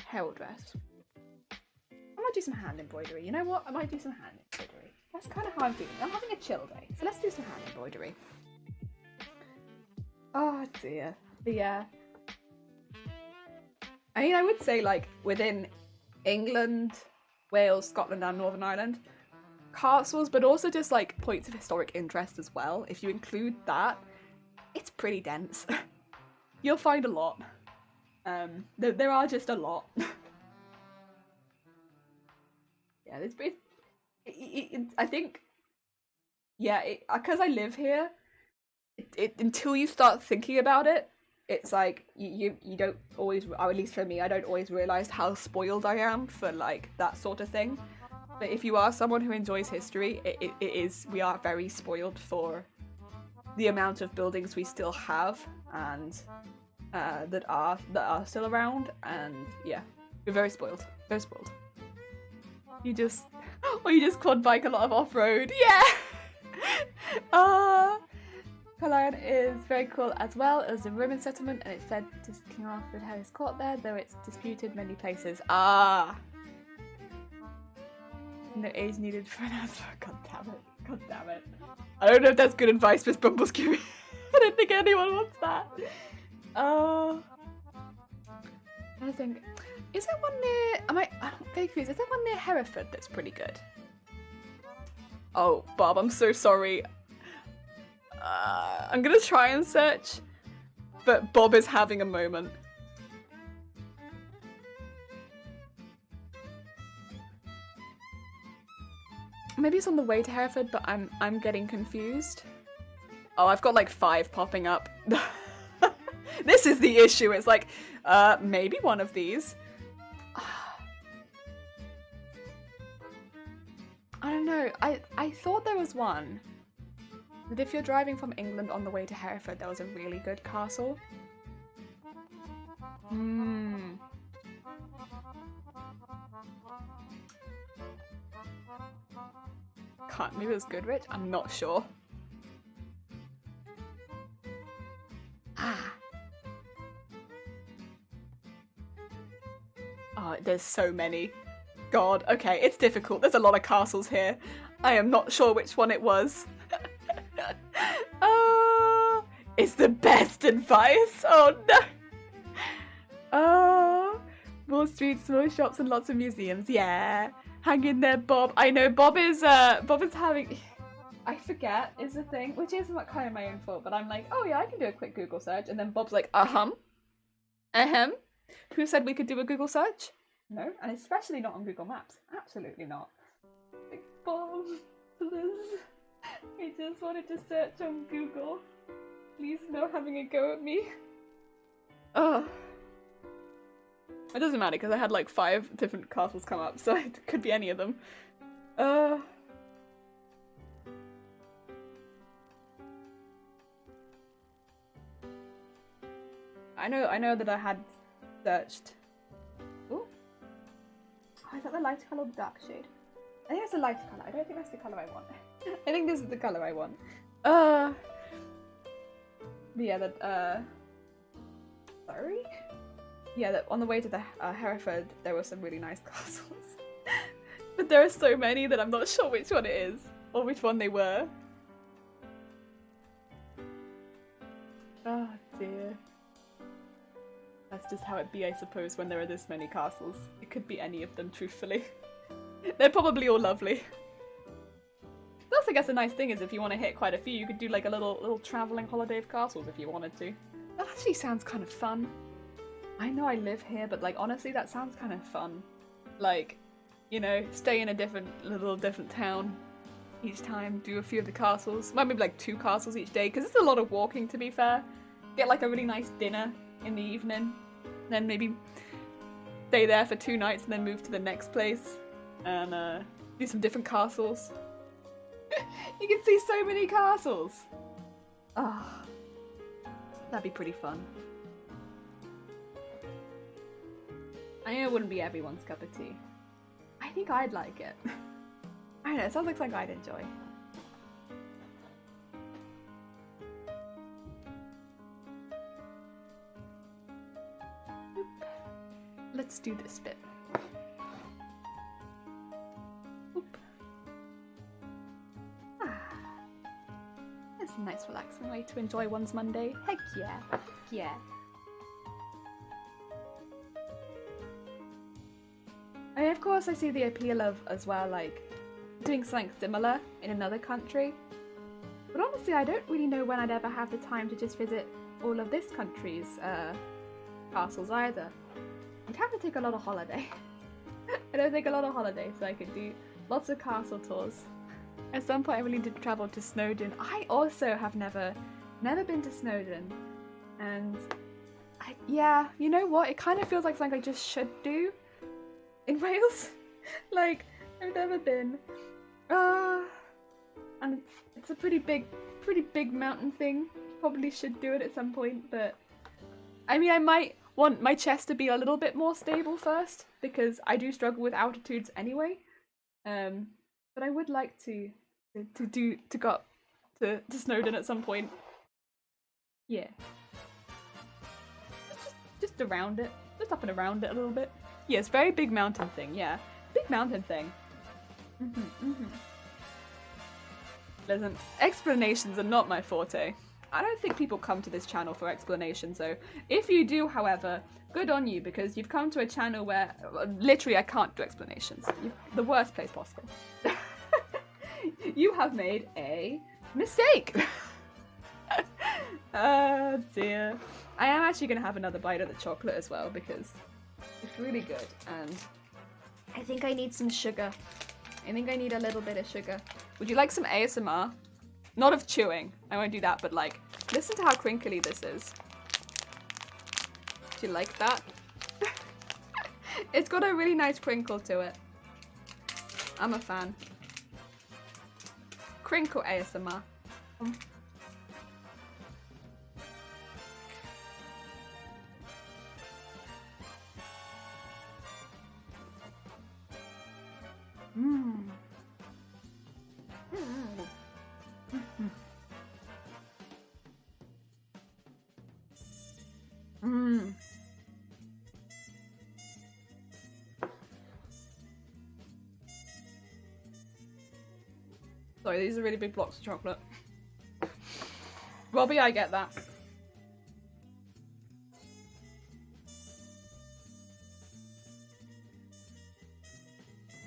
herald dress. I might do some hand embroidery. You know what? I might do some hand embroidery. That's kind of how I'm feeling. I'm having a chill day, so let's do some hand embroidery. Oh dear. But yeah. I mean, I would say like within England, Wales, Scotland and Northern Ireland, castles, but also just like points of historic interest as well. If you include that, it's pretty dense. You'll find a lot. There are just a lot. Yeah, I think, yeah, because I live here, until you start thinking about it, it's like you don't always, or at least for me, I don't always realize how spoiled I am for like that sort of thing. But if you are someone who enjoys history, we are very spoiled for the amount of buildings we still have and that are still around, and yeah, we're very spoiled. Very spoiled. You just quad bike a lot of off-road. Yeah! Caerleon is very cool as well. It was a Roman settlement and it said just King Arthur had his court there, though it's disputed many places. No age needed for an answer. God damn it. I don't know if that's good advice, Miss Bumbleskew. I don't think anyone wants that. I think, is there one near, I'm very confused, is there one near Hereford that's pretty good? Oh, Bob, I'm so sorry. I'm gonna try and search, but Bob is having a moment. Maybe it's on the way to Hereford, but I'm getting confused. Oh, I've got like 5 popping up. This is the issue. It's like, maybe one of these. I don't know. I thought there was one. That if you're driving from England on the way to Hereford, there was a really good castle. Maybe it was Goodrich? I'm not sure. Oh, there's so many. God, okay, it's difficult. There's a lot of castles here. I am not sure which one it was. It's the best advice. Oh no. More streets, more shops, and lots of museums. Yeah, hang in there, Bob. I know Bob is having. I forget is the thing, which is not kind of my own fault. But I'm like, oh yeah, I can do a quick Google search, and then Bob's like, Who said we could do a Google search? No, and especially not on Google Maps. Absolutely not. Like, Bob, please. I just wanted to search on Google. Please no having a go at me. Ugh. It doesn't matter because I had like 5 different castles come up, so it could be any of them. I know that I had searched. Ooh. Oh, is that the lighter colour or the dark shade? I think it's the lighter colour. I don't think that's the colour I want. I think this is the colour I want. But yeah, Sorry? Yeah, on the way to the Hereford, there were some really nice castles. But there are so many that I'm not sure which one it is, or which one they were. Oh dear. That's just how it be, I suppose, when there are this many castles. It could be any of them, truthfully. They're probably all lovely. Plus, I guess a nice thing is if you want to hit quite a few, you could do like a little travelling holiday of castles if you wanted to. That actually sounds kind of fun. I know I live here, but like honestly, that sounds kind of fun. Like, you know, stay in a different town each time, do a few of the castles. Might be like 2 castles each day, because it's a lot of walking, to be fair. Get like a really nice dinner in the evening, then maybe stay there for 2 nights and then move to the next place and do some different castles. You can see so many castles. Ah, that'd be pretty fun. I know it wouldn't be everyone's cup of tea. I think I'd like it. I don't know, it sounds like something I'd enjoy. Let's do this bit. Oop. Ah. That's a nice relaxing way to enjoy one's Monday. Heck yeah. Heck yeah. And of course I see the appeal of, as well, like, doing something similar in another country. But honestly, I don't really know when I'd ever have the time to just visit all of this country's castles either. I'd have to take a lot of holiday. I don't take a lot of holiday, so I could do lots of castle tours. At some point I really did travel to Snowdon. I also have never been to Snowdon. And yeah, you know what? It kind of feels like something I just should do in Wales. Like, I've never been. And it's a pretty big mountain thing. Probably should do it at some point, but I mean, I might want my chest to be a little bit more stable first, because I do struggle with altitudes anyway. But I would like to go up to Snowdon at some point. Yeah. Just around it. Just up and around it a little bit. Yes, very big mountain thing, yeah. Big mountain thing. Listen, explanations are not my forte. I don't think people come to this channel for explanations, so if you do, however, good on you, because you've come to a channel where literally I can't do explanations. The worst place possible. You have made a mistake. Oh dear. I am actually going to have another bite of the chocolate as well, because it's really good, and I think I need some sugar. I think I need a little bit of sugar. Would you like some ASMR? Not of chewing, I won't do that, but like, listen to how crinkly this is. Do you like that? It's got a really nice crinkle to it. I'm a fan. Crinkle ASMR. Sorry, these are really big blocks of chocolate. Robbie, I get that.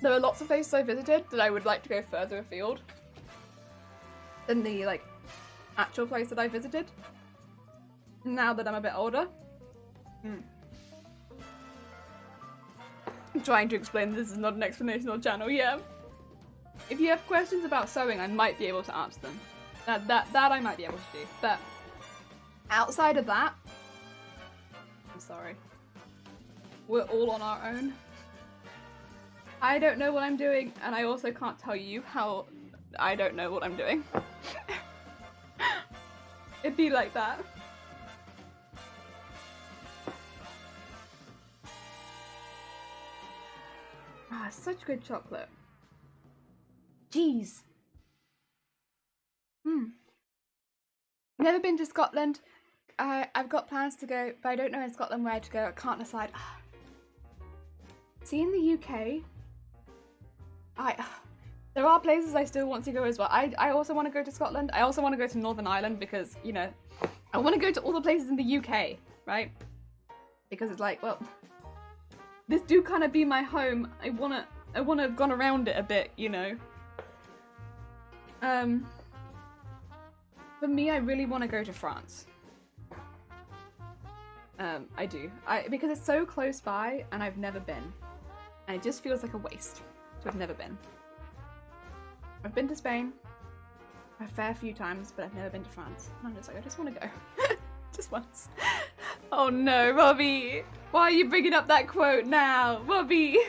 There are lots of places I visited that I would like to go further afield than the, like, actual place that I visited. Now that I'm a bit older. I'm trying to explain this is not an explanational channel, yeah. If you have questions about sewing, I might be able to answer them. That I might be able to do. But outside of that, I'm sorry. We're all on our own. I don't know what I'm doing, and I also can't tell you how I don't know what I'm doing. It'd be like that. Ah, such good chocolate. Jeez. Never been to Scotland. I've got plans to go, but I don't know in Scotland where to go. I can't decide. See, in the UK, there are places I still want to go as well. I also want to go to Scotland. I also want to go to Northern Ireland because, you know, I want to go to all the places in the UK, right? Because it's like, well, this do kind of be my home. I wanna have gone around it a bit, you know. For me, I really want to go to France. I do. Because it's so close by and I've never been. And it just feels like a waste to have never been. I've been to Spain a fair few times, but I've never been to France. And I'm just like, I just want to go. Just once. Oh no, Robbie! Why are you bringing up that quote now? Robbie!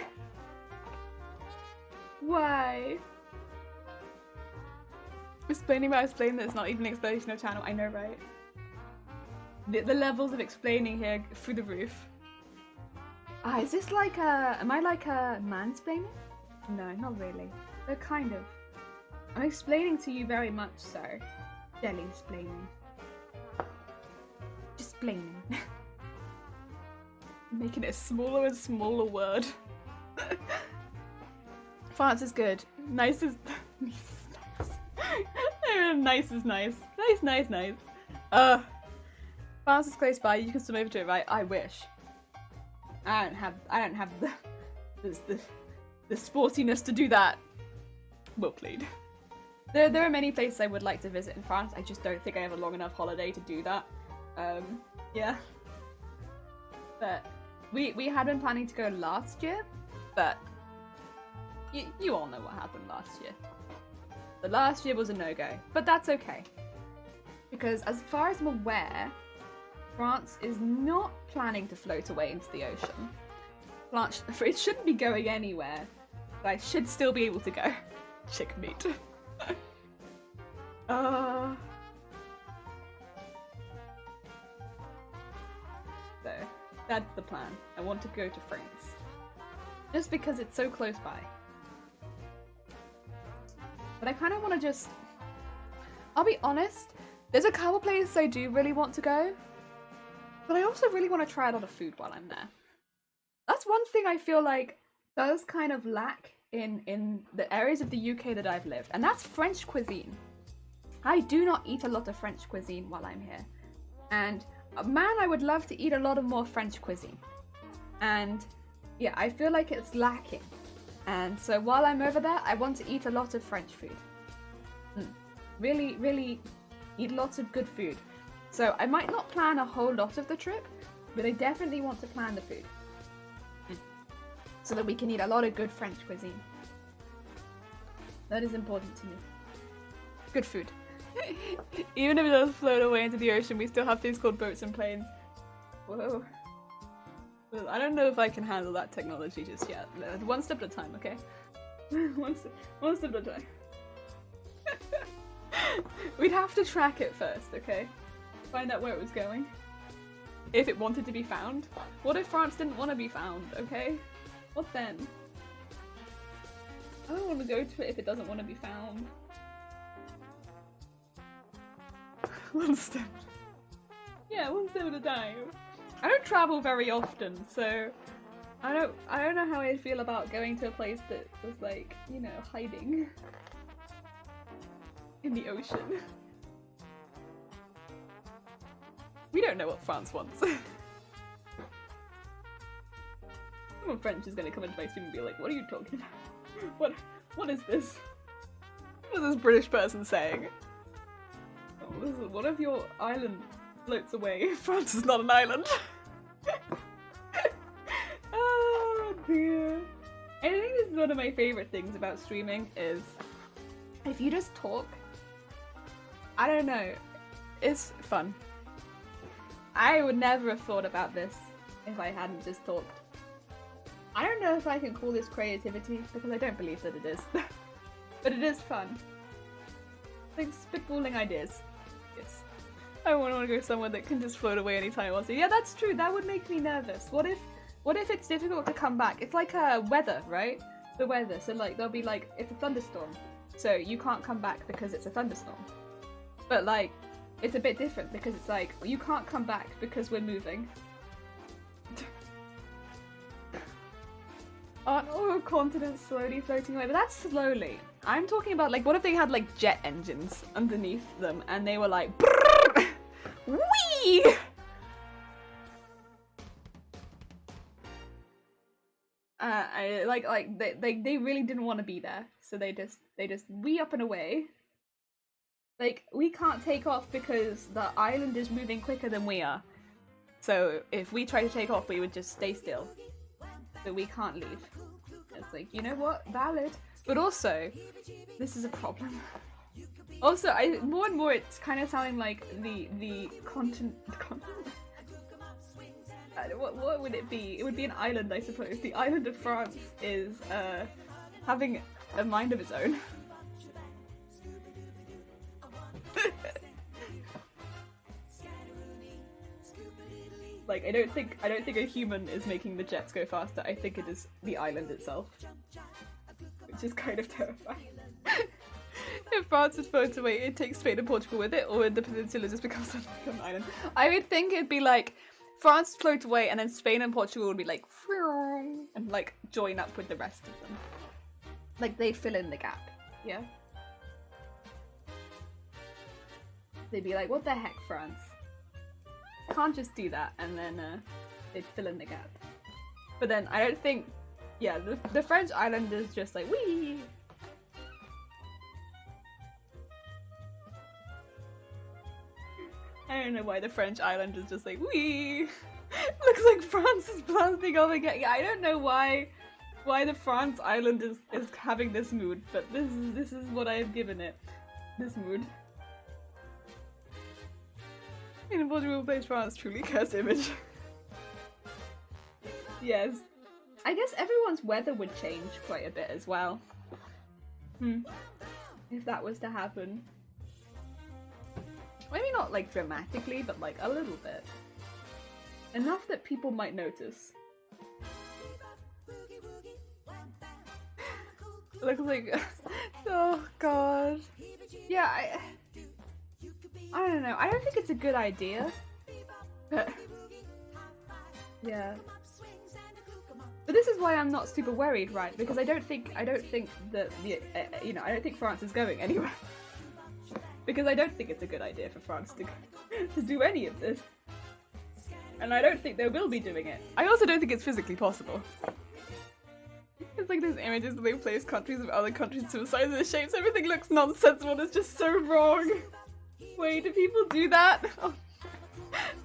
Why? Explaining about explaining that it's not even an explanation of channel. I know, right? The levels of explaining here through the roof. Is this like a... Am I like a mansplaining? No, not really. But kind of. I'm explaining to you very much so. Jelly-splaining. Just explaining. Making it a smaller and smaller word. France is good. Nice is... Nice is nice. Nice. France is close by, you can swim over to it, right? I wish. I don't have the sportiness to do that. Well played. There are many places I would like to visit in France. I just don't think I have a long enough holiday to do that. Yeah. But we had been planning to go last year, but you all know what happened last year. The last year was a no-go, but that's okay. Because as far as I'm aware, France is not planning to float away into the ocean. It shouldn't be going anywhere, but I should still be able to go. Chick meat. So, that's the plan. I want to go to France. Just because it's so close by. But I kind of want to just... I'll be honest, there's a couple places I do really want to go. But I also really want to try a lot of food while I'm there. That's one thing I feel like does kind of lack in the areas of the UK that I've lived. And that's French cuisine. I do not eat a lot of French cuisine while I'm here. And man, I would love to eat a lot of more French cuisine. And yeah, I feel like it's lacking. And so while I'm over there, I want to eat a lot of French food. Really, really eat lots of good food. So I might not plan a whole lot of the trip, but I definitely want to plan the food. So that we can eat a lot of good French cuisine. That is important to me. Good food. Even if it does float away into the ocean, we still have things called boats and planes. Whoa. Well, I don't know if I can handle that technology just yet. One step at a time, okay? One step at a time. We'd have to track it first, okay? Find out where it was going. If it wanted to be found. What if France didn't want to be found, okay? What then? I don't want to go to it if it doesn't want to be found. One step. Yeah, one step at a time. I don't travel very often, so I don't know how I feel about going to a place that was like, you know, hiding in the ocean. We don't know what France wants. Someone French is gonna come into my stream and be like, what are you talking about? What is this? What is this British person saying? Oh, what if your island floats away? France is not an island. Oh dear. I think this is one of my favorite things about streaming is if you just talk, I don't know, it's fun. I would never have thought about this if I hadn't just talked. I don't know if I can call this creativity because I don't believe that it is. But it is fun. Like spitballing ideas. Yes. I want to go somewhere that can just float away anytime I want to. Yeah, that's true. That would make me nervous. What if it's difficult to come back? It's like weather, right? The weather. So like there'll be like it's a thunderstorm. So you can't come back because it's a thunderstorm. But like it's a bit different because it's like, you can't come back because we're moving. Aren't all continents slowly floating away? But that's slowly. I'm talking about like, what if they had like jet engines underneath them and they were like, brrr, wee! They really didn't want to be there, so they just wee up and away. Like, we can't take off because the island is moving quicker than we are. So if we try to take off, we would just stay still. So we can't leave. It's like, you know what? Valid. But also, this is a problem. Also, more and more it's kind of sounding like the continent. What would it be? It would be an island, I suppose. The island of France is having a mind of its own. Like, I don't think a human is making the jets go faster. I think it is the island itself, which is kind of terrifying. If France is floats away, it takes Spain and Portugal with it, or the peninsula just becomes an island. I would think it'd be like France floats away, and then Spain and Portugal would be like, and like join up with the rest of them. Like they fill in the gap. Yeah. They'd be like, what the heck, France? Can't just do that, and then they'd fill in the gap. But then I don't think, yeah, the French island is just like, wee! I don't know why the French island is just like, wee! Looks like France is blasting off again. Yeah, I don't know why the France island is having this mood, but this is what I have given it. This mood. In Portugal plays France, truly cursed image. Yes. I guess everyone's weather would change quite a bit as well. If that was to happen. Maybe not like dramatically, but like a little bit. Enough that people might notice. Looks like... oh god. Yeah, I don't know. I don't think it's a good idea. But yeah. But this is why I'm not super worried, right? Because I don't think that the I don't think France is going anywhere. Because I don't think it's a good idea for France to do any of this. And I don't think they will be doing it. I also don't think it's physically possible. It's like those images where they place countries of other countries to the size of the shapes. Everything looks nonsensical. It's just so wrong. Wait, do people do that? Oh.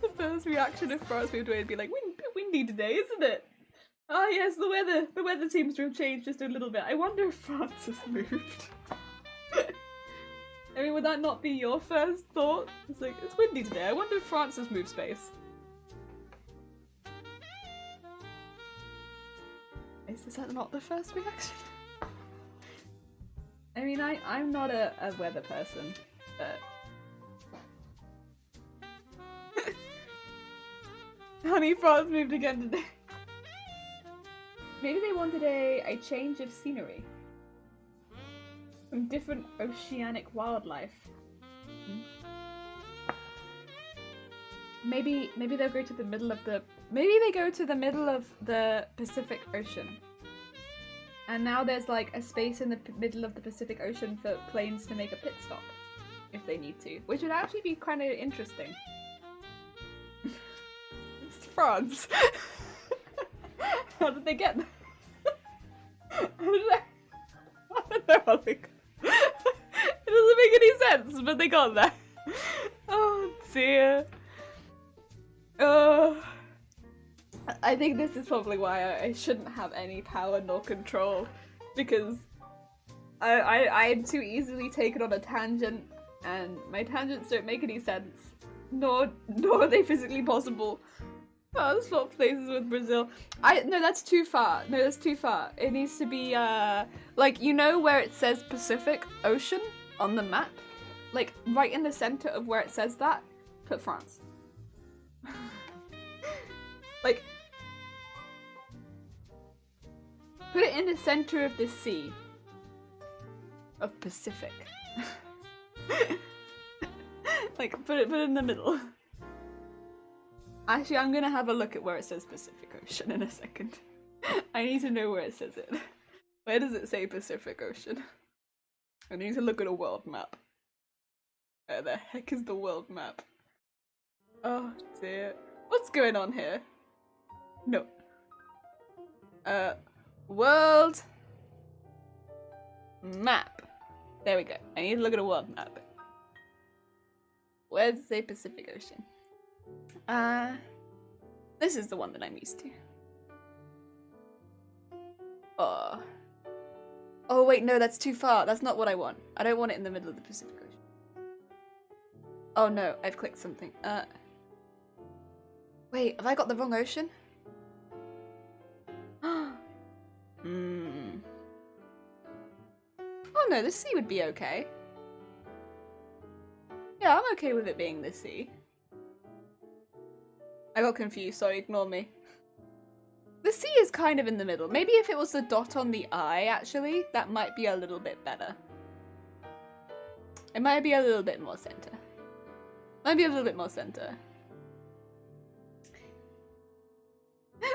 The first reaction if France moved away would be like, windy today, isn't it? Ah yes, the weather seems to have changed just a little bit. I wonder if France has moved. I mean, would that not be your first thought? It's like, it's windy today. I wonder if France has moved space. Is that not the first reaction? I mean, I'm not a weather person, but... Honey, France moved again today. Maybe they wanted a change of scenery. Some different oceanic wildlife. Maybe they'll go to the middle of the... Maybe they go to the middle of the Pacific Ocean. And now there's like a space in the middle of the Pacific Ocean for planes to make a pit stop. If they need to. Which would actually be kind of interesting. It's France. How did they get there? I don't know how they got. It doesn't make any sense, but they got there. Oh dear. I think this is probably why I shouldn't have any power nor control, because I'm too easily taken on a tangent, and my tangents don't make any sense, nor are they physically possible. Oh, swap places with Brazil. No, that's too far. No, that's too far. It needs to be like, you know where it says Pacific Ocean on the map? Like right in the center of where it says that, put France. Like, put it in the center of the sea of Pacific. Like, put it in the middle. Actually, I'm gonna have a look at where it says Pacific Ocean in a second. I need to know where it says it. Where does it say Pacific Ocean? I need to look at a world map. Where the heck is the world map? Oh dear. What's going on here? No. World map. There we go. I need to look at a world map. Where does it say Pacific Ocean? This is the one that I'm used to. Oh. Oh wait, no, that's too far. That's not what I want. I don't want it in the middle of the Pacific Ocean. Oh no, I've clicked something. Wait, have I got the wrong ocean? Oh no, the sea would be okay. Yeah, I'm okay with it being the sea. I got confused, sorry, ignore me. The sea is kind of in the middle. Maybe if it was the dot on the eye, actually, that might be a little bit better. It might be a little bit more center. Might be a little bit more center.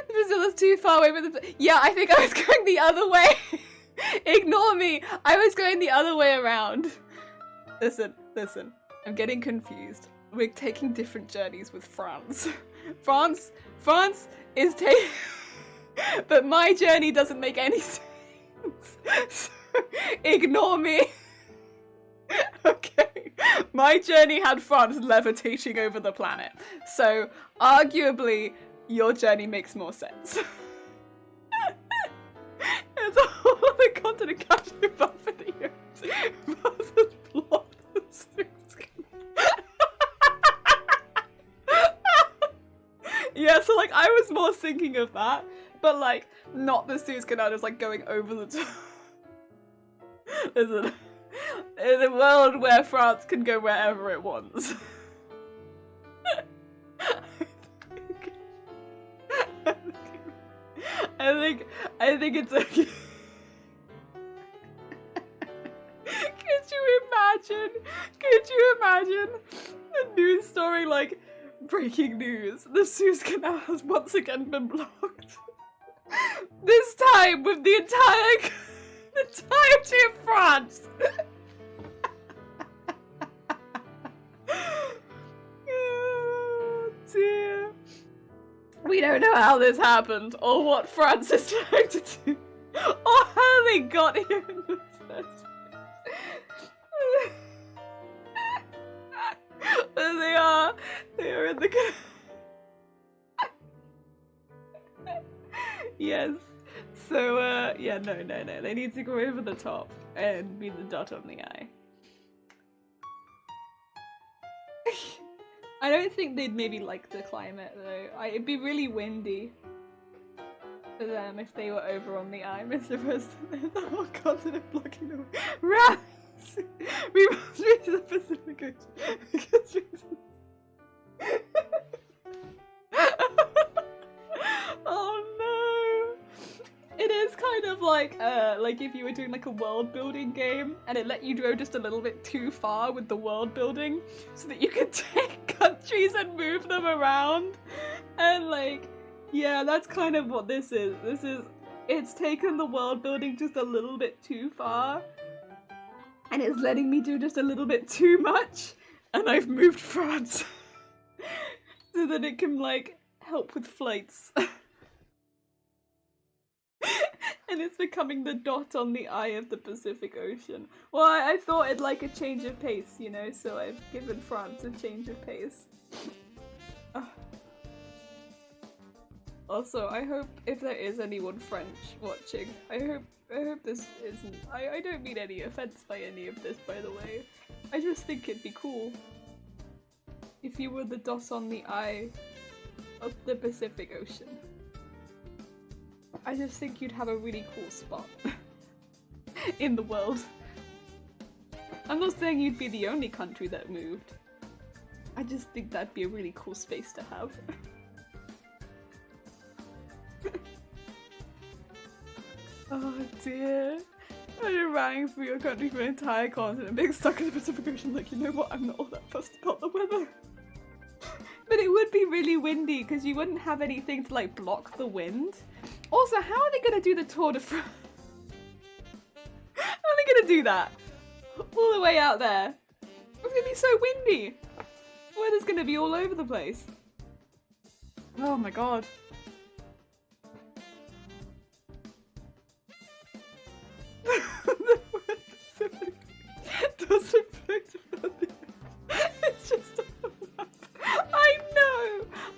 Brazil's too far away from the... Yeah, I think I was going the other way. Ignore me. I was going the other way around. Listen. I'm getting confused. We're taking different journeys with France. France is taking... But my journey doesn't make any sense. So, ignore me. Okay. My journey had France levitating over the planet. So, arguably, your journey makes more sense. It's a whole other continent casually above videos versus plot. Yeah, so like I was more thinking of that, but like not the Suez Canal just like going over the top. Listen, in a world where France can go wherever it wants. I think it's okay. Could you imagine the news story like breaking news? The Suez Canal has once again been blocked. This time with the entirety of France. Oh dear. We don't know how this happened, or what France is trying to do, or how they got here in the first place. But they are in the... Yes. So, yeah, no. They need to go over the top and be the dot on the eye. I don't think they'd maybe like the climate though. It'd be really windy for them if they were over on the eye, Mr. President. There's the whole continent blocking the way. Right! We must reach the Pacific Ocean because reasons. Oh no! It is kind of like if you were doing like a world building game and it let you go just a little bit too far with the world building so that you could take countries and move them around. And like, yeah, that's kind of what this is. It's taken the world building just a little bit too far. And it's letting me do just a little bit too much. And I've moved France. So that it can like help with flights. And it's becoming the dot on the eye of the Pacific Ocean. Well, I thought it'd like a change of pace, you know, so I've given France a change of pace. Also, I hope if there is anyone French watching, I hope this isn't... I don't mean any offense by any of this, by the way. I just think it'd be cool if you were the dot on the eye of the Pacific Ocean. I just think you'd have a really cool spot in the world. I'm not saying you'd be the only country that moved. I just think that'd be a really cool space to have. Oh dear. I'd caravanning through your country for an entire continent, being stuck in the Pacific Ocean. Like, you know what? I'm not all that fussed about the weather. But it would be really windy because you wouldn't have anything to like block the wind. Also, how are they gonna do the Tour de France? How are they gonna do that? All the way out there. It's gonna be so windy. The weather's gonna be all over the place. Oh my god. It's just on the map.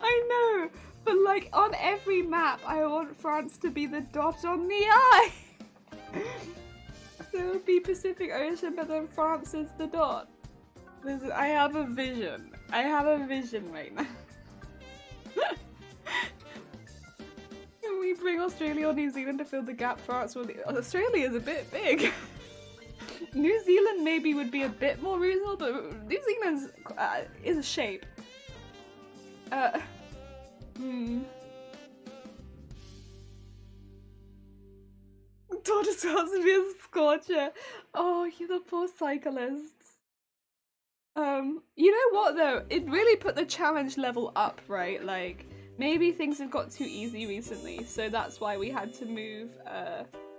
I know. But like on every map, I want France to be the dot on the I. So it would be Pacific Ocean, but then France is the dot. Listen, I have a vision. I have a vision right now. Can we bring Australia or New Zealand to fill the gap? France will be. Australia is a bit big. New Zealand maybe would be a bit more reasonable, but New Zealand's is a shape. Tour de France would be a scorcher. Oh, you the poor cyclists. You know what though? It really put the challenge level up, right? Like, maybe things have got too easy recently, so that's why we had to move,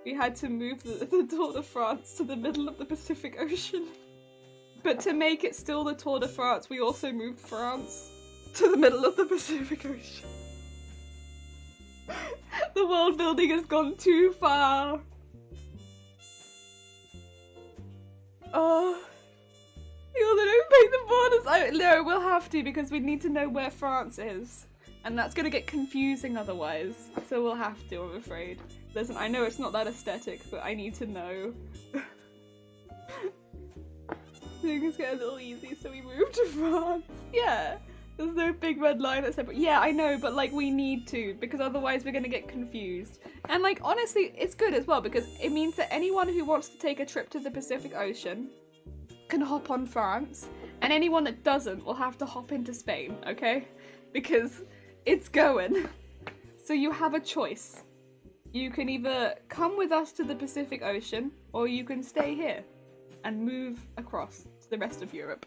the Tour de France to the middle of the Pacific Ocean. But to make it still the Tour de France, we also moved France to the middle of the Pacific Ocean. The world building has gone too far. Oh. You're the don't paint the borders. No, we'll have to because we need to know where France is. And that's gonna get confusing otherwise. So we'll have to, I'm afraid. Listen, I know it's not that aesthetic, but I need to know. Things get a little easy, so we moved to France. Yeah. There's no big red line that's separate. Yeah, I know, but like we need to, because otherwise we're gonna get confused. And like honestly, it's good as well because it means that anyone who wants to take a trip to the Pacific Ocean can hop on France, and anyone that doesn't will have to hop into Spain, okay? Because it's going. So you have a choice. You can either come with us to the Pacific Ocean, or you can stay here and move across to the rest of Europe.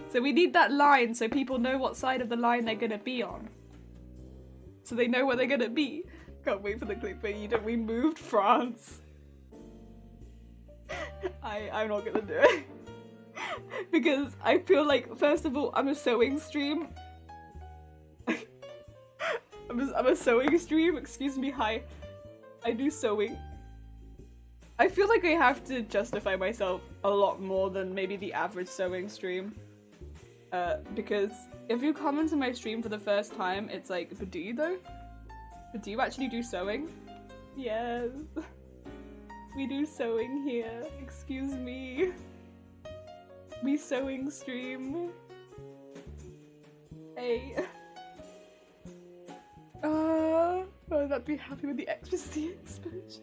So we need that line so people know what side of the line they're gonna be on. So they know where they're gonna be. Can't wait for the clickbait. You know, we moved France. I'm not gonna do it. Because I feel like, first of all, I'm a sewing stream. I'm a sewing stream, excuse me, hi. I do sewing. I feel like I have to justify myself a lot more than maybe the average sewing stream. Because if you come into my stream for the first time, it's like, but do you though? But do you actually do sewing? Yes. We do sewing here, excuse me. We sewing stream. Hey. I'd be happy with the extra sea exposure.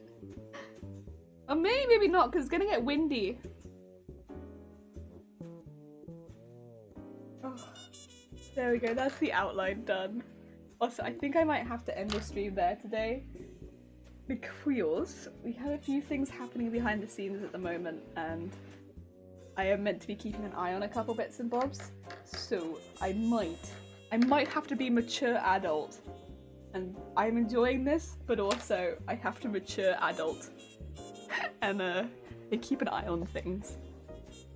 Or maybe not, because it's gonna get windy. Oh, there we go, that's the outline done. Also, I think I might have to end the stream there today. Because we have a few things happening behind the scenes at the moment, and I am meant to be keeping an eye on a couple bits and bobs. So I might have to be mature adult. And I'm enjoying this, but also I have to mature adult. And keep an eye on things.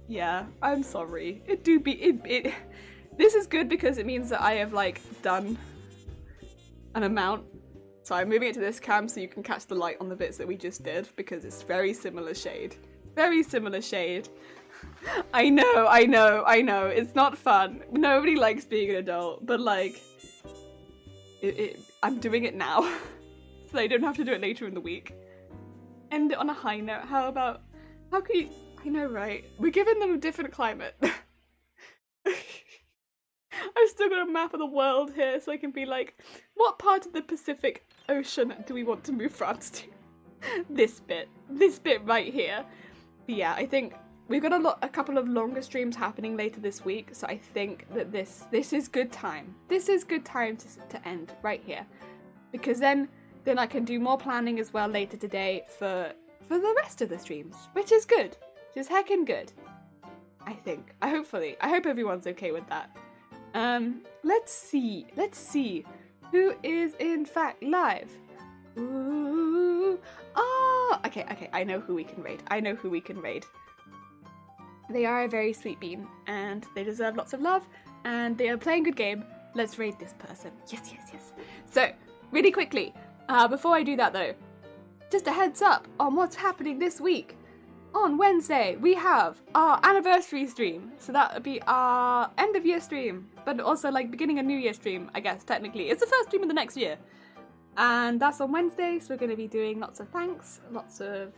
Yeah, I'm sorry. This is good because it means that I have like done an amount. So I'm moving it to this cam so you can catch the light on the bits that we just did because it's very similar shade. Very similar shade. I know. It's not fun. Nobody likes being an adult, but like, I'm doing it now, so I don't have to do it later in the week. End it on a high note. How can you, I know, right? We're giving them a different climate. I've still got a map of the world here so I can be like, what part of the Pacific Ocean do we want to move France to? This bit right here. But yeah, I think we've got a couple of longer streams happening later this week, so I think that this is good time. This is good time to end right here, because then I can do more planning as well later today for for the rest of the streams, which is good. Which is heckin' good. I think. I hope everyone's okay with that. Let's see. Who is in fact live? Ooh. Oh, okay. I know who we can raid. They are a very sweet bean, and they deserve lots of love, and they are playing a good game. Let's raid this person. Yes. So, really quickly, before I do that though, just a heads up on what's happening this week. On Wednesday, we have our anniversary stream. So that would be our end of year stream, but also like beginning a new year stream, I guess, technically. It's the first stream of the next year. And that's on Wednesday, so we're going to be doing lots of thanks, lots of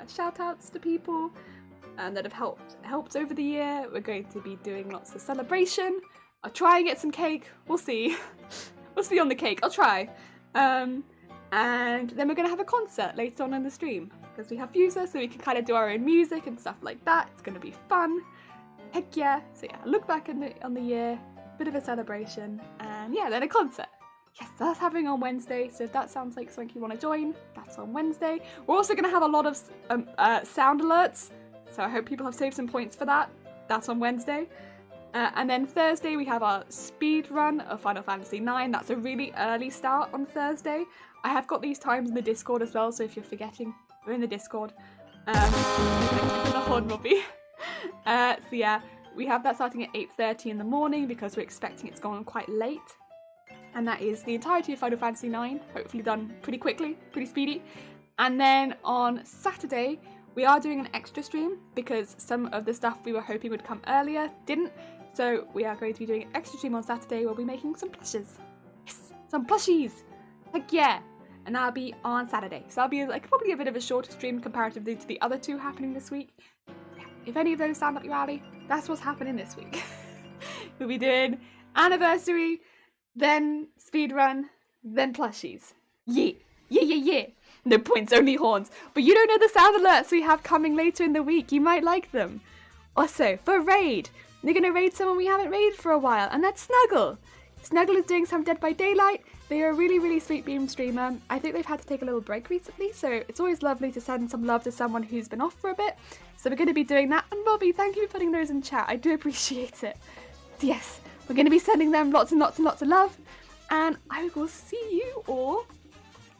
shout outs to people that have helped over the year. We're going to be doing lots of celebration. I'll try and get some cake. We'll see. We'll see on the cake. I'll try. And then we're going to have a concert later on in the stream, because we have users, so we can kind of do our own music and stuff like that. It's going to be fun. Heck yeah. So yeah, look back on the year, bit of a celebration, and yeah, then a concert. Yes, that's happening on Wednesday, so if that sounds like something you want to join, that's on Wednesday. We're also going to have a lot of sound alerts, so I hope people have saved some points for that. That's on Wednesday. And then Thursday we have our speed run of Final Fantasy IX. That's a really early start on Thursday. I have got these times in the Discord as well, so if you're forgetting, we're in the Discord. Thank you for the horn, Robbie. So yeah, we have that starting at 8:30 in the morning because we're expecting it's going on quite late. And that is the entirety of Final Fantasy IX, hopefully done pretty quickly, pretty speedy. And then on Saturday, we are doing an extra stream because some of the stuff we were hoping would come earlier didn't. So we are going to be doing an extra stream on Saturday. We'll be making some plushes. Yes, some plushies. Heck yeah. And that'll be on Saturday. So that'll be like probably a bit of a shorter stream comparatively to the other two happening this week. Yeah, if any of those sound up your alley, that's what's happening this week. We'll be doing anniversary, then speedrun, then plushies. Yeah. No points, only horns. But you don't know the sound alerts we have coming later in the week. You might like them. Also, for raid, they're going to raid someone we haven't raided for a while, and that's Snuggle. Snuggle is doing some Dead by Daylight. They are a really, really sweet beam streamer. I think they've had to take a little break recently, so it's always lovely to send some love to someone who's been off for a bit. So we're going to be doing that. And Robbie, thank you for putting those in chat. I do appreciate it. So yes, we're going to be sending them lots and lots and lots of love. And I will see you all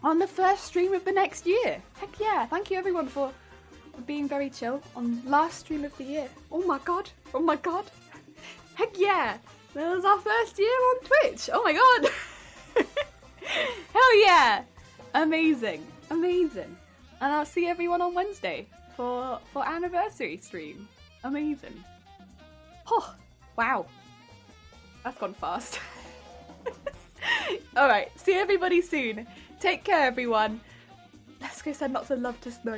on the first stream of the next year. Heck yeah. Thank you everyone for being very chill on last stream of the year. Oh my god. Heck yeah. That was our first year on Twitch. Oh my god. Hell yeah. Amazing. And I'll see everyone on Wednesday for anniversary stream. Amazing. Oh, wow. That's gone fast. Alright, see everybody soon. Take care everyone. Let's go send lots of love to Snug.